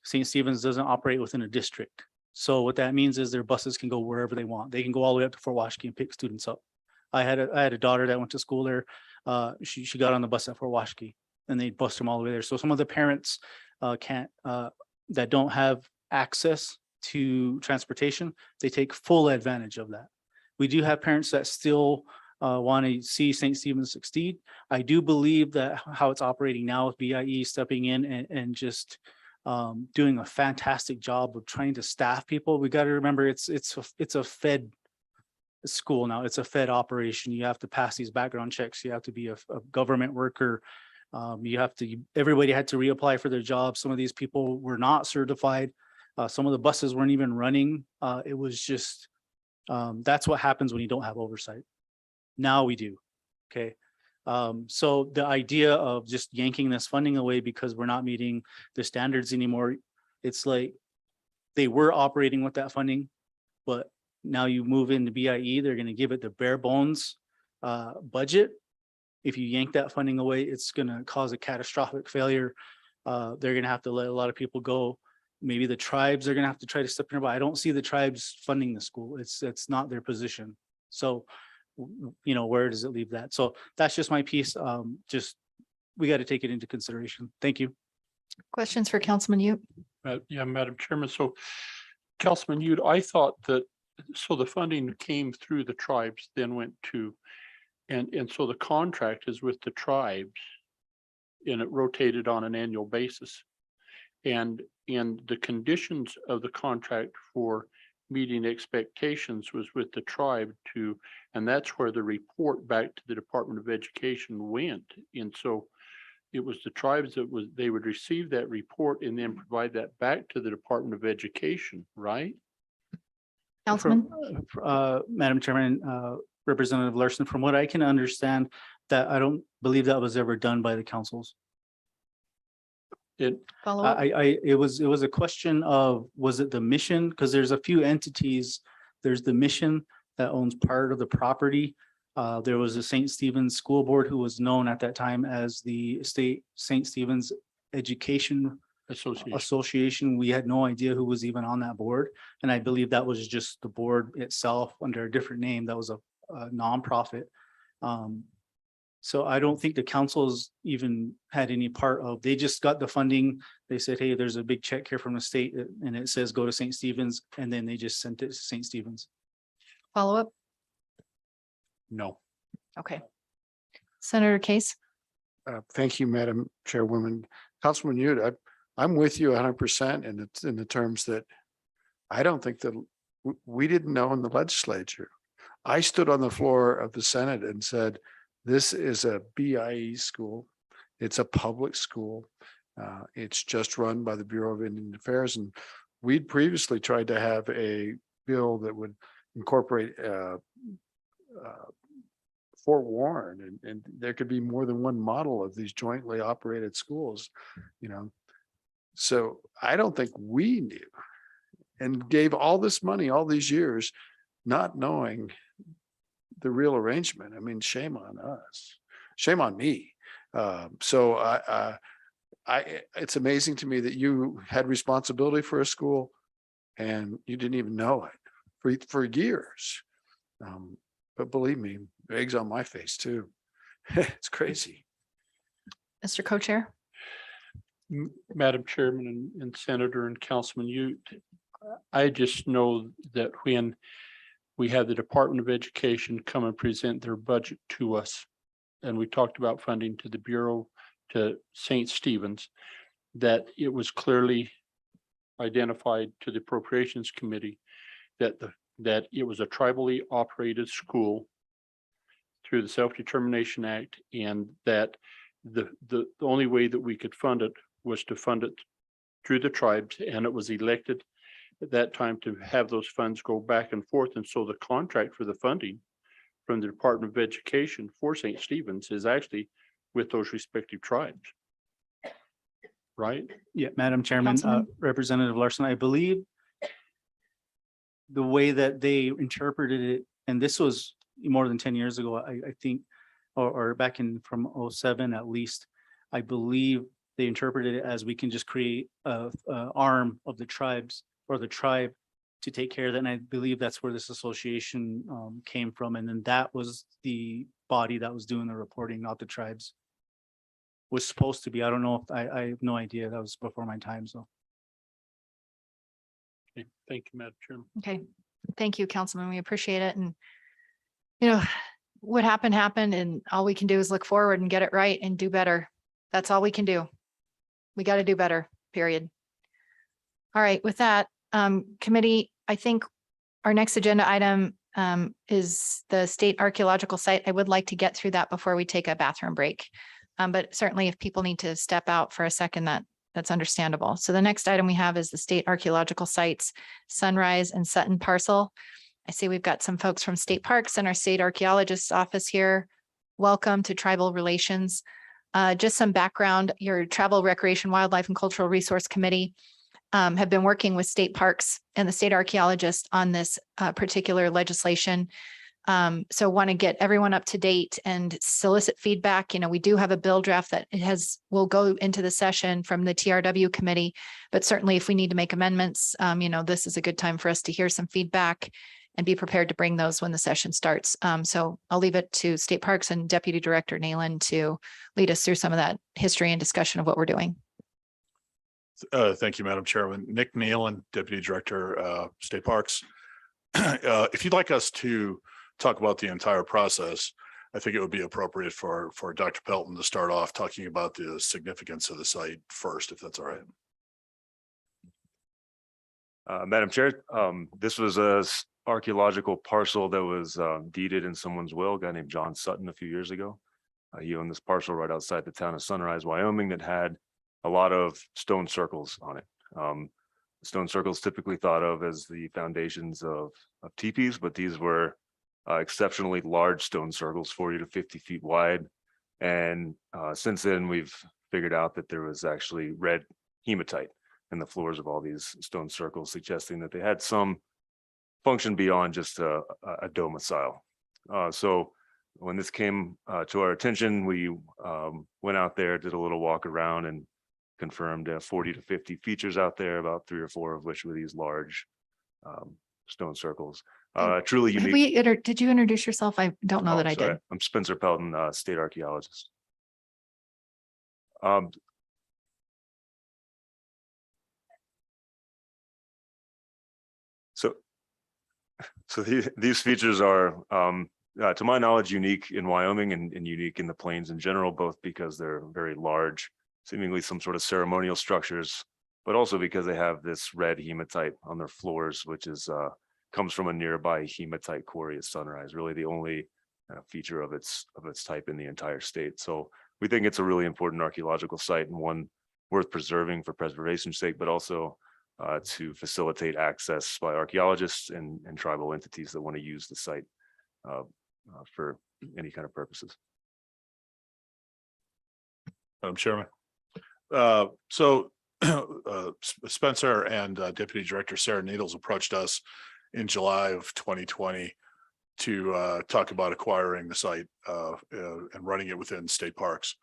St. Stephen's doesn't operate within a district. So what that means is their buses can go wherever they want. They can go all the way up to Fort Washakie and pick students up. I had a daughter that went to school there. She got on the bus at Fort Washakie and they bus them all the way there. So some of the parents that don't have access to transportation, they take full advantage of that. We do have parents that still want to see St. Stephen's succeed. I do believe that how it's operating now with BIE stepping in and just doing a fantastic job of trying to staff people. We got to remember it's a fed school now. It's a fed operation. You have to pass these background checks. You have to be a government worker. Everybody had to reapply for their jobs. Some of these people were not certified. Some of the buses weren't even running. It was just, that's what happens when you don't have oversight. Now we do, okay? So the idea of just yanking this funding away because we're not meeting the standards anymore, it's like they were operating with that funding, but now you move into BIE, they're gonna give it the bare bones budget. If you yank that funding away, it's gonna cause a catastrophic failure. They're gonna have to let a lot of people go. Maybe the tribes are gonna have to try to step in, but I don't see the tribes funding the school. It's not their position. So, you know, where does it leave that? So that's just my piece. We got to take it into consideration. Thank you. Questions for Councilman Ute? Yeah, Madam Chairman. So Councilman Ute, I thought that, so the funding came through the tribes, then went to, and so the contract is with the tribes and it rotated on an annual basis. And the conditions of the contract for meeting expectations was with the tribe to, and that's where the report back to the Department of Education went. And so it was the tribes they would receive that report and then provide that back to the Department of Education, right? Councilman? Madam Chairman, Representative Larson, from what I can understand, that I don't believe that was ever done by the councils. Follow up? It was a question of, was it the mission? Because there's a few entities. There's the mission that owns part of the property. There was a St. Stephen's School Board who was known at that time as the State St. Stephen's Education Association. We had no idea who was even on that board. And I believe that was just the board itself under a different name. That was a nonprofit. So I don't think the councils even had any part of, they just got the funding. They said, hey, there's a big check here from the state and it says go to St. Stephen's, and then they just sent it to St. Stephen's. Follow up? No. Okay. Senator Case? Thank you, Madam Chairwoman. Councilman Ute, I'm with you 100% in the terms that I don't think that we didn't know in the legislature. I stood on the floor of the Senate and said, This is a BIE school. It's a public school. It's just run by the Bureau of Indian Affairs. And we'd previously tried to have a bill that would incorporate Fort Warren, and there could be more than one model of these jointly operated schools, you know. So I don't think we knew and gave all this money all these years, not knowing the real arrangement. I mean, shame on us, shame on me. So it's amazing to me that you had responsibility for a school and you didn't even know it for years. But believe me, eggs on my face too. It's crazy. Mr. Co-Chair. Madam Chairman and Senator and Councilman, I just know that when we had the Department of Education come and present their budget to us, and we talked about funding to the Bureau, to St. Stephen's, that it was clearly identified to the Appropriations Committee that it was a tribally operated school through the Self-Determination Act, and that the only way that we could fund it was to fund it through the tribes, and it was elected at that time to have those funds go back and forth. And so the contract for the funding from the Department of Education for St. Stephen's is actually with those respective tribes. Right? Yeah, Madam Chairman, Councilman? Representative Larson, I believe the way that they interpreted it, and this was more than 10 years ago, I think, or back in from 07 at least, I believe they interpreted it as we can just create a arm of the tribes or the tribe to take care of that. And I believe that's where this association came from. And then that was the body that was doing the reporting, not the tribes. Was supposed to be. I don't know if I have no idea. That was before my time. So. Okay. Thank you, Madam Chairman. Okay. Thank you, Councilman. We appreciate it. And, you know, what happened, and all we can do is look forward and get it right and do better. That's all we can do. We got to do better, period. All right. With that, committee, I think our next agenda item is the state archaeological site. I would like to get through that before we take a bathroom break. But certainly if people need to step out for a second, that's understandable. So the next item we have is the state archaeological sites, Sunrise and Sutton parcel. I see we've got some folks from State Parks and our state archaeologist's office here. Welcome to Tribal Relations. Just some background, your Travel, Recreation, Wildlife, and Cultural Resource Committee have been working with State Parks and the state archaeologist on this particular legislation. So want to get everyone up to date and solicit feedback. You know, we do have a bill draft that will go into the session from the TRW committee, but certainly if we need to make amendments, you know, this is a good time for us to hear some feedback and be prepared to bring those when the session starts. So I'll leave it to State Parks and Deputy Director Nayland to lead us through some of that history and discussion of what we're doing. Thank you, Madam Chairman. Nick Nayland, Deputy Director, State Parks. If you'd like us to talk about the entire process, I think it would be appropriate for Dr. Pelton to start off talking about the significance of the site first, if that's all right. Madam Chair, this was a archaeological parcel that was deeded in someone's will, a guy named John Sutton a few years ago. He owned this parcel right outside the town of Sunrise, Wyoming, that had a lot of stone circles on it. Stone circles typically thought of as the foundations of teepees, but these were exceptionally large stone circles, 40 to 50 feet wide. And since then, we've figured out that there was actually red hematite in the floors of all these stone circles, suggesting that they had some function beyond just a domicile. So when this came to our attention, we went out there, did a little walk around, and confirmed 40 to 50 features out there, about 3 or 4 of which were these large stone circles. Truly unique. Did you introduce yourself? I don't know that I Sorry. did. I'm Spencer Pelton, state archaeologist. So these features are, to my knowledge, unique in Wyoming and unique in the plains in general, both because they're very large, seemingly some sort of ceremonial structures, but also because they have this red hematite on their floors, which is comes from a nearby hematite quarry at Sunrise, really the only feature of its type in the entire state. So we think it's a really important archaeological site and one worth preserving for preservation's sake, but also to facilitate access by archaeologists and tribal entities that want to use the site for any kind of purposes. Madam Chairman. Spencer and Deputy Director Sarah Needles approached us in July of 2020 to talk about acquiring the site and running it within state parks.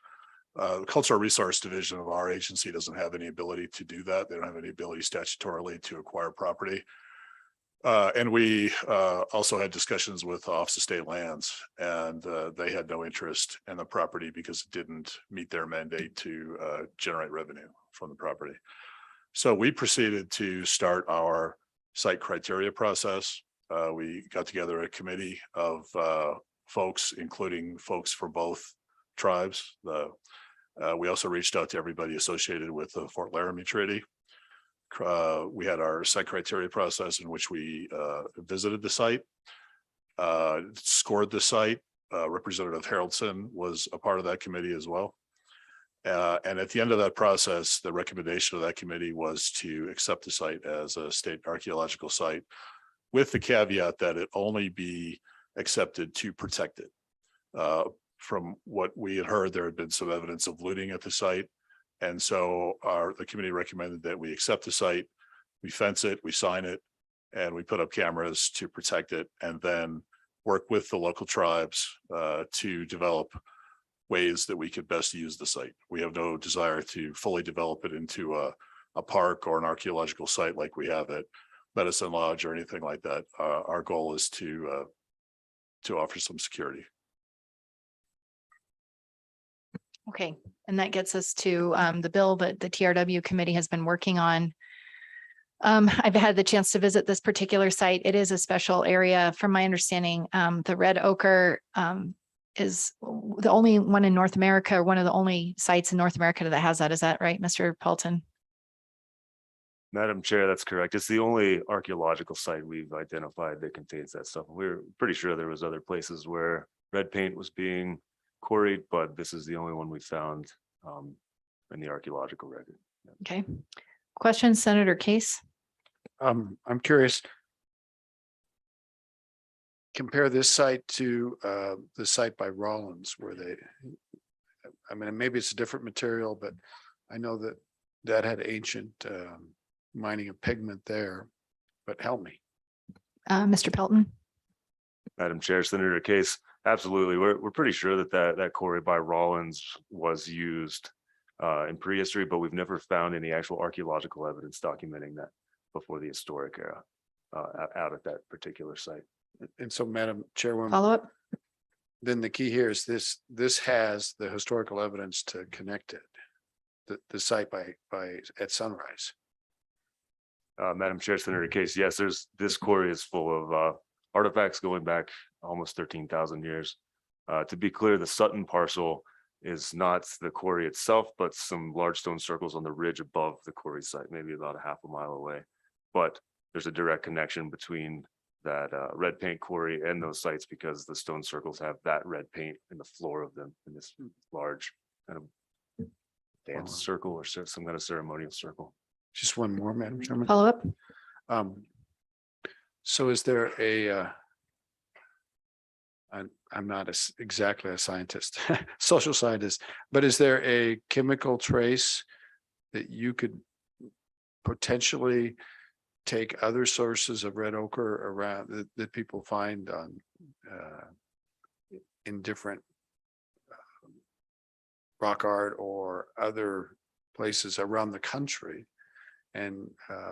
The Cultural Resource Division of our agency doesn't have any ability to do that. They don't have any ability statutorily to acquire property. And we also had discussions with the Office of State Lands, and they had no interest in the property because it didn't meet their mandate to generate revenue from the property. So we proceeded to start our site criteria process. We got together a committee of folks, including folks for both tribes. We also reached out to everybody associated with the Fort Laramie Treaty. We had our site criteria process in which we visited the site, scored the site. Representative Haraldson was a part of that committee as well. And at the end of that process, the recommendation of that committee was to accept the site as a state archaeological site, with the caveat that it only be accepted to protect it. From what we had heard, there had been some evidence of looting at the site. And so the committee recommended that we accept the site, we fence it, we sign it, and we put up cameras to protect it, and then work with the local tribes to develop ways that we could best use the site. We have no desire to fully develop it into a park or an archaeological site like we have at Medicine Lodge or anything like that. Our goal is to offer some security. Okay, and that gets us to the bill that the TRW committee has been working on. I've had the chance to visit this particular site. It is a special area. From my understanding, the red ochre is the only one in North America, or one of the only sites in North America that has that. Is that right, Mr. Paulton? Madam Chair, that's correct. It's the only archaeological site we've identified that contains that stuff. We're pretty sure there was other places where red paint was being quarried, but this is the only one we found in the archaeological record. Okay. Question, Senator Case? I'm curious. Compare this site to the site by Rollins, where I mean, maybe it's a different material, but I know that had ancient mining of pigment there, but help me. Mr. Pelton? Madam Chair, Senator Case, absolutely. We're pretty sure that quarry by Rollins was used in prehistory, but we've never found any actual archaeological evidence documenting that before the historic era out at that particular site. And so, Madam Chairwoman, Follow up? then the key here is this has the historical evidence to connect it, the site at Sunrise. Madam Chair, Senator Case, yes, this quarry is full of artifacts going back almost 13,000 years. To be clear, the Sutton parcel is not the quarry itself, but some large stone circles on the ridge above the quarry site, maybe about a half a mile away. But there's a direct connection between that red paint quarry and those sites, because the stone circles have that red paint in the floor of them in this large kind of dance circle or some kind of ceremonial circle. Just one more, Madam Chairman. Follow up? So is there I'm not exactly a scientist, social scientist, but is there a chemical trace that you could potentially take other sources of red ochre around that people find on in different rock art or other places around the country, and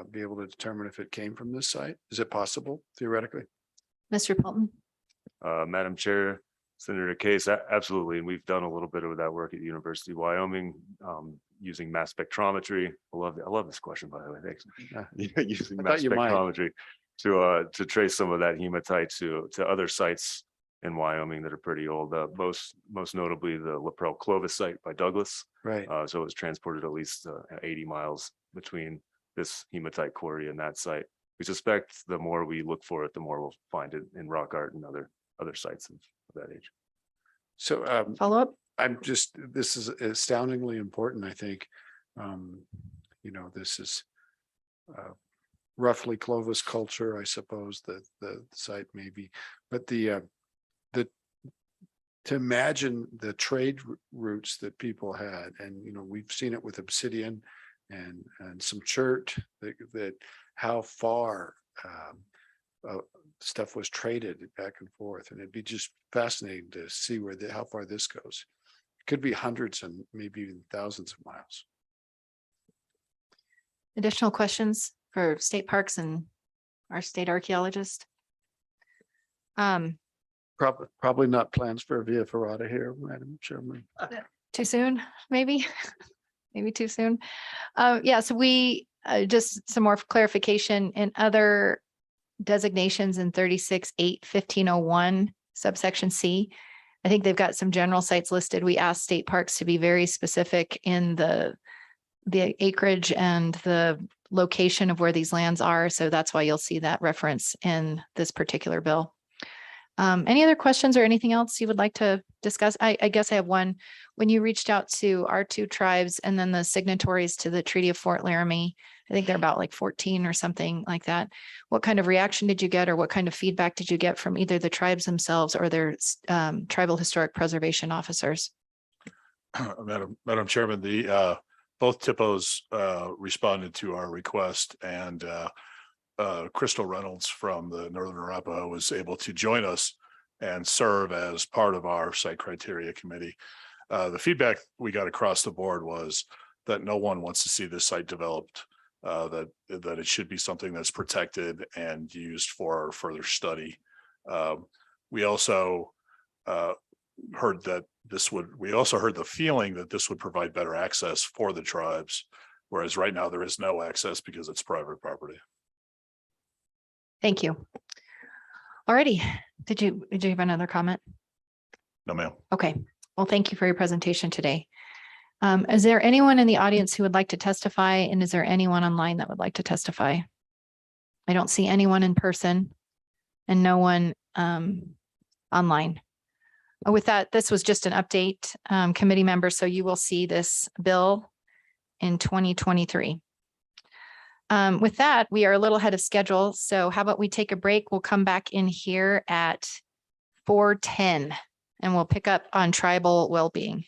be able to determine if it came from this site? Is it possible theoretically? Mr. Pelton? Madam Chair, Senator Case, absolutely. And we've done a little bit of that work at the University of Wyoming using mass spectrometry. I love this question, by the way. Thanks. Using mass spectrometry to trace some of that hematite to other sites in Wyoming that are pretty old. Most notably the Laprelle Clovis site by Douglas. Right. So it was transported at least 80 miles between this hematite quarry and that site. We suspect the more we look for it, the more we'll find it in rock art and other sites that age. So Follow up? this is astoundingly important, I think. This is roughly Clovis culture, I suppose, the site maybe, but to imagine the trade routes that people had, and we've seen it with obsidian and some chert, that how far stuff was traded back and forth, and it'd be just fascinating to see how far this goes. It could be hundreds and maybe even thousands of miles. Additional questions for state parks and our state archaeologist? Probably not plans for a via ferrata here, Madam Chairman. Too soon, maybe, maybe too soon. Yeah, so we, just some more clarification in other designations in 36.8.1501 subsection C. I think they've got some general sites listed. We asked state parks to be very specific in the acreage and the location of where these lands are. So that's why you'll see that reference in this particular bill. Any other questions or anything else you would like to discuss? I guess I have one. When you reached out to our two tribes and then the signatories to the Treaty of Fort Laramie, I think they're about like 14 or something like that. What kind of reaction did you get, or what kind of feedback did you get from either the tribes themselves or their tribal historic preservation officers? Madam Chairman, both TIPOs responded to our request, and Crystal Reynolds from the Northern Arapaho was able to join us and serve as part of our site criteria committee. The feedback we got across the board was that no one wants to see this site developed, that it should be something that's protected and used for further study. We also heard that we also heard the feeling that this would provide better access for the tribes, whereas right now there is no access because it's private property. Thank you. Alrighty. Did you have another comment? No, ma'am. Okay. Well, thank you for your presentation today. Is there anyone in the audience who would like to testify? And is there anyone online that would like to testify? I don't see anyone in person and no one online. With that, this was just an update, committee members. So you will see this bill in 2023. With that, we are a little ahead of schedule. So how about we take a break? We'll come back in here at 4:10 and we'll pick up on tribal well-being.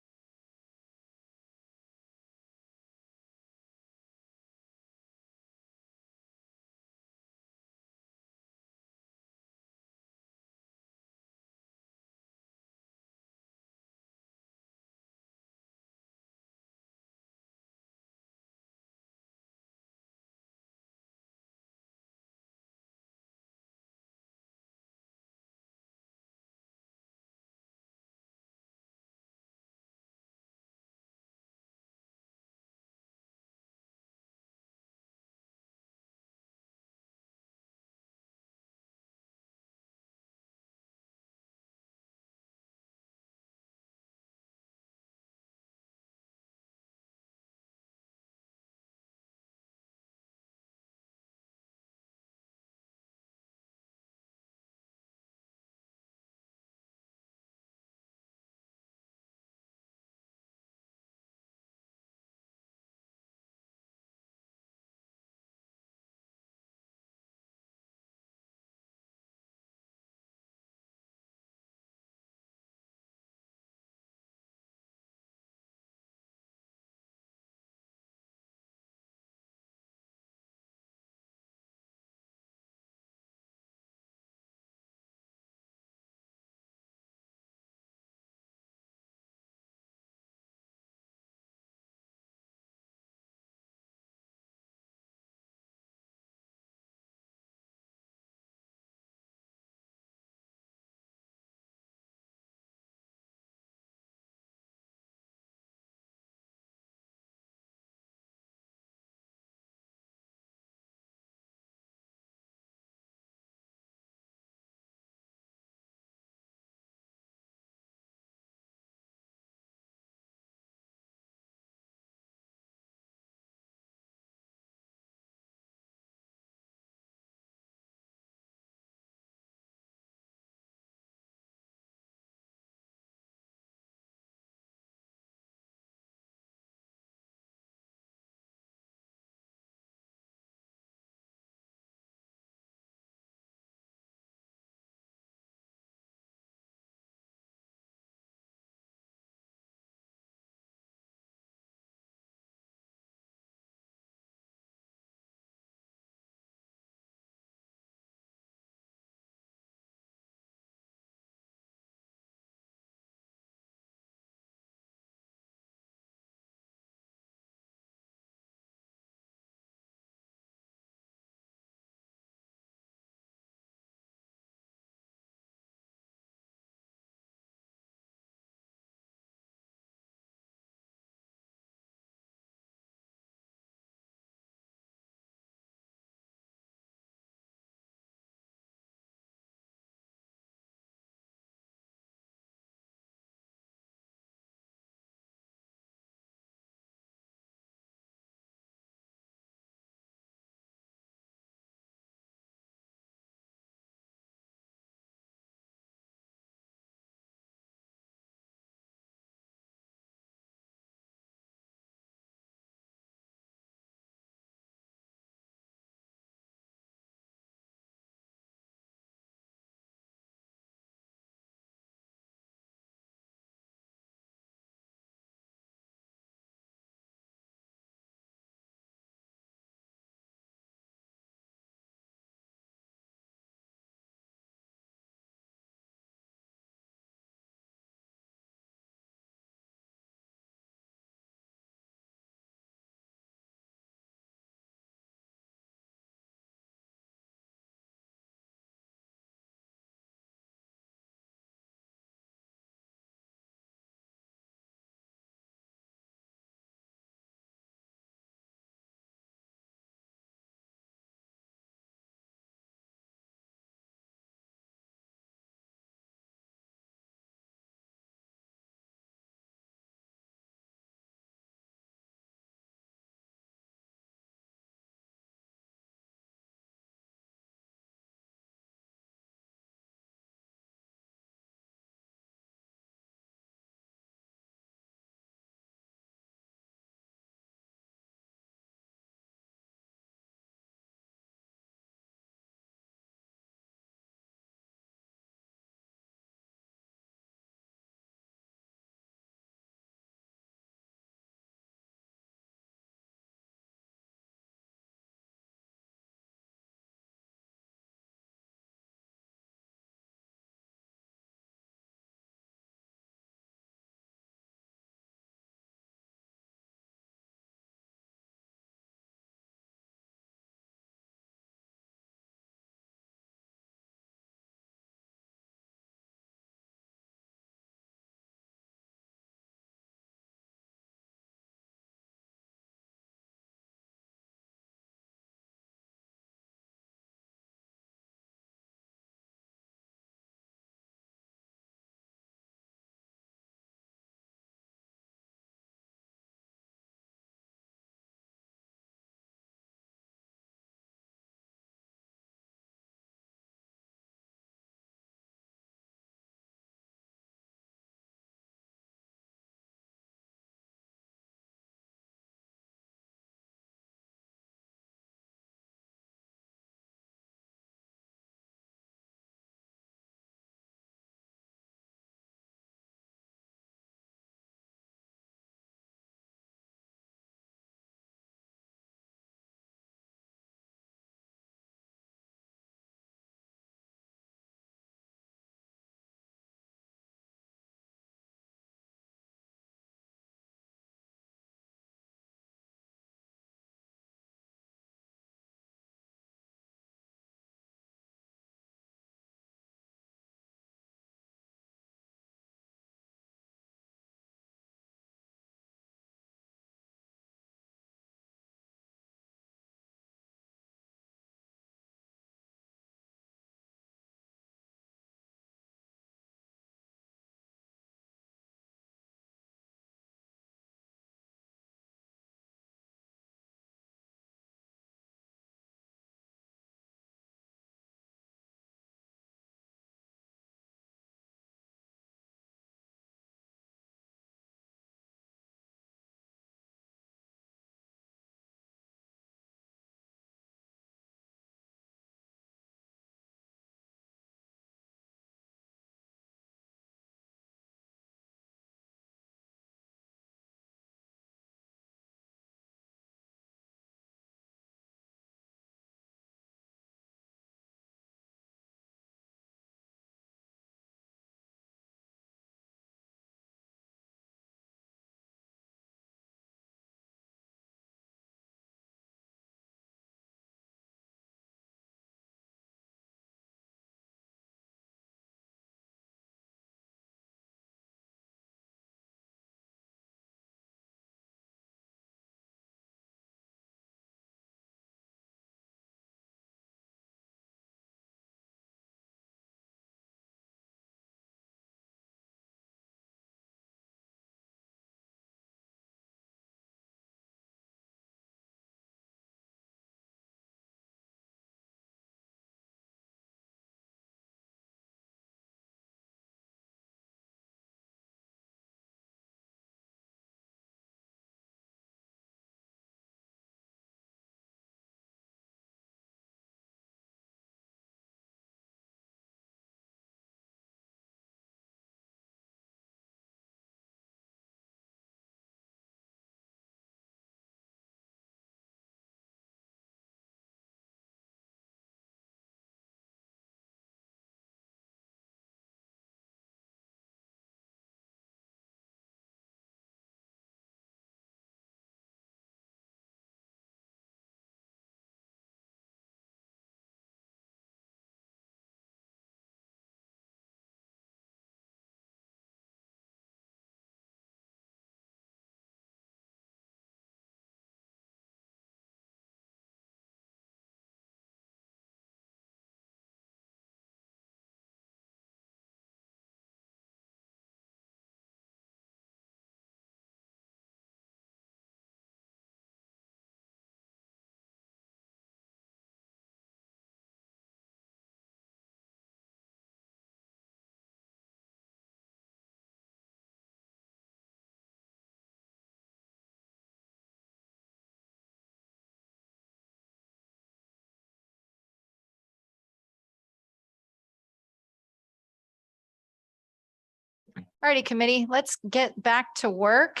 Alrighty, committee, let's get back to work.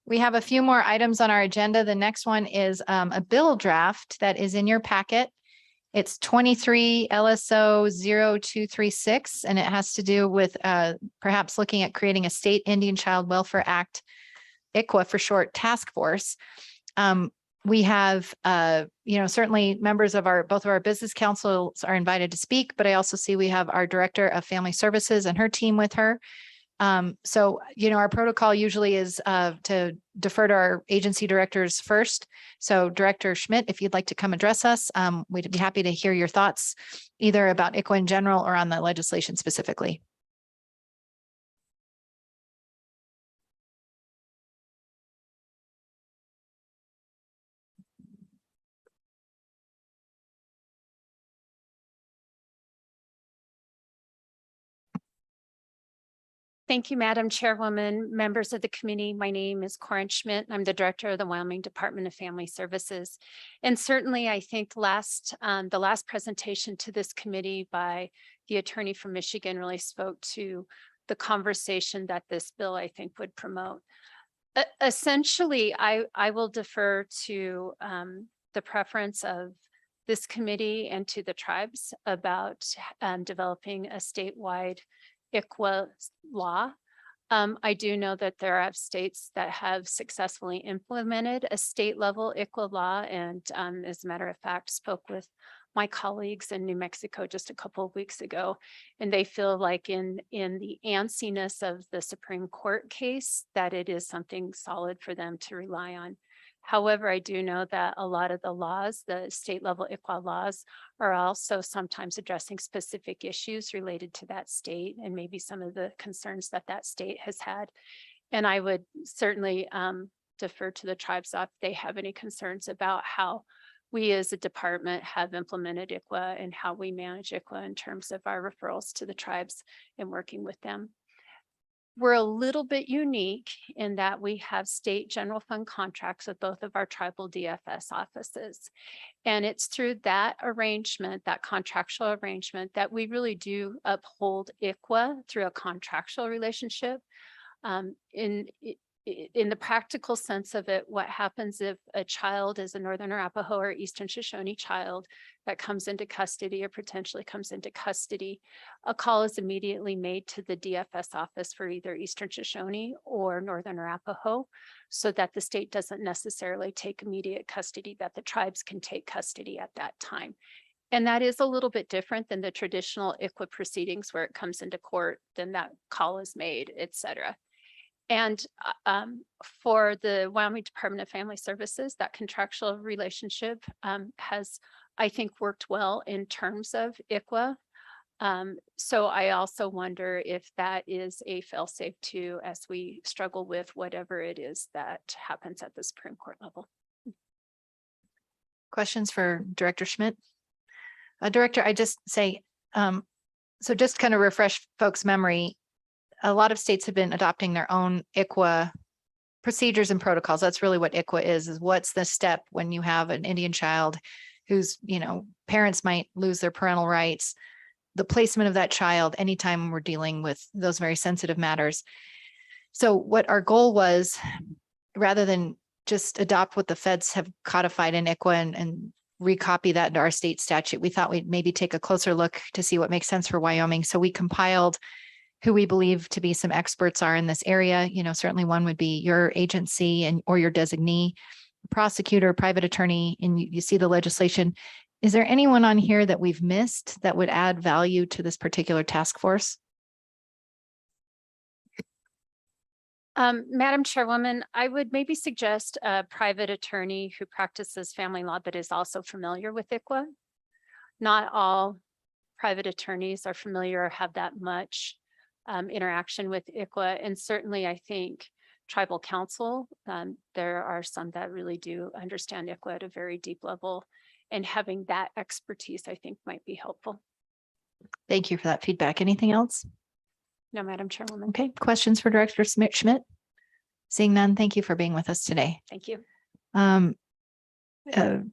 We have a few more items on our agenda. The next one is a bill draft that is in your packet. It's 23 LSO 0236, and it has to do with perhaps looking at creating a state Indian Child Welfare Act, ICWA for short, task force. We have, certainly members of both of our business councils are invited to speak, but I also see we have our Director of Family Services and her team with her. Our protocol usually is to defer to our agency directors first. So Director Schmidt, if you'd like to come address us, we'd be happy to hear your thoughts either about ICWA in general or on the legislation specifically. Thank you, Madam Chairwoman, members of the committee. My name is Corinne Schmidt. I'm the Director of the Wyoming Department of Family Services. And certainly I think the last presentation to this committee by the attorney from Michigan really spoke to the conversation that this bill, I think, would promote. Essentially, I will defer to the preference of this committee and to the tribes about developing a statewide ICWA law. I do know that there are states that have successfully implemented a state level ICWA law, and as a matter of fact, spoke with my colleagues in New Mexico just a couple of weeks ago, and they feel like in the antsiness of the Supreme Court case that it is something solid for them to rely on. However, I do know that a lot of the laws, the state level ICWA laws, are also sometimes addressing specific issues related to that state and maybe some of the concerns that that state has had. And I would certainly defer to the tribes if they have any concerns about how we as a department have implemented ICWA and how we manage ICWA in terms of our referrals to the tribes and working with them. We're a little bit unique in that we have state general fund contracts with both of our tribal DFS offices. And it's through that arrangement, that contractual arrangement, that we really do uphold ICWA through a contractual relationship. In the practical sense of it, what happens if a child is a Northern Arapaho or Eastern Shoshone child that comes into custody or potentially comes into custody, a call is immediately made to the DFS office for either Eastern Shoshone or Northern Arapaho, so that the state doesn't necessarily take immediate custody, that the tribes can take custody at that time. And that is a little bit different than the traditional ICWA proceedings where it comes into court, then that call is made, et cetera. And for the Wyoming Department of Family Services, that contractual relationship has, I think, worked well in terms of ICWA. So I also wonder if that is a fail-safe too, as we struggle with whatever it is that happens at the Supreme Court level. Questions for Director Schmidt? Director, I just say, so just kind of refresh folks' memory. A lot of states have been adopting their own ICWA procedures and protocols. That's really what ICWA is what's the step when you have an Indian child whose, parents might lose their parental rights, the placement of that child anytime we're dealing with those very sensitive matters. So what our goal was, rather than just adopt what the feds have codified in ICWA and recopy that into our state statute, we thought we'd maybe take a closer look to see what makes sense for Wyoming. So we compiled who we believe to be some experts are in this area. Certainly one would be your agency or your designee, prosecutor, private attorney, and you see the legislation. Is there anyone on here that we've missed that would add value to this particular task force? Madam Chairwoman, I would maybe suggest a private attorney who practices family law but is also familiar with ICWA. Not all private attorneys are familiar or have that much interaction with ICWA. And certainly I think tribal council, there are some that really do understand ICWA at a very deep level, and having that expertise, I think, might be helpful. Thank you for that feedback. Anything else? No, Madam Chairwoman. Okay, questions for Director Schmidt? Seeing none, thank you for being with us today. Thank you.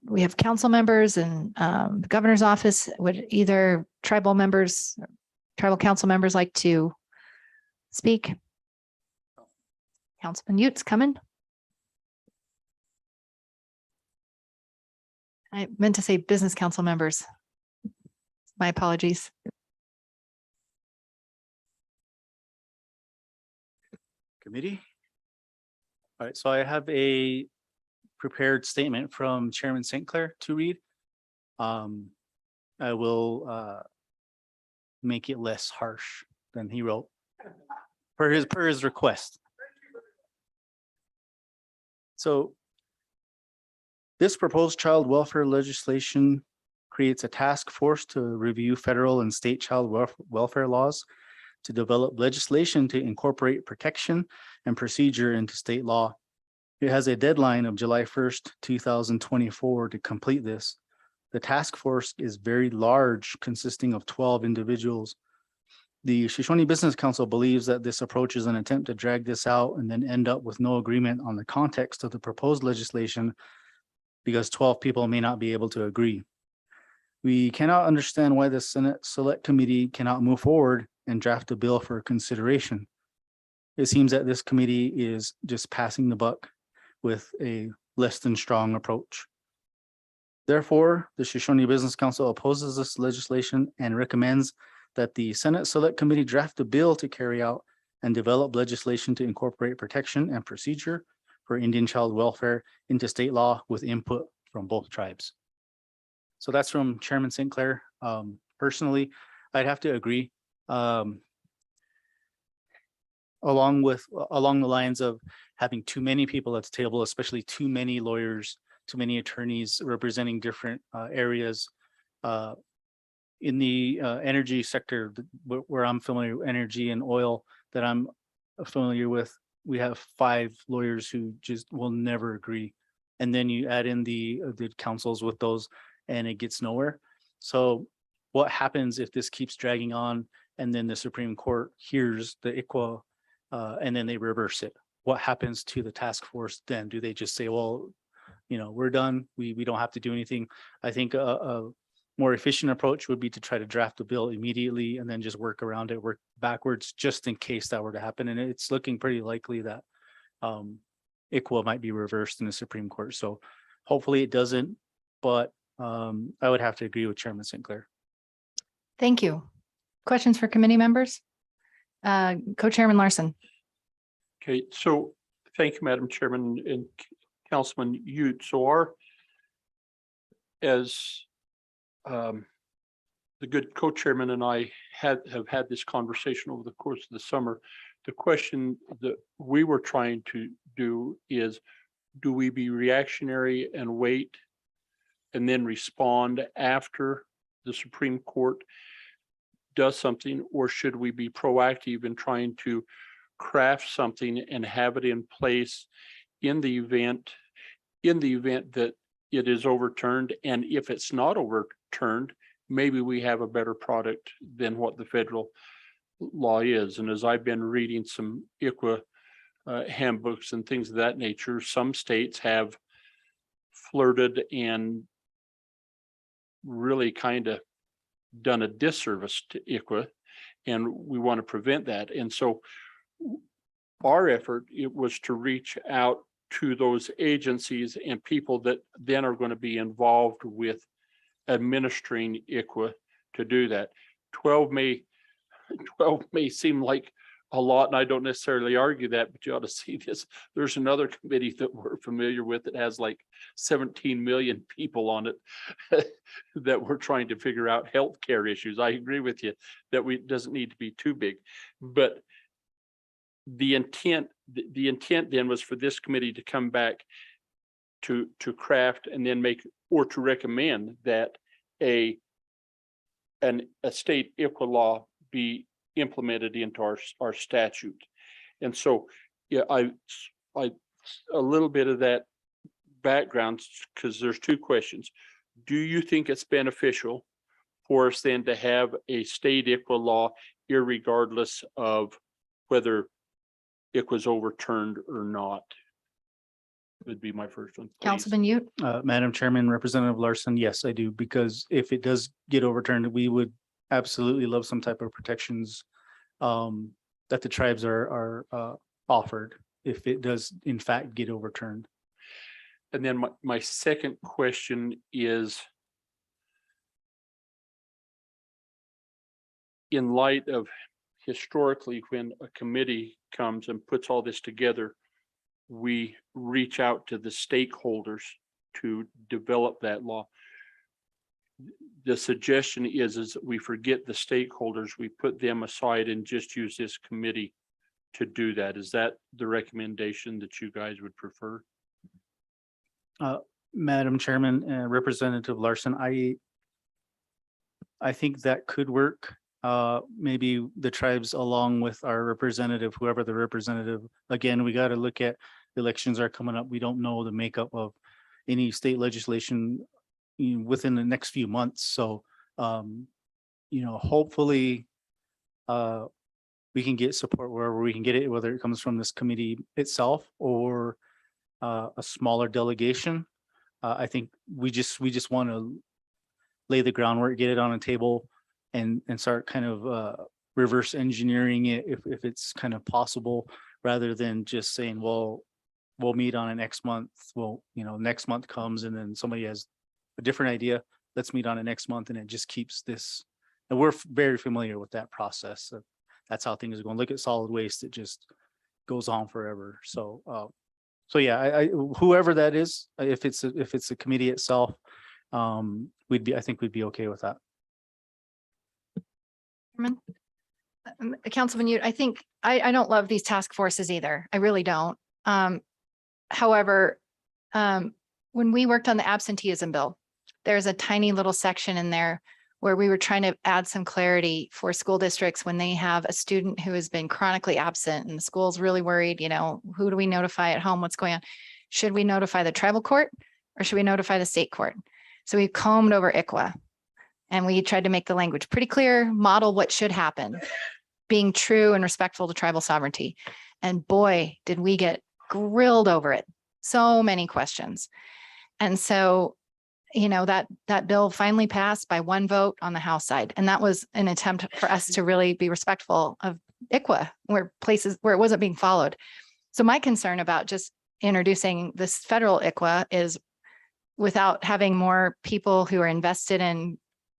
We have council members and the governor's office. Would either tribal council members like to speak? Councilman Utes coming. I meant to say business council members. My apologies. Committee. All right, so I have a prepared statement from Chairman St. Clair to read. I will make it less harsh than he wrote per his request. So this proposed child welfare legislation creates a task force to review federal and state child welfare laws, to develop legislation to incorporate protection and procedure into state law. It has a deadline of July 1st, 2024 to complete this. The task force is very large, consisting of 12 individuals. The Shoshone Business Council believes that this approach is an attempt to drag this out and then end up with no agreement on the context of the proposed legislation because 12 people may not be able to agree. We cannot understand why the Senate Select Committee cannot move forward and draft a bill for consideration. It seems that this committee is just passing the buck with a less than strong approach. Therefore, the Shoshone Business Council opposes this legislation and recommends that the Senate Select Committee draft a bill to carry out and develop legislation to incorporate protection and procedure for Indian child welfare into state law with input from both tribes. So that's from Chairman St. Clair. Personally, I'd have to agree. Along the lines of having too many people at the table, especially too many lawyers, too many attorneys representing different areas. In the energy sector, where I'm familiar with energy and oil that I'm familiar with, we have 5 lawyers who just will never agree. And then you add in the councils with those and it gets nowhere. So what happens if this keeps dragging on and then the Supreme Court hears the ICWA and then they reverse it? What happens to the task force then? Do they just say, well, you know, we're done, we don't have to do anything? I think a more efficient approach would be to try to draft a bill immediately and then just work around it, work backwards, just in case that were to happen. And it's looking pretty likely that ICWA might be reversed in the Supreme Court. So hopefully it doesn't, but I would have to agree with Chairman St. Clair. Thank you. Questions for committee members? Co-Chairman Larson. Okay, so thank you, Madam Chairman and Councilman Ute. So as the good co-chairman and I have had this conversation over the course of the summer, the question that we were trying to do is, do we be reactionary and wait and then respond after the Supreme Court does something, or should we be proactive in trying to craft something and have it in place in the event that it is overturned? And if it's not overturned, maybe we have a better product than what the federal law is. And as I've been reading some ICWA handbooks and things of that nature, some states have flirted and really kind of done a disservice to ICWA, and we want to prevent that. And so our effort, it was to reach out to those agencies and people that then are going to be involved with administering ICWA to do that. 12 may seem like a lot, and I don't necessarily argue that, but you ought to see this. There's another committee that we're familiar with that has like 17 million people on it that we're trying to figure out healthcare issues. I agree with you that it doesn't need to be too big, but the intent then was for this committee to come back to craft and then make, or to recommend that a state ICWA law be implemented into our statute. And so, yeah, I a little bit of that background, because there's 2 questions. Do you think it's beneficial for us then to have a state ICWA law, irregardless of whether it was overturned or not? Would be my first one. Councilman Ute. Madam Chairman, Representative Larson, yes, I do, because if it does get overturned, we would absolutely love some type of protections that the tribes are offered if it does in fact get overturned. And then my second question is, in light of historically, when a committee comes and puts all this together, we reach out to the stakeholders to develop that law. The suggestion is that we forget the stakeholders, we put them aside and just use this committee to do that. Is that the recommendation that you guys would prefer? Madam Chairman, Representative Larson, I think that could work. Maybe the tribes along with our representative, whoever the representative, again, we got to look at elections are coming up. We don't know the makeup of any state legislation within the next few months. So, hopefully we can get support wherever we can get it, whether it comes from this committee itself or a smaller delegation. I think we just want to lay the groundwork, get it on a table and start kind of reverse engineering it if it's kind of possible, rather than just saying, well, we'll meet on a next month. Well, next month comes and then somebody has a different idea. Let's meet on a next month. And it just keeps this. And we're very familiar with that process. That's how things are going. Look at solid waste. It just goes on forever. So, yeah, whoever that is, if it's a committee itself, I think we'd be okay with that. Councilman Ute, I think I don't love these task forces either. I really don't. However, when we worked on the absenteeism bill, there's a tiny little section in there where we were trying to add some clarity for school districts when they have a student who has been chronically absent and the school's really worried, who do we notify at home? What's going on? Should we notify the tribal court or should we notify the state court? So we combed over ICWA and we tried to make the language pretty clear, model what should happen, being true and respectful to tribal sovereignty. And boy, did we get grilled over it. So many questions. And so, that bill finally passed by one vote on the House side. And that was an attempt for us to really be respectful of ICWA, where it wasn't being followed. So my concern about just introducing this federal ICWA is, without having more people who are invested in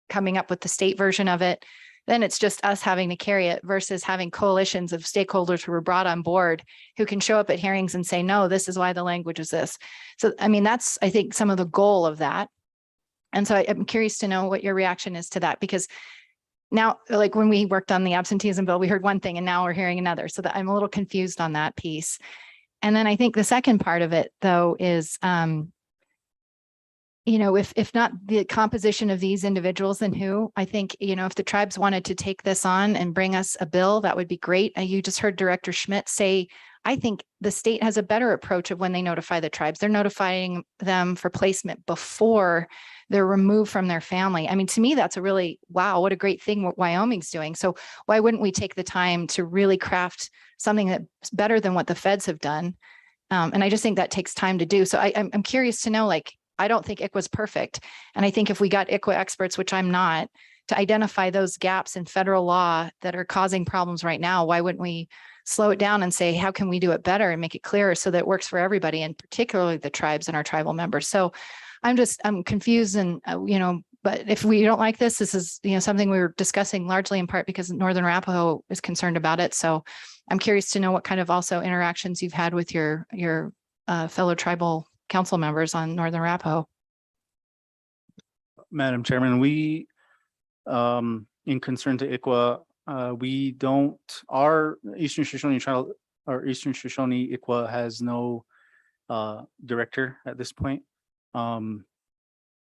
coming up with the state version of it, then it's just us having to carry it versus having coalitions of stakeholders who were brought on board who can show up at hearings and say, no, this is why the language is this. So, that's, I think, some of the goal of that. And so I'm curious to know what your reaction is to that, because now, like when we worked on the absenteeism bill, we heard one thing and now we're hearing another. So that I'm a little confused on that piece. And then I think the second part of it, though, is, if not the composition of these individuals, then who? I think, if the tribes wanted to take this on and bring us a bill, that would be great. You just heard Director Schmidt say, I think the state has a better approach of when they notify the tribes. They're notifying them for placement before they're removed from their family. To me, that's a really, wow, what a great thing what Wyoming's doing. So why wouldn't we take the time to really craft something that's better than what the feds have done? And I just think that takes time to do. So I'm curious to know, I don't think ICWA's perfect. And I think if we got ICWA experts, which I'm not, to identify those gaps in federal law that are causing problems right now, why wouldn't we slow it down and say, how can we do it better and make it clearer so that it works for everybody, and particularly the tribes and our tribal members? So I'm confused, and, but if we don't like this is, something we were discussing largely in part because Northern Arapaho is concerned about it. So I'm curious to know what kind of also interactions you've had with your fellow tribal council members on Northern Arapaho. Madam Chairman, we, in concern to ICWA, we don't, our Eastern Shoshone ICWA has no director at this point.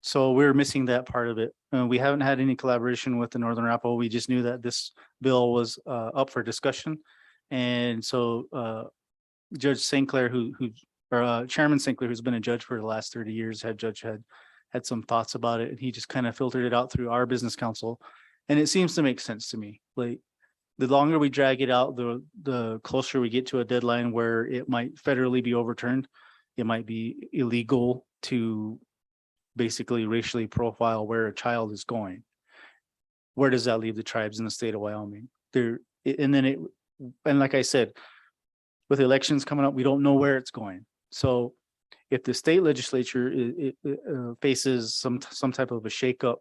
So we're missing that part of it. We haven't had any collaboration with the Northern Arapaho. We just knew that this bill was up for discussion. And so Judge St. Clair, Chairman St. Clair, who's been a judge for the last 30 years, had some thoughts about it, and he just kind of filtered it out through our business council. And it seems to make sense to me. Like, the longer we drag it out, the closer we get to a deadline where it might federally be overturned. It might be illegal to basically racially profile where a child is going. Where does that leave the tribes in the state of Wyoming? and like I said, with elections coming up, we don't know where it's going. So if the state legislature faces some type of a shakeup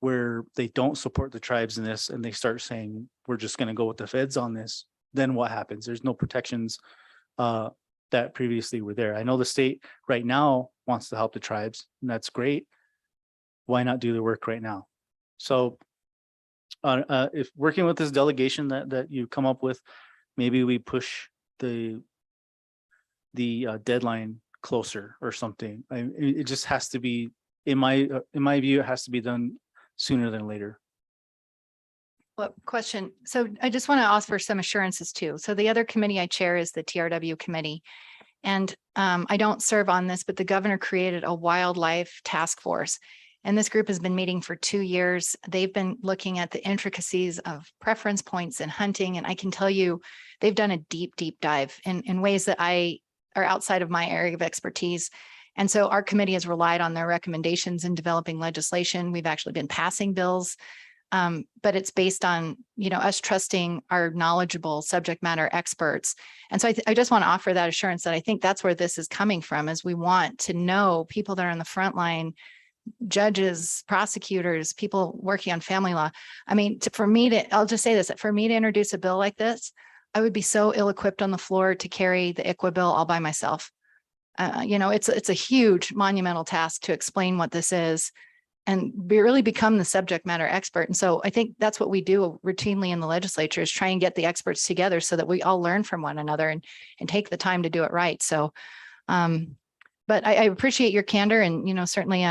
where they don't support the tribes in this and they start saying, we're just going to go with the feds on this, then what happens? There's no protections that previously were there. I know the state right now wants to help the tribes, and that's great. Why not do the work right now? So if working with this delegation that you come up with, maybe we push the deadline closer or something. It just has to be, in my view, it has to be done sooner than later. Well, question. So I just want to offer some assurances too. So the other committee I chair is the TRW committee. And I don't serve on this, but the governor created a wildlife task force. And this group has been meeting for 2 years. They've been looking at the intricacies of preference points and hunting. And I can tell you, they've done a deep dive in ways that are outside of my area of expertise. And so our committee has relied on their recommendations in developing legislation. We've actually been passing bills, but it's based on, us trusting our knowledgeable subject matter experts. And so I just want to offer that assurance that I think that's where this is coming from, is we want to know people that are on the front line, judges, prosecutors, people working on family law. I mean, I'll just say this, for me to introduce a bill like this, I would be so ill-equipped on the floor to carry the ICWA bill all by myself. It's a huge monumental task to explain what this is and really become the subject matter expert. And so I think that's what we do routinely in the legislature, is try and get the experts together so that we all learn from one another and take the time to do it right. So, but I appreciate your candor, and, certainly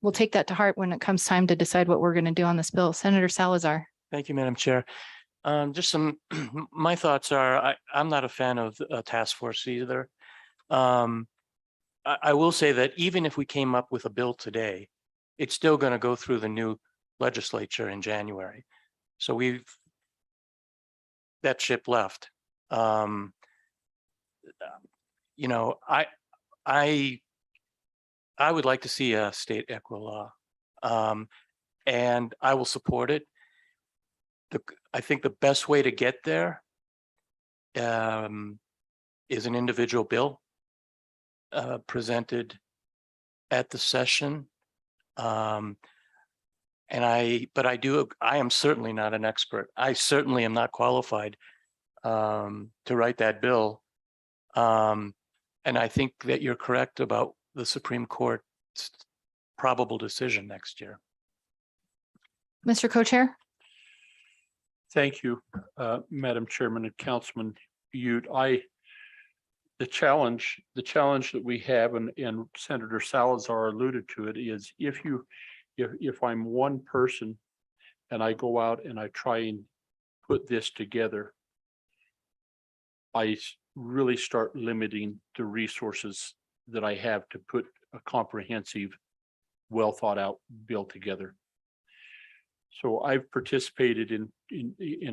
we'll take that to heart when it comes time to decide what we're going to do on this bill. Senator Salazar. Thank you, Madam Chair. Just my thoughts are, I'm not a fan of a task force either. I will say that even if we came up with a bill today, it's still going to go through the new legislature in January. So that ship left. I would like to see a state ICWA law, and I will support it. I think the best way to get there is an individual bill presented at the session. But I am certainly not an expert. I certainly am not qualified to write that bill. And I think that you're correct about the Supreme Court's probable decision next year. Mr. Co-Chair. Thank you, Madam Chairman and Councilman Ute. The challenge that we have, and Senator Salazar alluded to it, is if I'm one person and I go out and I try and put this together, I really start limiting the resources that I have to put a comprehensive, well thought out bill together. So I've participated in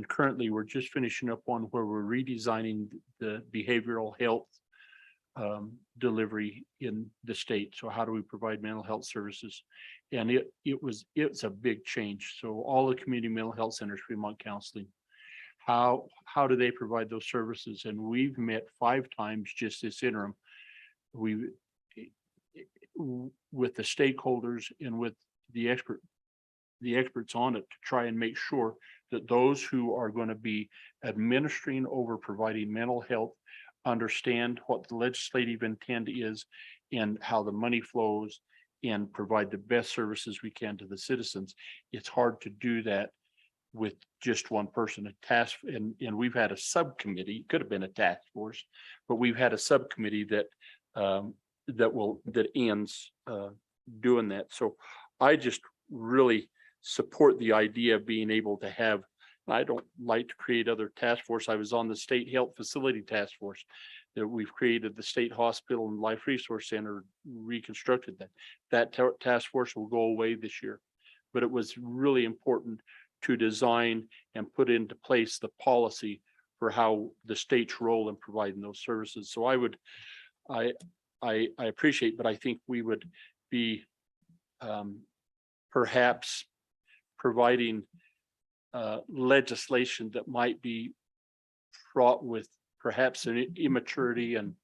currently we're just finishing up one where we're redesigning the behavioral health delivery in the state. So how do we provide mental health services? And it's a big change. So all the community mental health centers, Fremont Counseling, how do they provide those services? And we've met 5 times just this interim. With the stakeholders and with the experts on it, to try and make sure that those who are going to be administering over providing mental health understand what the legislative intent is and how the money flows, and provide the best services we can to the citizens. It's hard to do that with just one person, a task. And we've had a subcommittee, it could have been a task force, but we've had a subcommittee that ends doing that. So I just really support the idea of being able to have, I don't like to create other task force. I was on the state health facility task force that we've created, the state hospital and life resource center, reconstructed that task force will go away this year. But it was really important to design and put into place the policy for how the state's role in providing those services. So I appreciate, but I think we would be perhaps providing legislation that might be fraught with perhaps an immaturity and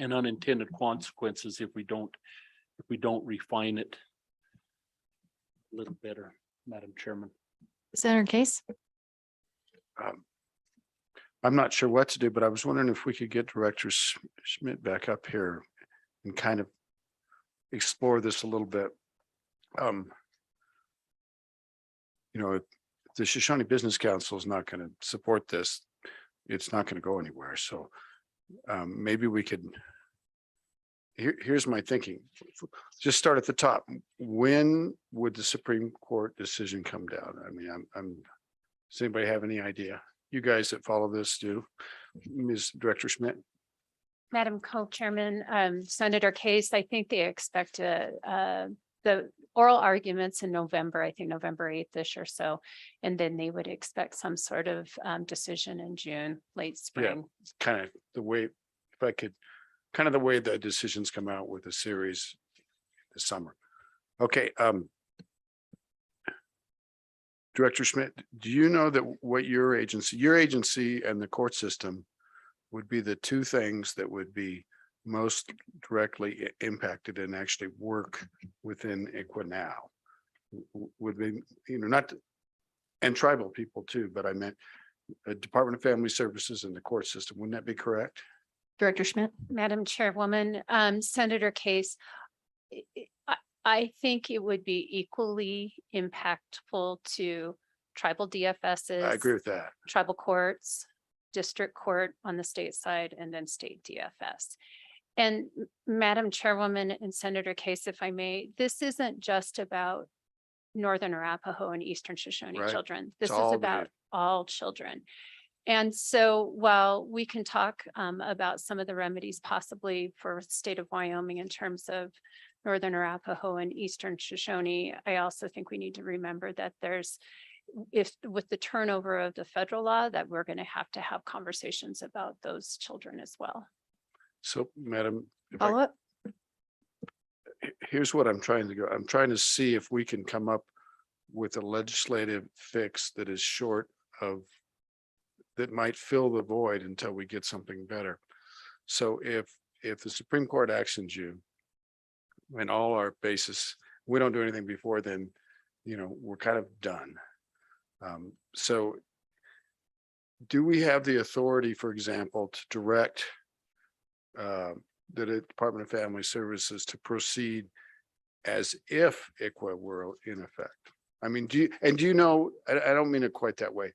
unintended consequences if we don't refine it a little better, Madam Chairman. Senator Case? I'm not sure what to do, but I was wondering if we could get Director Schmidt back up here and kind of explore this a little bit. You know, if the Shoshone Business Council is not going to support this, it's not going to go anywhere. So maybe we could, here's my thinking. Just start at the top. When would the Supreme Court decision come down? I mean, does anybody have any idea? You guys that follow this do. Ms. Director Schmidt. Madam Co-Chairman, Senator Case, I think they expect the oral arguments in November, I think November 8th-ish or so. And then they would expect some sort of decision in June, late spring. Yeah, kind of the way, if I could, kind of the way the decisions come out with a series this summer. Okay. Director Schmidt, do you know that what your agency and the court system would be the two things that would be most directly impacted and actually work within ICWA now? Would be, you know, not, and tribal people too, but I meant Department of Family Services and the court system. Wouldn't that be correct? Director Schmidt? Madam Chairwoman, Senator Case, I think it would be equally impactful to tribal DFSs. I agree with that. Tribal courts, district court on the state side, and then state DFS. And Madam Chairwoman and Senator Case, if I may, this isn't just about Northern Arapaho and Eastern Shoshone children. This is about all children. And so while we can talk about some of the remedies possibly for state of Wyoming in terms of Northern Arapaho and Eastern Shoshone, I also think we need to remember that there's, if with the turnover of the federal law, that we're going to have conversations about those children as well. So, Madam, Follow up? Here's what I'm trying to go. I'm trying to see if we can come up with a legislative fix that is short of, that might fill the void until we get something better. So if the Supreme Court actions you and all our basis, we don't do anything before then, you know, we're kind of done. So do we have the authority, for example, to direct the Department of Family Services to proceed as if ICWA were in effect? I mean, do you know, I don't mean it quite that way.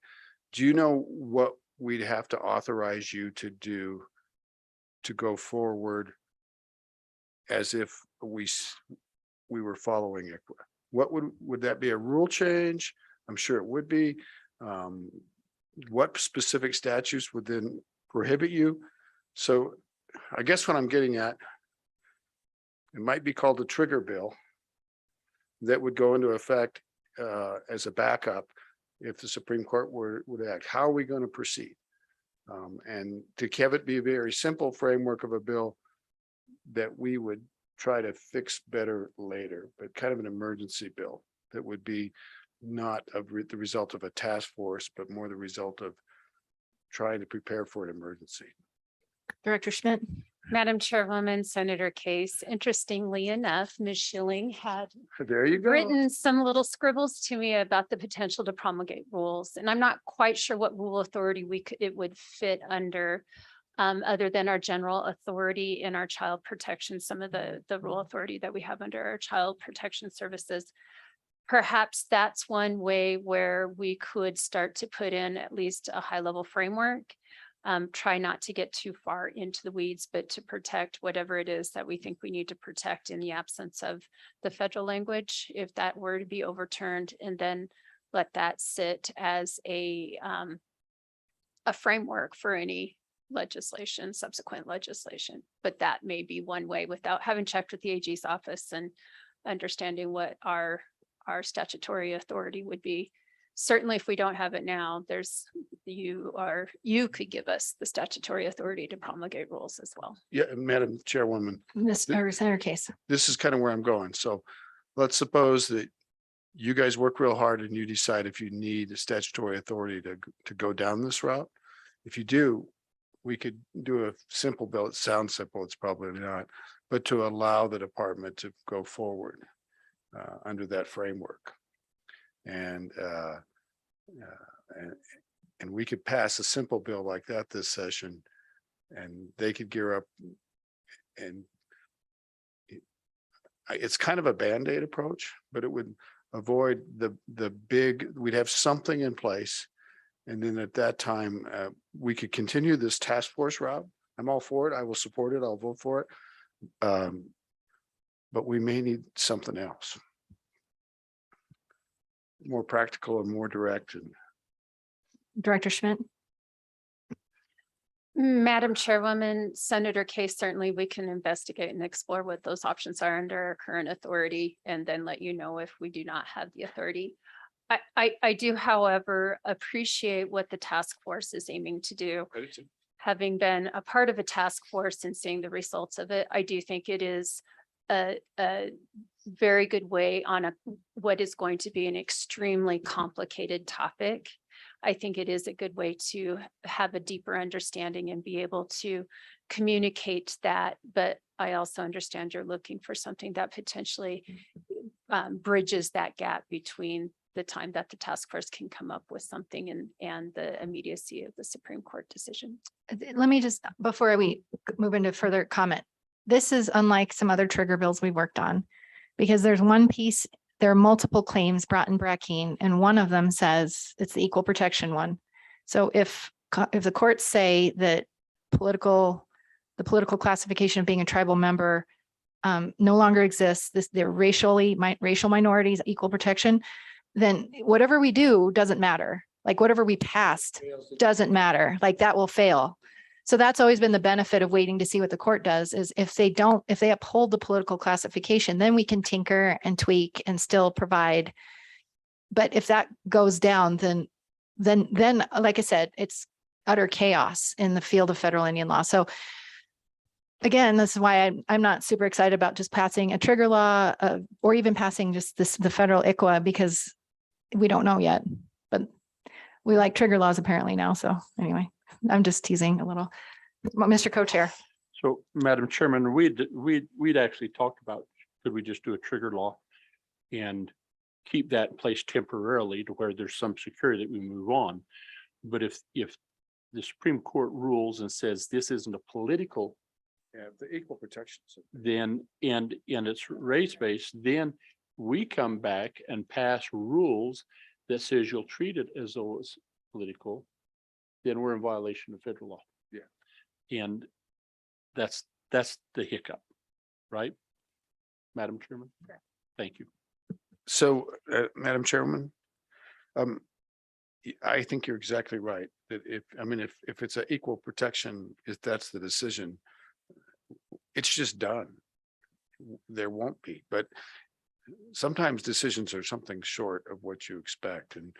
Do you know what we'd have to authorize you to do to go forward as if we were following ICWA? What would that be, a rule change? I'm sure it would be. What specific statutes would then prohibit you? So I guess what I'm getting at, it might be called a trigger bill that would go into effect as a backup if the Supreme Court would act. How are we going to proceed? And to have it be a very simple framework of a bill that we would try to fix better later, but kind of an emergency bill that would be not the result of a task force, but more the result of trying to prepare for an emergency. Director Schmidt? Madam Chairwoman, Senator Case, interestingly enough, Ms. Schilling had There you go. written some little scribbles to me about the potential to promulgate rules. And I'm not quite sure what rule authority it would fit under, other than our general authority in our child protection, some of the rule authority that we have under our child protection services. Perhaps that's one way where we could start to put in at least a high level framework. Try not to get too far into the weeds, but to protect whatever it is that we think we need to protect in the absence of the federal language, if that were to be overturned, and then let that sit as a framework for any legislation, subsequent legislation. But that may be one way, without having checked with the AG's office and understanding what our statutory authority would be. Certainly, if we don't have it now, you could give us the statutory authority to promulgate rules as well. Yeah, Madam Chairwoman, Senator Case? this is kind of where I'm going. So let's suppose that you guys work real hard and you decide if you need a statutory authority to go down this route. If you do, we could do a simple bill. It sounds simple, it's probably not, but to allow the department to go forward under that framework. And we could pass a simple bill like that this session, and they could gear up. And it's kind of a Band-Aid approach, but it would avoid the big, we'd have something in place. And then at that time, we could continue this task force route. I'm all for it. I will support it. I'll vote for it. But we may need something else. More practical and more direct. And Director Schmidt. Madam Chairwoman, Senator Case, certainly we can investigate and explore what those options are under our current authority and then let you know if we do not have the authority. I do, however, appreciate what the task force is aiming to do. Having been a part of a task force and seeing the results of it, I do think it is a very good way on what is going to be an extremely complicated topic. I think it is a good way to have a deeper understanding and be able to communicate that. But I also understand you're looking for something that potentially bridges that gap between the time that the task force can come up with something and the immediacy of the Supreme Court decision. Let me just, before we move into further comment, this is unlike some other trigger bills we worked on, because there's one piece, there are multiple claims brought in Brackeen, and one of them says it's the equal protection one. So if the courts say that the political classification of being a tribal member no longer exists, they're racial minorities, equal protection, then whatever we do doesn't matter. Like whatever we passed doesn't matter. Like that will fail. So that's always been the benefit of waiting to see what the court does, is if they uphold the political classification, then we can tinker and tweak and still provide. But if that goes down, then like I said, it's utter chaos in the field of federal Indian law. So again, this is why I'm not super excited about just passing a trigger law or even passing just the federal ICWA, because we don't know yet, but we like trigger laws apparently now. So anyway, I'm just teasing a little. Mr. Co-Chair. So Madam Chairman, we'd actually talked about, could we just do a trigger law and keep that in place temporarily to where there's some security that we move on. But if the Supreme Court rules and says this isn't a political, the equal protection, then and it's race-based, then we come back and pass rules that says you'll treat it as though it's political, then we're in violation of federal law. Yeah. And that's the hiccup, right? Madam Chairman? Okay. Thank you. So, Madam Chairman, I think you're exactly right. That if it's an equal protection, if that's the decision, it's just done. There won't be, but sometimes decisions are something short of what you expect. And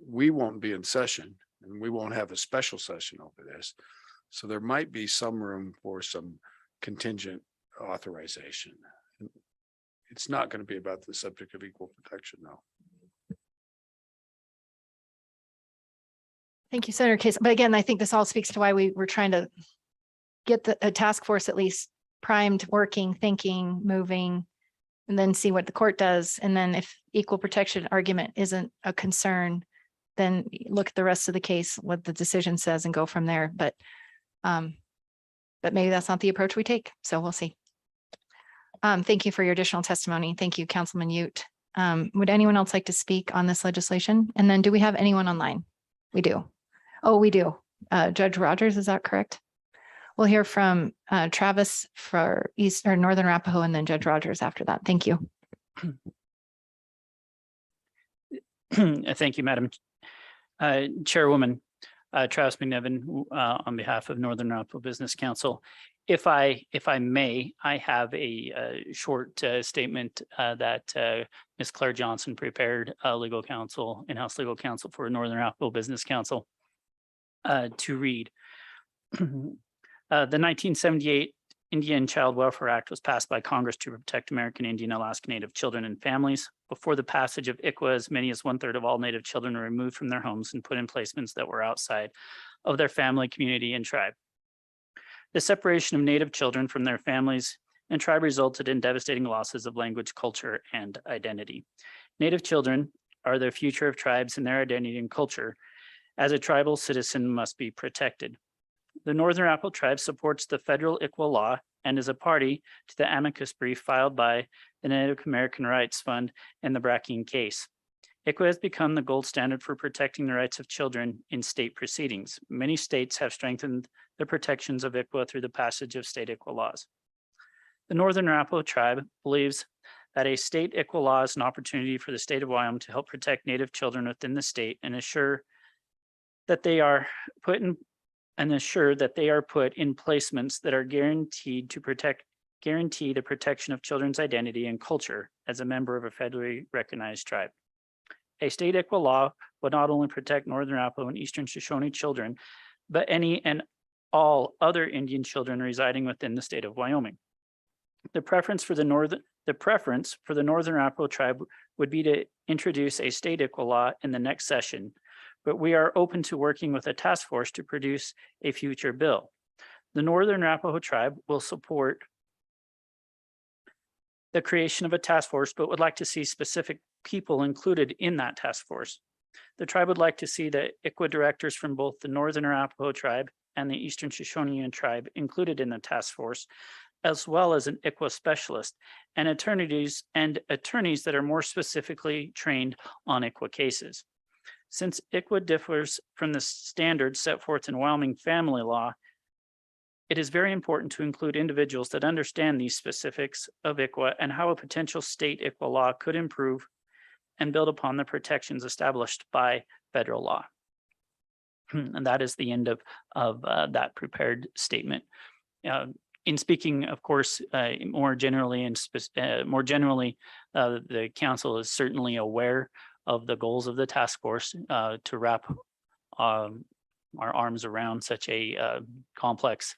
we won't be in session and we won't have a special session over this. So there might be some room for some contingent authorization. It's not going to be about the subject of equal protection, though. Thank you, Senator Case. But again, I think this all speaks to why we were trying to get a task force at least primed, working, thinking, moving, and then see what the court does. And then if equal protection argument isn't a concern, then look at the rest of the case, what the decision says, and go from there. But maybe that's not the approach we take. So we'll see. Thank you for your additional testimony. Thank you, Councilman Ute. Would anyone else like to speak on this legislation? And then do we have anyone online? We do. Oh, we do. Judge Rogers, is that correct? We'll hear from Travis for East or Northern Arapaho, and then Judge Rogers after that. Thank you. Thank you, Madam Chairwoman. Travis McNevin on behalf of Northern Arapaho Business Council. If I may, I have a short statement that Ms. Claire Johnson prepared, legal counsel, in-house legal counsel for Northern Arapaho Business Council to read. The 1978 Indian Child Welfare Act was passed by Congress to protect American Indian Alaska Native children and families. Before the passage of ICWA, as many as 1/3 of all Native children were removed from their homes and put in placements that were outside of their family, community, and tribe. The separation of Native children from their families and tribe resulted in devastating losses of language, culture, and identity. Native children are the future of tribes, and their identity and culture as a tribal citizen must be protected. The Northern Arapaho Tribe supports the federal ICWA law and is a party to the amicus brief filed by the Native American Rights Fund in the Bracken case. ICWA has become the gold standard for protecting the rights of children in state proceedings. Many states have strengthened the protections of ICWA through the passage of state ICWA laws. The Northern Arapaho Tribe believes that a state ICWA law is an opportunity for the state of Wyoming to help protect Native children within the state and ensure that they are put in placements that are guaranteed to guarantee the protection of children's identity and culture as a member of a federally recognized tribe. A state ICWA law would not only protect Northern Arapaho and Eastern Shoshone children, but any and all other Indian children residing within the state of Wyoming. The preference for the Northern Arapaho Tribe would be to introduce a state ICWA law in the next session, but we are open to working with a task force to produce a future bill. The Northern Arapaho Tribe will support the creation of a task force, but would like to see specific people included in that task force. The tribe would like to see the ICWA directors from both the Northern Arapaho Tribe and the Eastern Shoshone Tribe included in the task force, as well as an ICWA specialist and attorneys that are more specifically trained on ICWA cases. Since ICWA differs from the standards set forth in Wyoming family law, it is very important to include individuals that understand these specifics of ICWA and how a potential state ICWA law could improve and build upon the protections established by federal law. And that is the end of that prepared statement. In speaking, of course, more generally, the council is certainly aware of the goals of the task force to wrap our arms around such a complex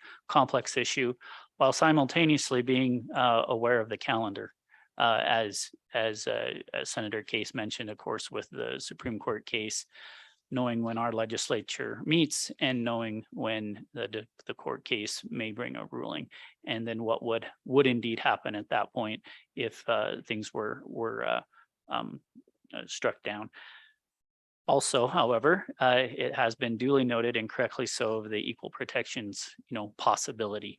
issue, while simultaneously being aware of the calendar, as Senator Case mentioned, of course, with the Supreme Court case, knowing when our legislature meets and knowing when the court case may bring a ruling, and then what would indeed happen at that point if things were struck down. Also, however, it has been duly noted, and correctly so, of the equal protections, possibility.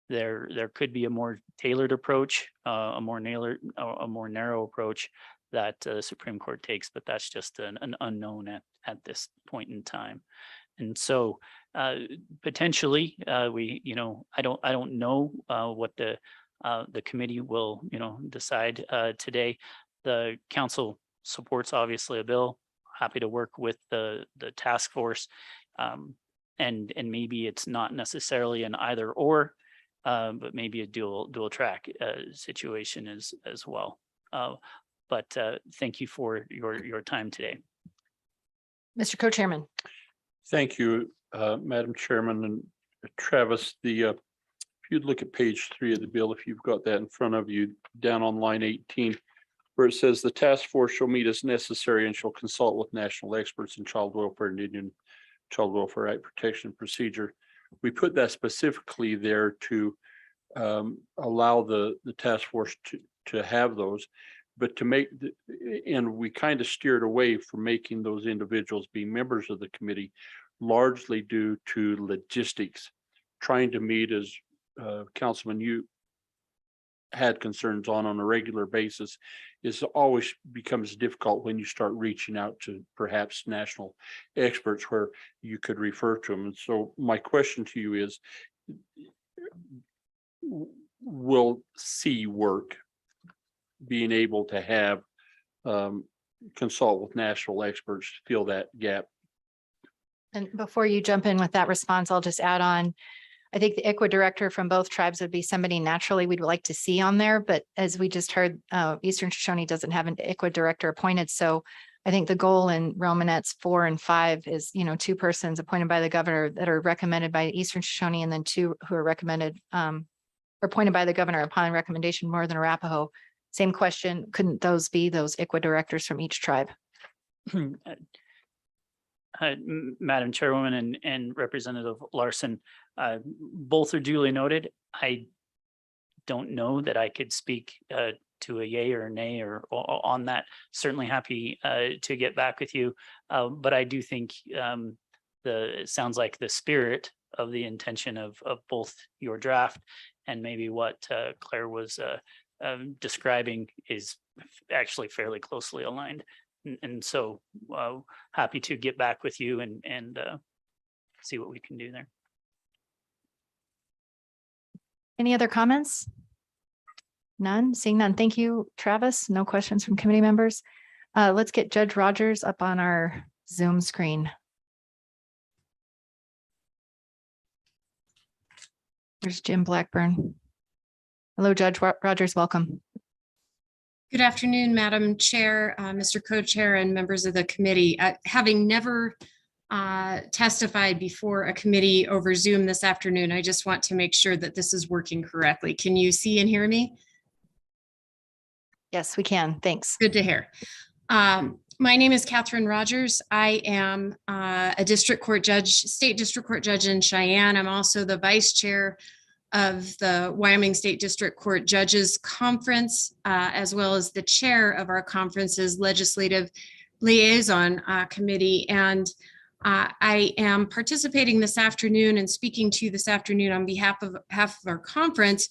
There could be a more tailored approach, a more narrow approach that the Supreme Court takes, but that's just an unknown at this point in time. And so potentially I don't know what the committee will decide today. The council supports obviously a bill, happy to work with the task force, and maybe it's not necessarily an either or, but maybe a dual track situation as well. But thank you for your time today. Mr. Co-Chairman. Thank you, Madam Chairman, and Travis. If you'd look at page 3 of the bill, if you've got that in front of you, down on line 18, where it says the task force shall meet as necessary and shall consult with national experts in child welfare and Indian Child Welfare Act protection procedure. We put that specifically there to allow the task force to have those, but to make, and we kind of steered away from making those individuals be members of the committee, largely due to logistics. Trying to meet, as Councilman, you had concerns on a regular basis, is always becomes difficult when you start reaching out to perhaps national experts where you could refer to them. And so my question to you is, will C work being able to have consult with national experts to fill that gap? And before you jump in with that response, I'll just add on, I think the ICWA director from both tribes would be somebody naturally we'd like to see on there. But as we just heard, Eastern Shoshone doesn't have an ICWA director appointed. So I think the goal in Romanets 4 and 5 is, 2 persons appointed by the governor that are recommended by Eastern Shoshone, and then 2 who are recommended or appointed by the governor upon recommendation Northern Arapaho. Same question, couldn't those be those ICWA directors from each tribe? Madam Chairwoman and Representative Larson, both are duly noted. I don't know that I could speak to a yay or a nay or on that. Certainly happy to get back with you. But I do think it sounds like the spirit of the intention of both your draft and maybe what Claire was describing is actually fairly closely aligned. And so happy to get back with you and see what we can do there. Any other comments? None, seeing none. Thank you, Travis. No questions from committee members. Let's get Judge Rogers up on our Zoom screen. There's Jim Blackburn. Hello, Judge Rogers, welcome. Good afternoon, Madam Chair, Mr. Co-Chair, and members of the committee. Having never testified before a committee over Zoom this afternoon, I just want to make sure that this is working correctly. Can you see and hear me? Yes, we can. Thanks. Good to hear. My name is Catherine Rogers. I am a district court judge, state district court judge in Cheyenne. I'm also the vice chair of the Wyoming State District Court Judges Conference, as well as the chair of our conference's legislative liaison committee. And I am participating this afternoon and speaking to you this afternoon on behalf of our conference,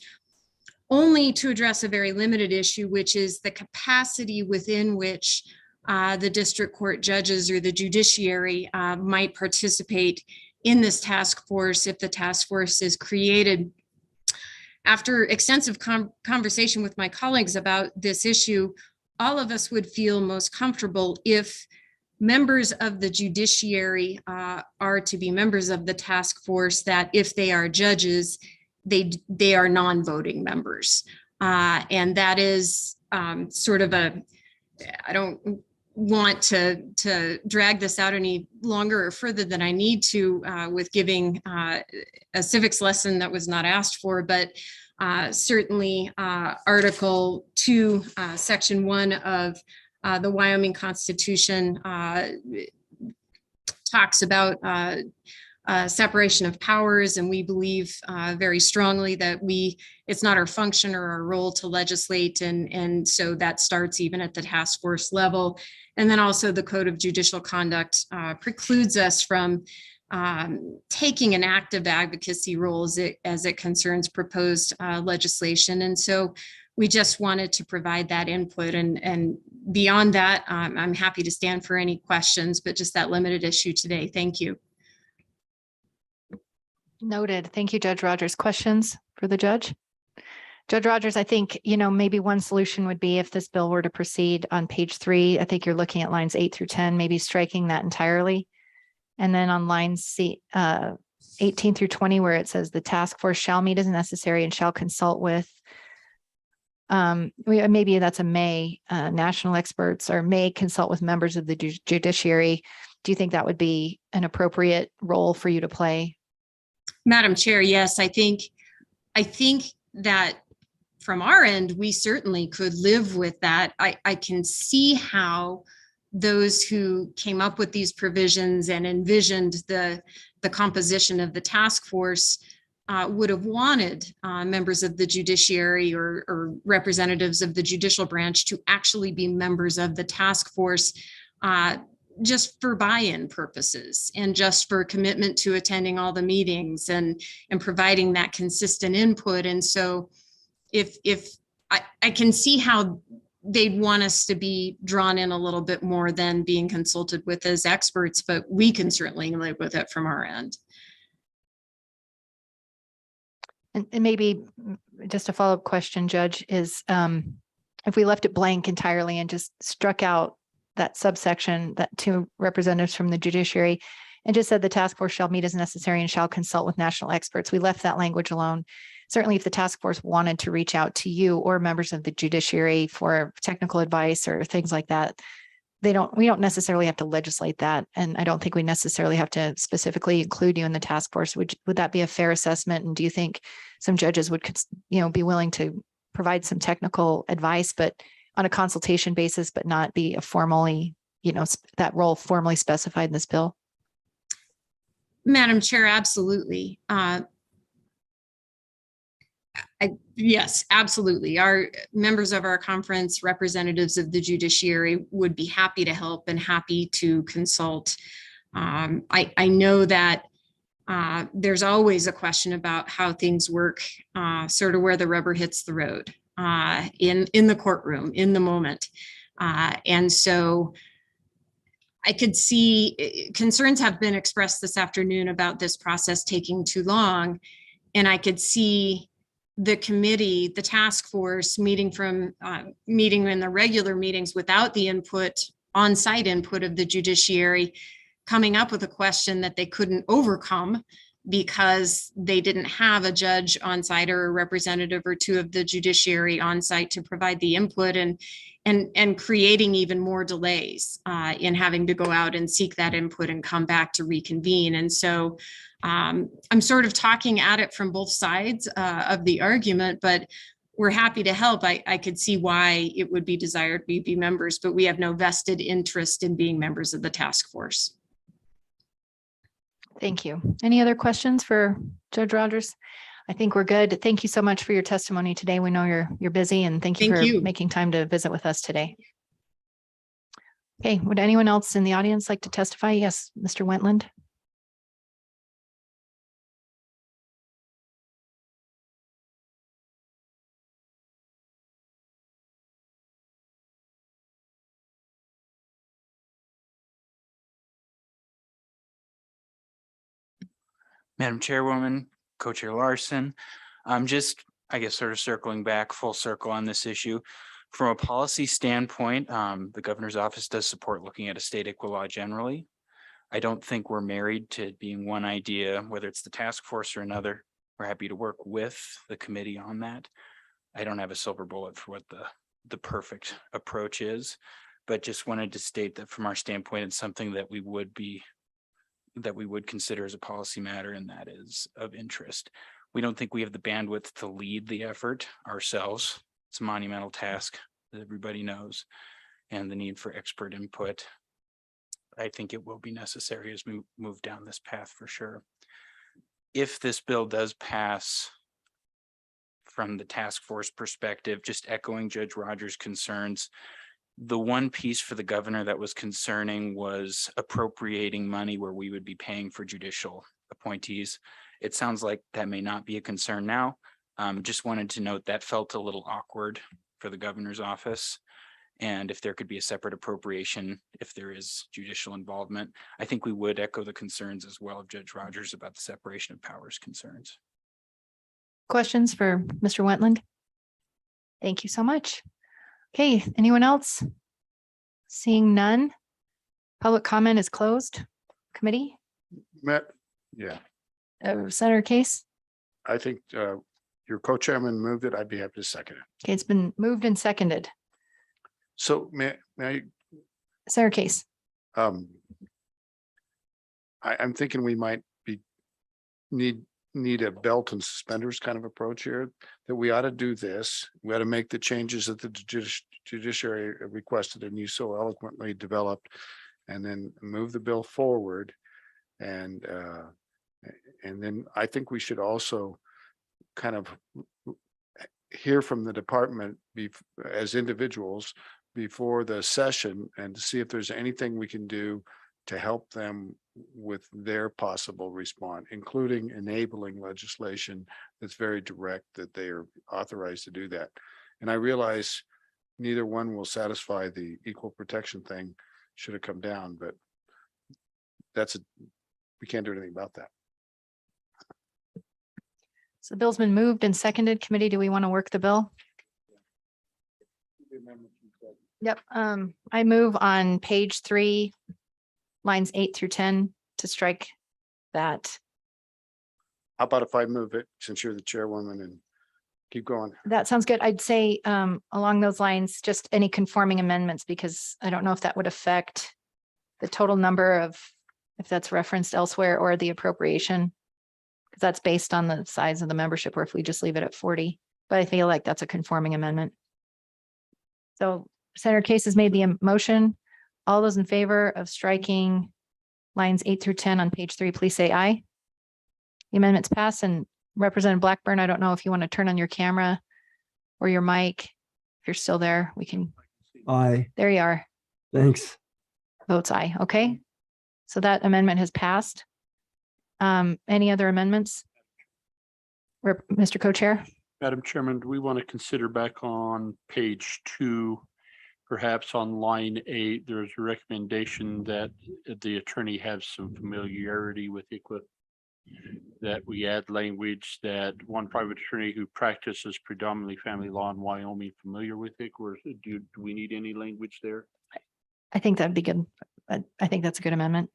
only to address a very limited issue, which is the capacity within which the district court judges or the judiciary might participate in this task force if the task force is created. After extensive conversation with my colleagues about this issue, all of us would feel most comfortable if members of the judiciary are to be members of the task force, that if they are judges, they are non-voting members. And that is sort of I don't want to drag this out any longer or further than I need to with giving a civics lesson that was not asked for, but certainly Article 2, Section 1 of the Wyoming Constitution talks about separation of powers, and we believe very strongly that it's not our function or our role to legislate, and so that starts even at the task force level. And then also the Code of Judicial Conduct precludes us from taking an active advocacy role as it concerns proposed legislation. And so we just wanted to provide that input, and beyond that, I'm happy to stand for any questions, but just that limited issue today. Thank you. Noted. Thank you, Judge Rogers. Questions for the judge? Judge Rogers, I think, maybe one solution would be if this bill were to proceed on page 3, I think you're looking at lines 8 through 10, maybe striking that entirely. And then on lines 18 through 20, where it says the task force shall meet as necessary and shall consult with, maybe that's a may, national experts, or may consult with members of the judiciary. Do you think that would be an appropriate role for you to play? Madam Chair, yes, I think that from our end, we certainly could live with that. I can see how those who came up with these provisions and envisioned the composition of the task force would have wanted members of the judiciary or representatives of the judicial branch to actually be members of the task force, just for buy-in purposes and just for commitment to attending all the meetings and providing that consistent input. And so if I can see how they'd want us to be drawn in a little bit more than being consulted with as experts, but we can certainly live with it from our end. And maybe just a follow-up question, Judge, is if we left it blank entirely and just struck out that subsection, that 2 representatives from the judiciary, and just said the task force shall meet as necessary and shall consult with national experts. We left that language alone. Certainly, if the task force wanted to reach out to you or members of the judiciary for technical advice or things like that, we don't necessarily have to legislate that. And I don't think we necessarily have to specifically include you in the task force. Would that be a fair assessment? And do you think some judges would, be willing to provide some technical advice, but on a consultation basis, but not be a formally, that role formally specified in this bill? Madam Chair, absolutely. Yes, absolutely. Our members of our conference, representatives of the judiciary, would be happy to help and happy to consult. I know that there's always a question about how things work, sort of where the rubber hits the road in the courtroom, in the moment. And so I could see concerns have been expressed this afternoon about this process taking too long. And I could see the committee, the task force meeting in the regular meetings without the input, on-site input of the judiciary, coming up with a question that they couldn't overcome because they didn't have a judge on site or a representative or two of the judiciary on site to provide the input, and creating even more delays in having to go out and seek that input and come back to reconvene. And so I'm sort of talking at it from both sides of the argument, but we're happy to help. I could see why it would be desired we be members, but we have no vested interest in being members of the task force. Thank you. Any other questions for Judge Rogers? I think we're good. Thank you so much for your testimony today. We know you're busy, and thank you for making time to visit with us today. Okay, would anyone else in the audience like to testify? Yes, Mr. Wentland. Madam Chairwoman, Co-Chair Larson, I'm just, I guess, sort of circling back full circle on this issue. From a policy standpoint, the governor's office does support looking at a state equal law generally. I don't think we're married to being one idea, whether it's the task force or another. We're happy to work with the committee on that. I don't have a silver bullet for what the perfect approach is, but just wanted to state that from our standpoint, it's something that we would consider as a policy matter, and that is of interest. We don't think we have the bandwidth to lead the effort ourselves. It's a monumental task that everybody knows, and the need for expert input, I think it will be necessary as we move down this path for sure. If this bill does pass, from the task force perspective, just echoing Judge Rogers' concerns, the one piece for the governor that was concerning was appropriating money where we would be paying for judicial appointees. It sounds like that may not be a concern now. Just wanted to note that felt a little awkward for the governor's office. And if there could be a separate appropriation, if there is judicial involvement, I think we would echo the concerns as well of Judge Rogers about the separation of powers concerns. Questions for Mr. Wentland? Thank you so much. Okay, anyone else? Seeing none. Public comment is closed. Committee? Yeah, Senator Case? I think your co-chairman moved it. I'd be happy to second it. Okay, it's been moved and seconded. So may I? Senator Case? I'm thinking we might need a belt and suspenders kind of approach here, that we ought to do this. We ought to make the changes that the judiciary requested and you so eloquently developed, and then move the bill forward. And then I think we should also kind of hear from the department as individuals before the session, and to see if there's anything we can do to help them with their possible response, including enabling legislation that's very direct, that they are authorized to do that. And I realize neither one will satisfy the equal protection thing, should it come down, but we can't do anything about that. So the bill's been moved and seconded. Committee, do we want to work the bill? Yep. I move on page 3, lines 8 through 10 to strike that. How about if I move it, since you're the chairwoman, and keep going? That sounds good. I'd say along those lines, just any conforming amendments, because I don't know if that would affect the total number of, if that's referenced elsewhere, or the appropriation, because that's based on the size of the membership, or if we just leave it at 40. but I feel like that's a conforming amendment. So Senator Case has made the motion. All those in favor of striking lines 8 through 10 on page 3, please say aye. The amendment's passed. And Representative Blackburn, I don't know if you want to turn on your camera or your mic. If you're still there, we can. Aye. There you are. Thanks. Votes aye. Okay. So that amendment has passed. Any other amendments? Mr. Co-Chair? Madam Chairman, do we want to consider back on page 2, perhaps on line 8, there's a recommendation that the attorney have some familiarity with ICWA, that we add language that one private attorney who practices predominantly family law in Wyoming familiar with ICWA, or do we need any language there? I think that'd be good. I think that's a good amendment.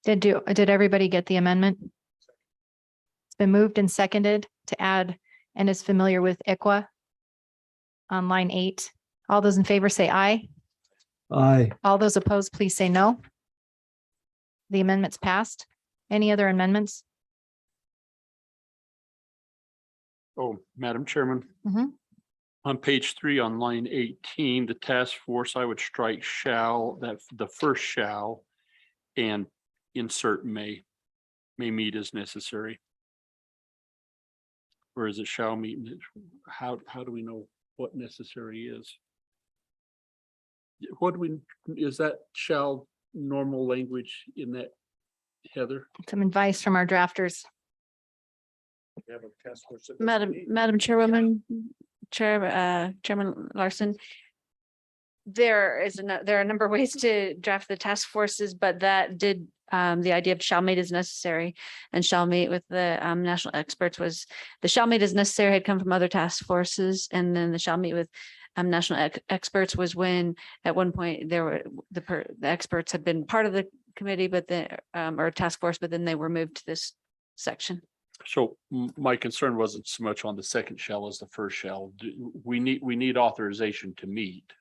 Did everybody get the amendment? It's been moved and seconded to add and is familiar with ICWA on line 8. All those in favor say aye. Aye. All those opposed, please say no. The amendment's passed. Any other amendments? Oh, Madam Chairman. Mhm. On page 3 on line 18, the task force, I would strike shall, that the first shall, and insert may meet as necessary. Or is it shall meet? How do we know what necessary is? What do we, is that shall normal language in that, Heather? Some advice from our drafters. Madam Chairwoman, Chairman Larson. There are a number of ways to draft the task forces, but that did the idea of shall meet is necessary and shall meet with the national experts was the shall meet is necessary had come from other task forces, and then the shall meet with national experts was when at one point there were the experts had been part of the committee, but the or task force, but then they were moved to this section. So my concern wasn't so much on the second shall as the first shall. We need authorization to meet.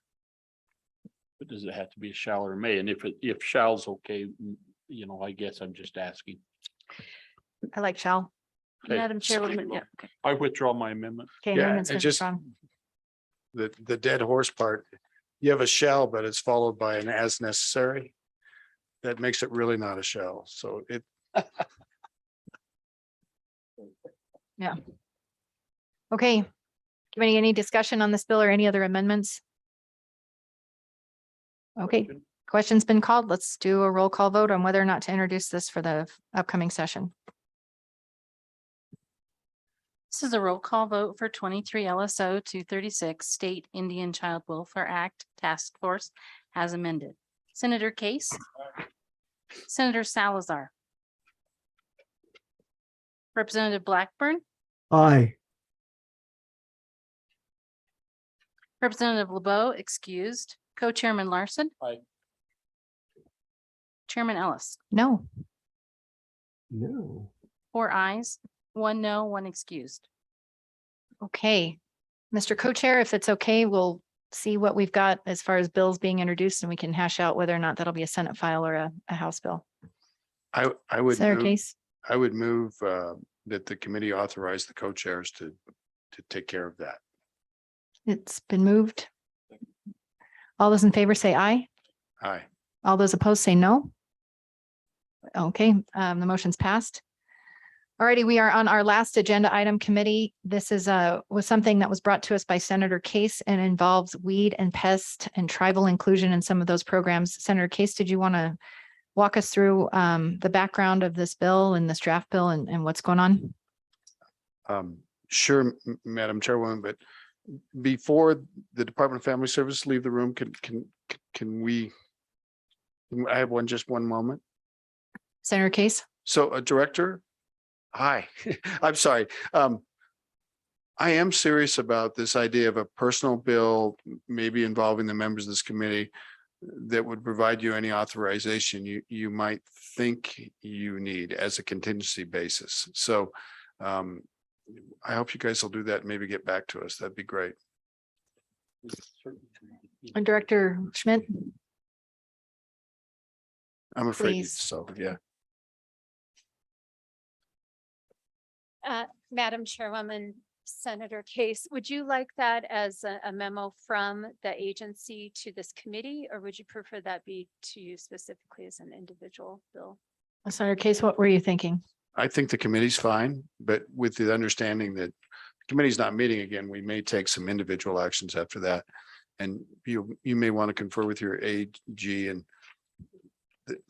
But does it have to be a shall or may? And if shall's okay, you know, I guess I'm just asking. I like shall. Okay. Madam Chairwoman, yeah, okay. I withdraw my amendment. Okay, Yeah, amendment's and been just withdrawn. the dead horse part, you have a shall, but it's followed by an as necessary. That makes it really not a shall. So it. Yeah. Okay. Any discussion on this bill or any other amendments? Okay, question's been called. Let's do a roll call vote on whether or not to introduce this for the upcoming session. This is a roll call vote for 23 LSO 236 State Indian Child Welfare Act Task Force as amended. Senator Case. Senator Salazar. Representative Blackburn. Aye. Representative LeBeau excused. Co-Chairman Larson. Aye. Chairman Ellis. No. No. 4 ayes, 1 no, 1 excused. Okay. Mr. Co-Chair, if it's okay, we'll see what we've got as far as bills being introduced and we can hash out whether or not that'll be a Senate file or a House bill. I would Senator move, Case. I would move that the committee authorize the co-chairs to take care of that. It's been moved. All those in favor say aye. Aye. All those opposed say no. Okay, the motion's passed. Alrighty, we are on our last agenda item committee. This is was something that was brought to us by Senator Case and involves weed and pest and tribal inclusion in some of those programs. Senator Case, did you want to walk us through the background of this bill and this draft bill and what's going on? Sure, Madam Chairwoman, but before the Department of Family Service leave the room, can we? I have just one moment. Senator Case. So, Director, hi, I'm sorry. I am serious about this idea of a personal bill, maybe involving the members of this committee, that would provide you any authorization you might think you need as a contingency basis. So I hope you guys will do that and maybe get back to us. That'd be great. And Director Schmidt. I'm afraid Please. so, yeah. Madam Chairwoman, Senator Case, would you like that as a memo from the agency to this committee, or would you prefer that be to you specifically as an individual bill? Senator Case, what were you thinking? I think the committee's fine, but with the understanding that the committee's not meeting again, we may take some individual actions after that. And you may want to confer with your AG, and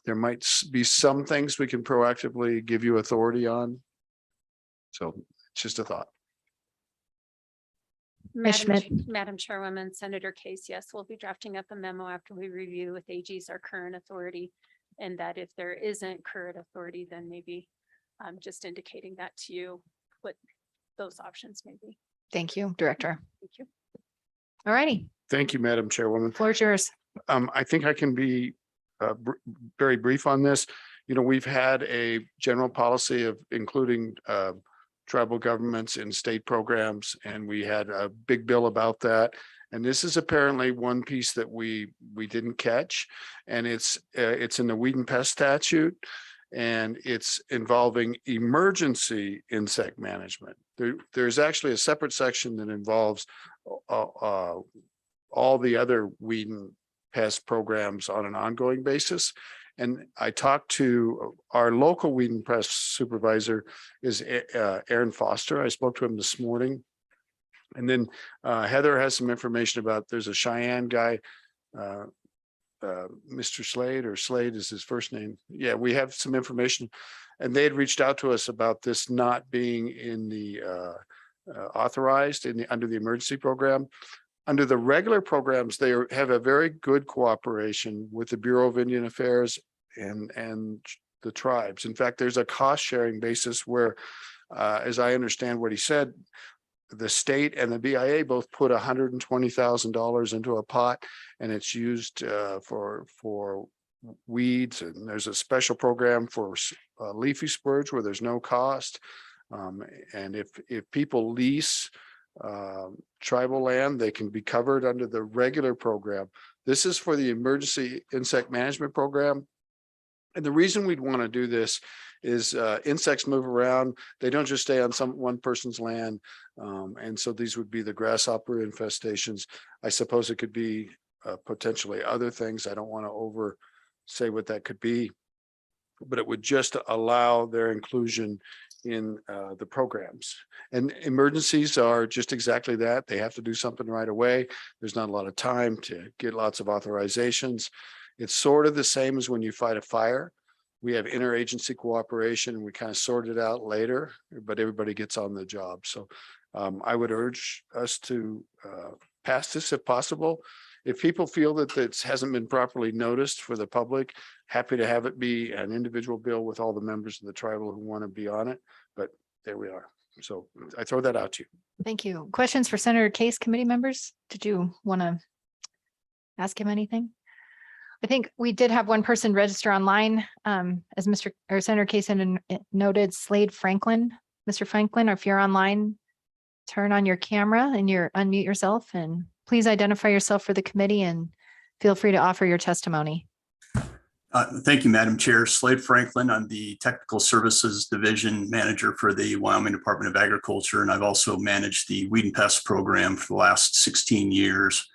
there might be some things we can proactively give you authority on. So it's just a thought. Madam Chairwoman, Senator Case, yes, we'll be drafting up a memo after we review with AGs our current authority. And that if there isn't current authority, then maybe just indicating that to you, what those options may be. Thank you, Director. Thank you. All righty, Thank you, Madam Chairwoman. floor is yours. I think I can be very brief on this. You know, we've had a general policy of including tribal governments in state programs, and we had a big bill about that. And this is apparently one piece that we didn't catch, and it's in the weed and pest statute, and it's involving emergency insect management. There's actually a separate section that involves all the other weed and pest programs on an ongoing basis. And I talked to our local weed and pest supervisor is Aaron Foster. I spoke to him this morning. And then Heather has some information about, there's a Cheyenne guy, Mr. Slade, or Slade is his first name. Yeah, we have some information. And they had reached out to us about this not being in the authorized under the emergency program. Under the regular programs, they have a very good cooperation with the Bureau of Indian Affairs and the tribes. In fact, there's a cost sharing basis where, as I understand what he said, the state and the BIA both put $120,000 into a pot, and it's used for weeds. And there's a special program for leafy spurge where there's no cost. And if people lease tribal land, they can be covered under the regular program. This is for the emergency insect management program. And the reason we'd want to do this is insects move around. They don't just stay on one person's land. And so these would be the grasshopper infestations. I suppose it could be potentially other things. I don't want to over say what that could be, but it would just allow their inclusion in the programs. And emergencies are just exactly that. They have to do something right away. There's not a lot of time to get lots of authorizations. It's sort of the same as when you fight a fire. We have interagency cooperation, and we kind of sort it out later, but everybody gets on the job. So I would urge us to pass this if possible. If people feel that this hasn't been properly noticed for the public, happy to have it be an individual bill with all the members of the tribal who want to be on it, but there we are. So I throw that out to you. Thank you. Questions for Senator Case, committee members? Did you want to ask him anything? I think we did have one person register online, as Senator Case had noted, Slade Franklin. Mr. Franklin, or if you're online, turn on your camera and unmute yourself, and please identify yourself for the committee and feel free to offer your testimony. Thank you, Madam Chair. Slade Franklin. I'm the Technical Services Division Manager for the Wyoming Department of Agriculture, and I've also managed the Weed and Pest Program for the last 16 years.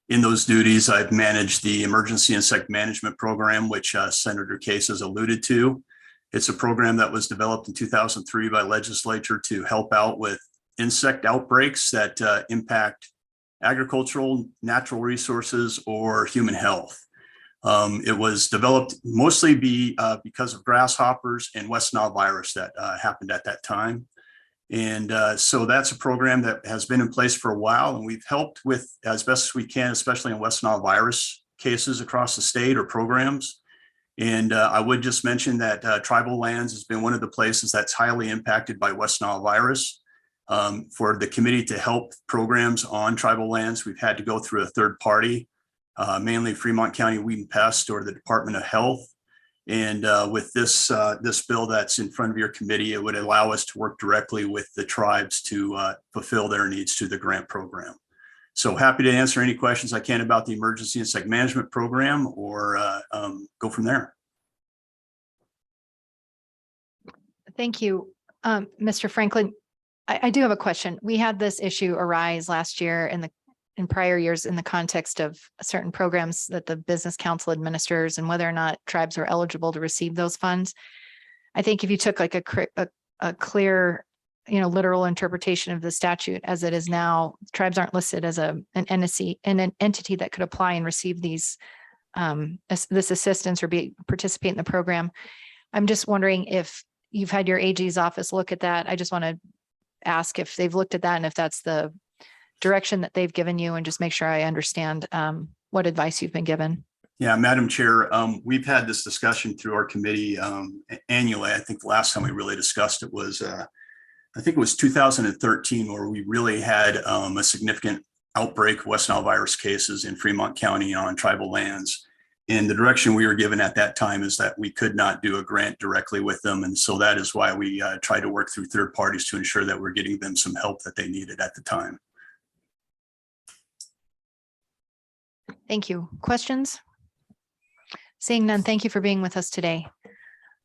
In those duties, I've managed the Emergency Insect Management Program, which Senator Case has alluded to. It's a program that was developed in 2003 by legislature to help out with insect outbreaks that impact agricultural, natural resources, or human health. It was developed mostly because of grasshoppers and West Nile virus that happened at that time. And so that's a program that has been in place for a while, and we've helped with as best as we can, especially in West Nile virus cases across the state or programs. And I would just mention that tribal lands has been one of the places that's highly impacted by West Nile virus. For the committee to help programs on tribal lands, we've had to go through a third party, mainly Fremont County Weed and Pest or the Department of Health. And with this bill that's in front of your committee, it would allow us to work directly with the tribes to fulfill their needs through the grant program. So happy to answer any questions I can about the Emergency Insect Management Program, or go from there. Thank you. Mr. Franklin, I do have a question. We had this issue arise last year in prior years in the context of certain programs that the Business Council administers and whether or not tribes are eligible to receive those funds. I think if you took like a clear, literal interpretation of the statute as it is now, tribes aren't listed as an entity that could apply and receive this assistance or participate in the program. I'm just wondering if you've had your AG's office look at that. I just want to ask if they've looked at that and if that's the direction that they've given you, and just make sure I understand what advice you've been given. Yeah, Madam Chair, we've had this discussion through our committee annually. I think the last time we really discussed it was, I think it was 2013, where we really had a significant outbreak of West Nile virus cases in Fremont County on tribal lands. And the direction we were given at that time is that we could not do a grant directly with them. And so that is why we tried to work through third parties to ensure that we're getting them some help that they needed at the time. Thank you. Questions? Seeing none, thank you for being with us today.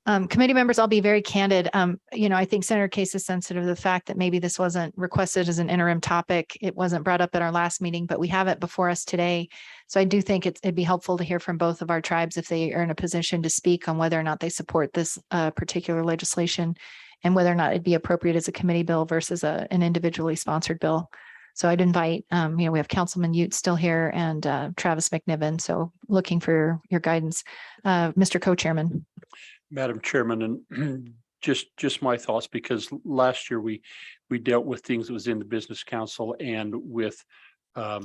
Committee members, I'll be very candid. I think Senator Case is sensitive to the fact that maybe this wasn't requested as an interim topic. It wasn't brought up at our last meeting, but we have it before us today. So I do think it'd be helpful to hear from both of our tribes if they are in a position to speak on whether or not they support this particular legislation and whether or not it'd be appropriate as a committee bill versus an individually sponsored bill. So I'd invite, we have Councilman Ute still here and Travis McNiven. So looking for your guidance. Mr. Co-Chairman. Madam Chairman, and just my thoughts, because last year we dealt with things that was in the Business Council and with our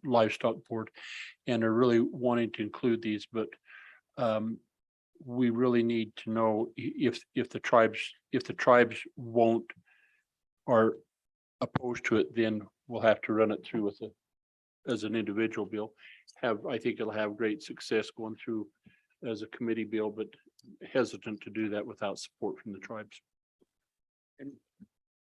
livestock board, and are really wanting to include these, but we really need to know if the tribes won't are opposed to it, then we'll have to run it through as an individual bill. I think it'll have great success going through as a committee bill, but hesitant to do that without support from the tribes.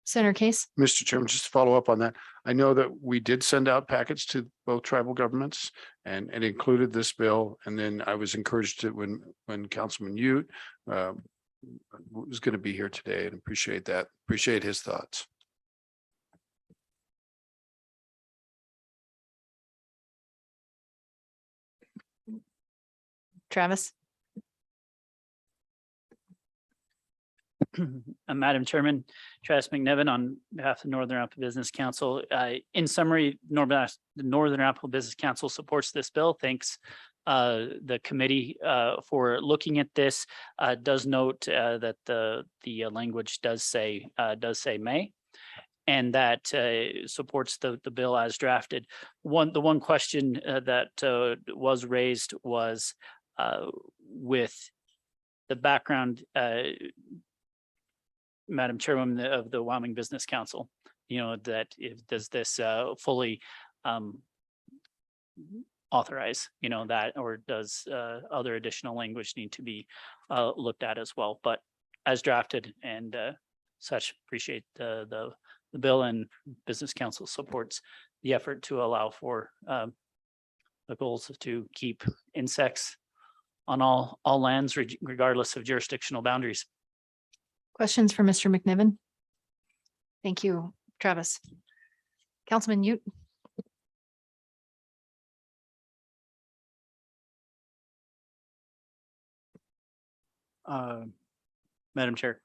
Senator Case. Mr. Chairman, just to follow up on that, I know that we did send out packets to both tribal governments and included this bill. And then I was encouraged to when Councilman Ute was going to be here today, and appreciate that. Appreciate his thoughts. Travis. Madam Chairman, Travis McNiven on behalf of the Northern Apple Business Council. In summary, the Northern Apple Business Council supports this bill. Thanks the committee for looking at this. Does note that the language does say may, and that supports the bill as drafted. The one question that was raised was with the background, Madam Chairwoman of the Wyoming Business Council, that does this fully authorize, that, or does other additional language need to be looked at as well? But as drafted and such, appreciate the bill, and Business Council supports the effort to allow for the goals to keep insects on all lands, regardless of jurisdictional boundaries. Questions for Mr. McNiven? Thank you, Travis. Councilman Ute. Madam Chair,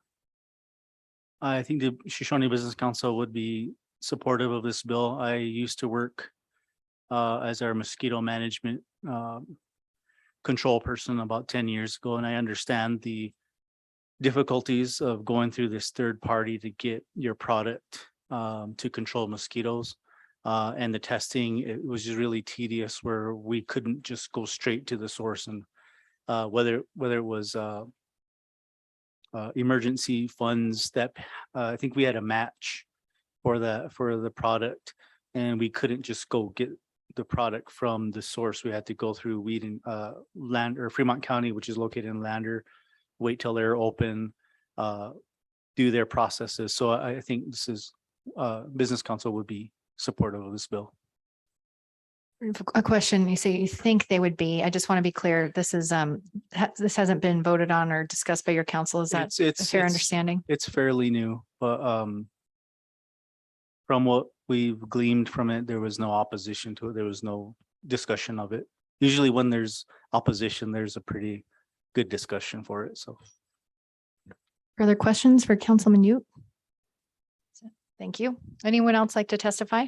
I think the Shoshone Business Council would be supportive of this bill. I used to work as our mosquito management control person about 10 years ago, and I understand the difficulties of going through this third party to get your product to control mosquitoes, and the testing. It was just really tedious, where we couldn't just go straight to the source, and whether it was emergency funds that I think we had a match for the product, and we couldn't just go get the product from the source. We had to go through Fremont County, which is located in Lander, wait till they're open, do their processes. So I think this is Business Council would be supportive of this bill. A question, you say you think they would be, I just want to be clear, this is, this hasn't been voted on or discussed by your council. Is that a fair understanding? It's fairly new, but from what we've gleaned from it, there was no opposition to it. There was no discussion of it. Usually when there's opposition, there's a pretty good discussion for it. So. Further questions for Councilman Ute? Thank you. Anyone else like to testify?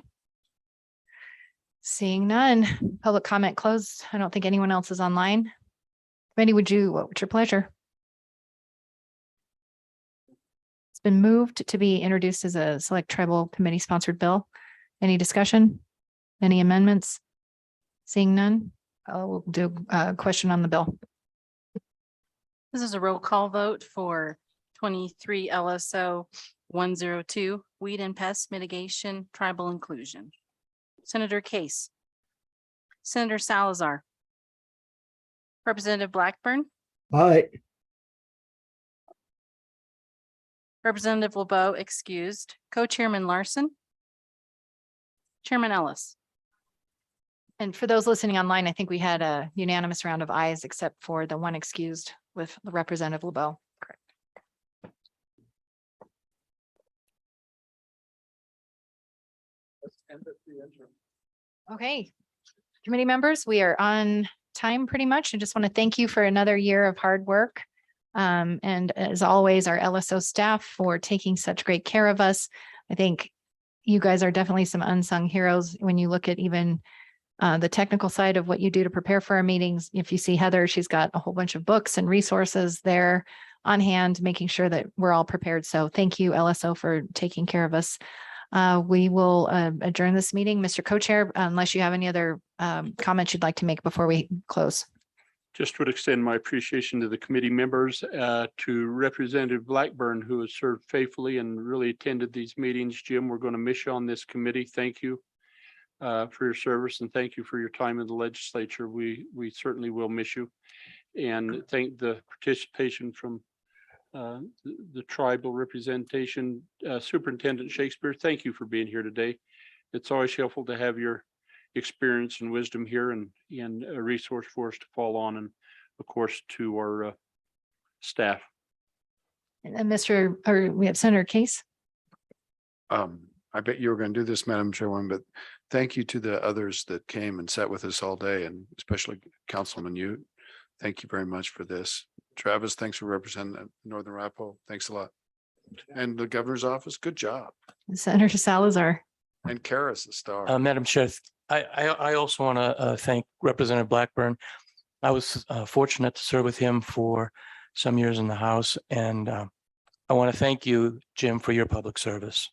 Seeing none, public comment closed. I don't think anyone else is online. Committee, what's your pleasure? It's been moved to be introduced as a select tribal committee sponsored bill. Any discussion? Any amendments? Seeing none, we'll do a question on the bill. This is a roll call vote for 23 LSO 102, Weed and Pest Mitigation, Tribal Inclusion. Senator Case. Senator Salazar. Representative Blackburn. Aye. Representative LeBeau excused. Co-Chairman Larson. Chairman Ellis. And for those listening online, I think we had a unanimous round of ayes except for the one excused with the Representative LeBeau. Correct. Okay, committee members, we are on time pretty much. I just want to thank you for another year of hard work. And as always, our LSO staff for taking such great care of us. I think you guys are definitely some unsung heroes when you look at even the technical side of what you do to prepare for our meetings. If you see Heather, she's got a whole bunch of books and resources there on hand, making sure that we're all prepared. So thank you, LSO, for taking care of us. We will adjourn this meeting. Mr. Co-Chair, unless you have any other comments you'd like to make before we close. Just would extend my appreciation to the committee members, to Representative Blackburn, who has served faithfully and really attended these meetings. Jim, we're going to miss you on this committee. Thank you for your service, and thank you for your time in the legislature. We certainly will miss you. And thank the participation from the tribal representation. Superintendent Shakespeare, thank you for being here today. It's always helpful to have your experience and wisdom here, and a resource for us to fall on, and of course to our staff. And we have Senator Case. I bet you were going to do this, Madam Chairwoman, but thank you to the others that came and sat with us all day, and especially Councilman Ute. Thank you very much for this. Travis, thanks for representing Northern Arapahoe. Thanks a lot. And the governor's office, good job. Senator Salazar. And Kara's the star. Madam Chair, I also want to thank Representative Blackburn. I was fortunate to serve with him for some years in the House, and I want to thank you, Jim, for your public service.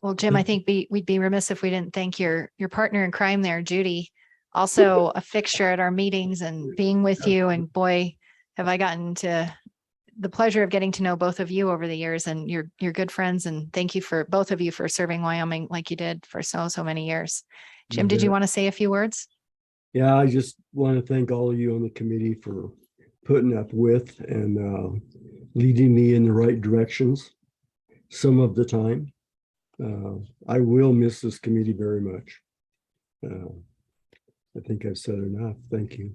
Well, Jim, I think we'd be remiss if we didn't thank your partner in crime there, Judy, also a fixture at our meetings and being with you. And boy, have I gotten to the pleasure of getting to know both of you over the years, and you're good friends. And thank you for both of you for serving Wyoming like you did for so many years. Jim, did you want to say a few words? Yeah, I just want to thank all of you on the committee for putting up with and leading me in the right directions some of the time. I will miss this committee very much. I think I've said enough. Thank you.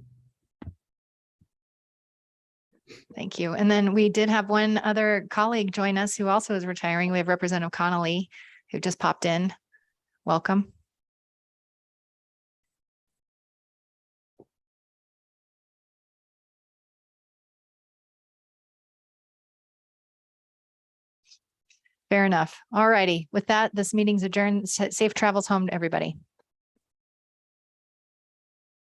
Thank you. And then we did have one other colleague join us who also is retiring. We have Representative Connolly, who just popped in. Welcome. Fair enough. All righty. With that, this meeting's adjourned. Safe travels home to everybody.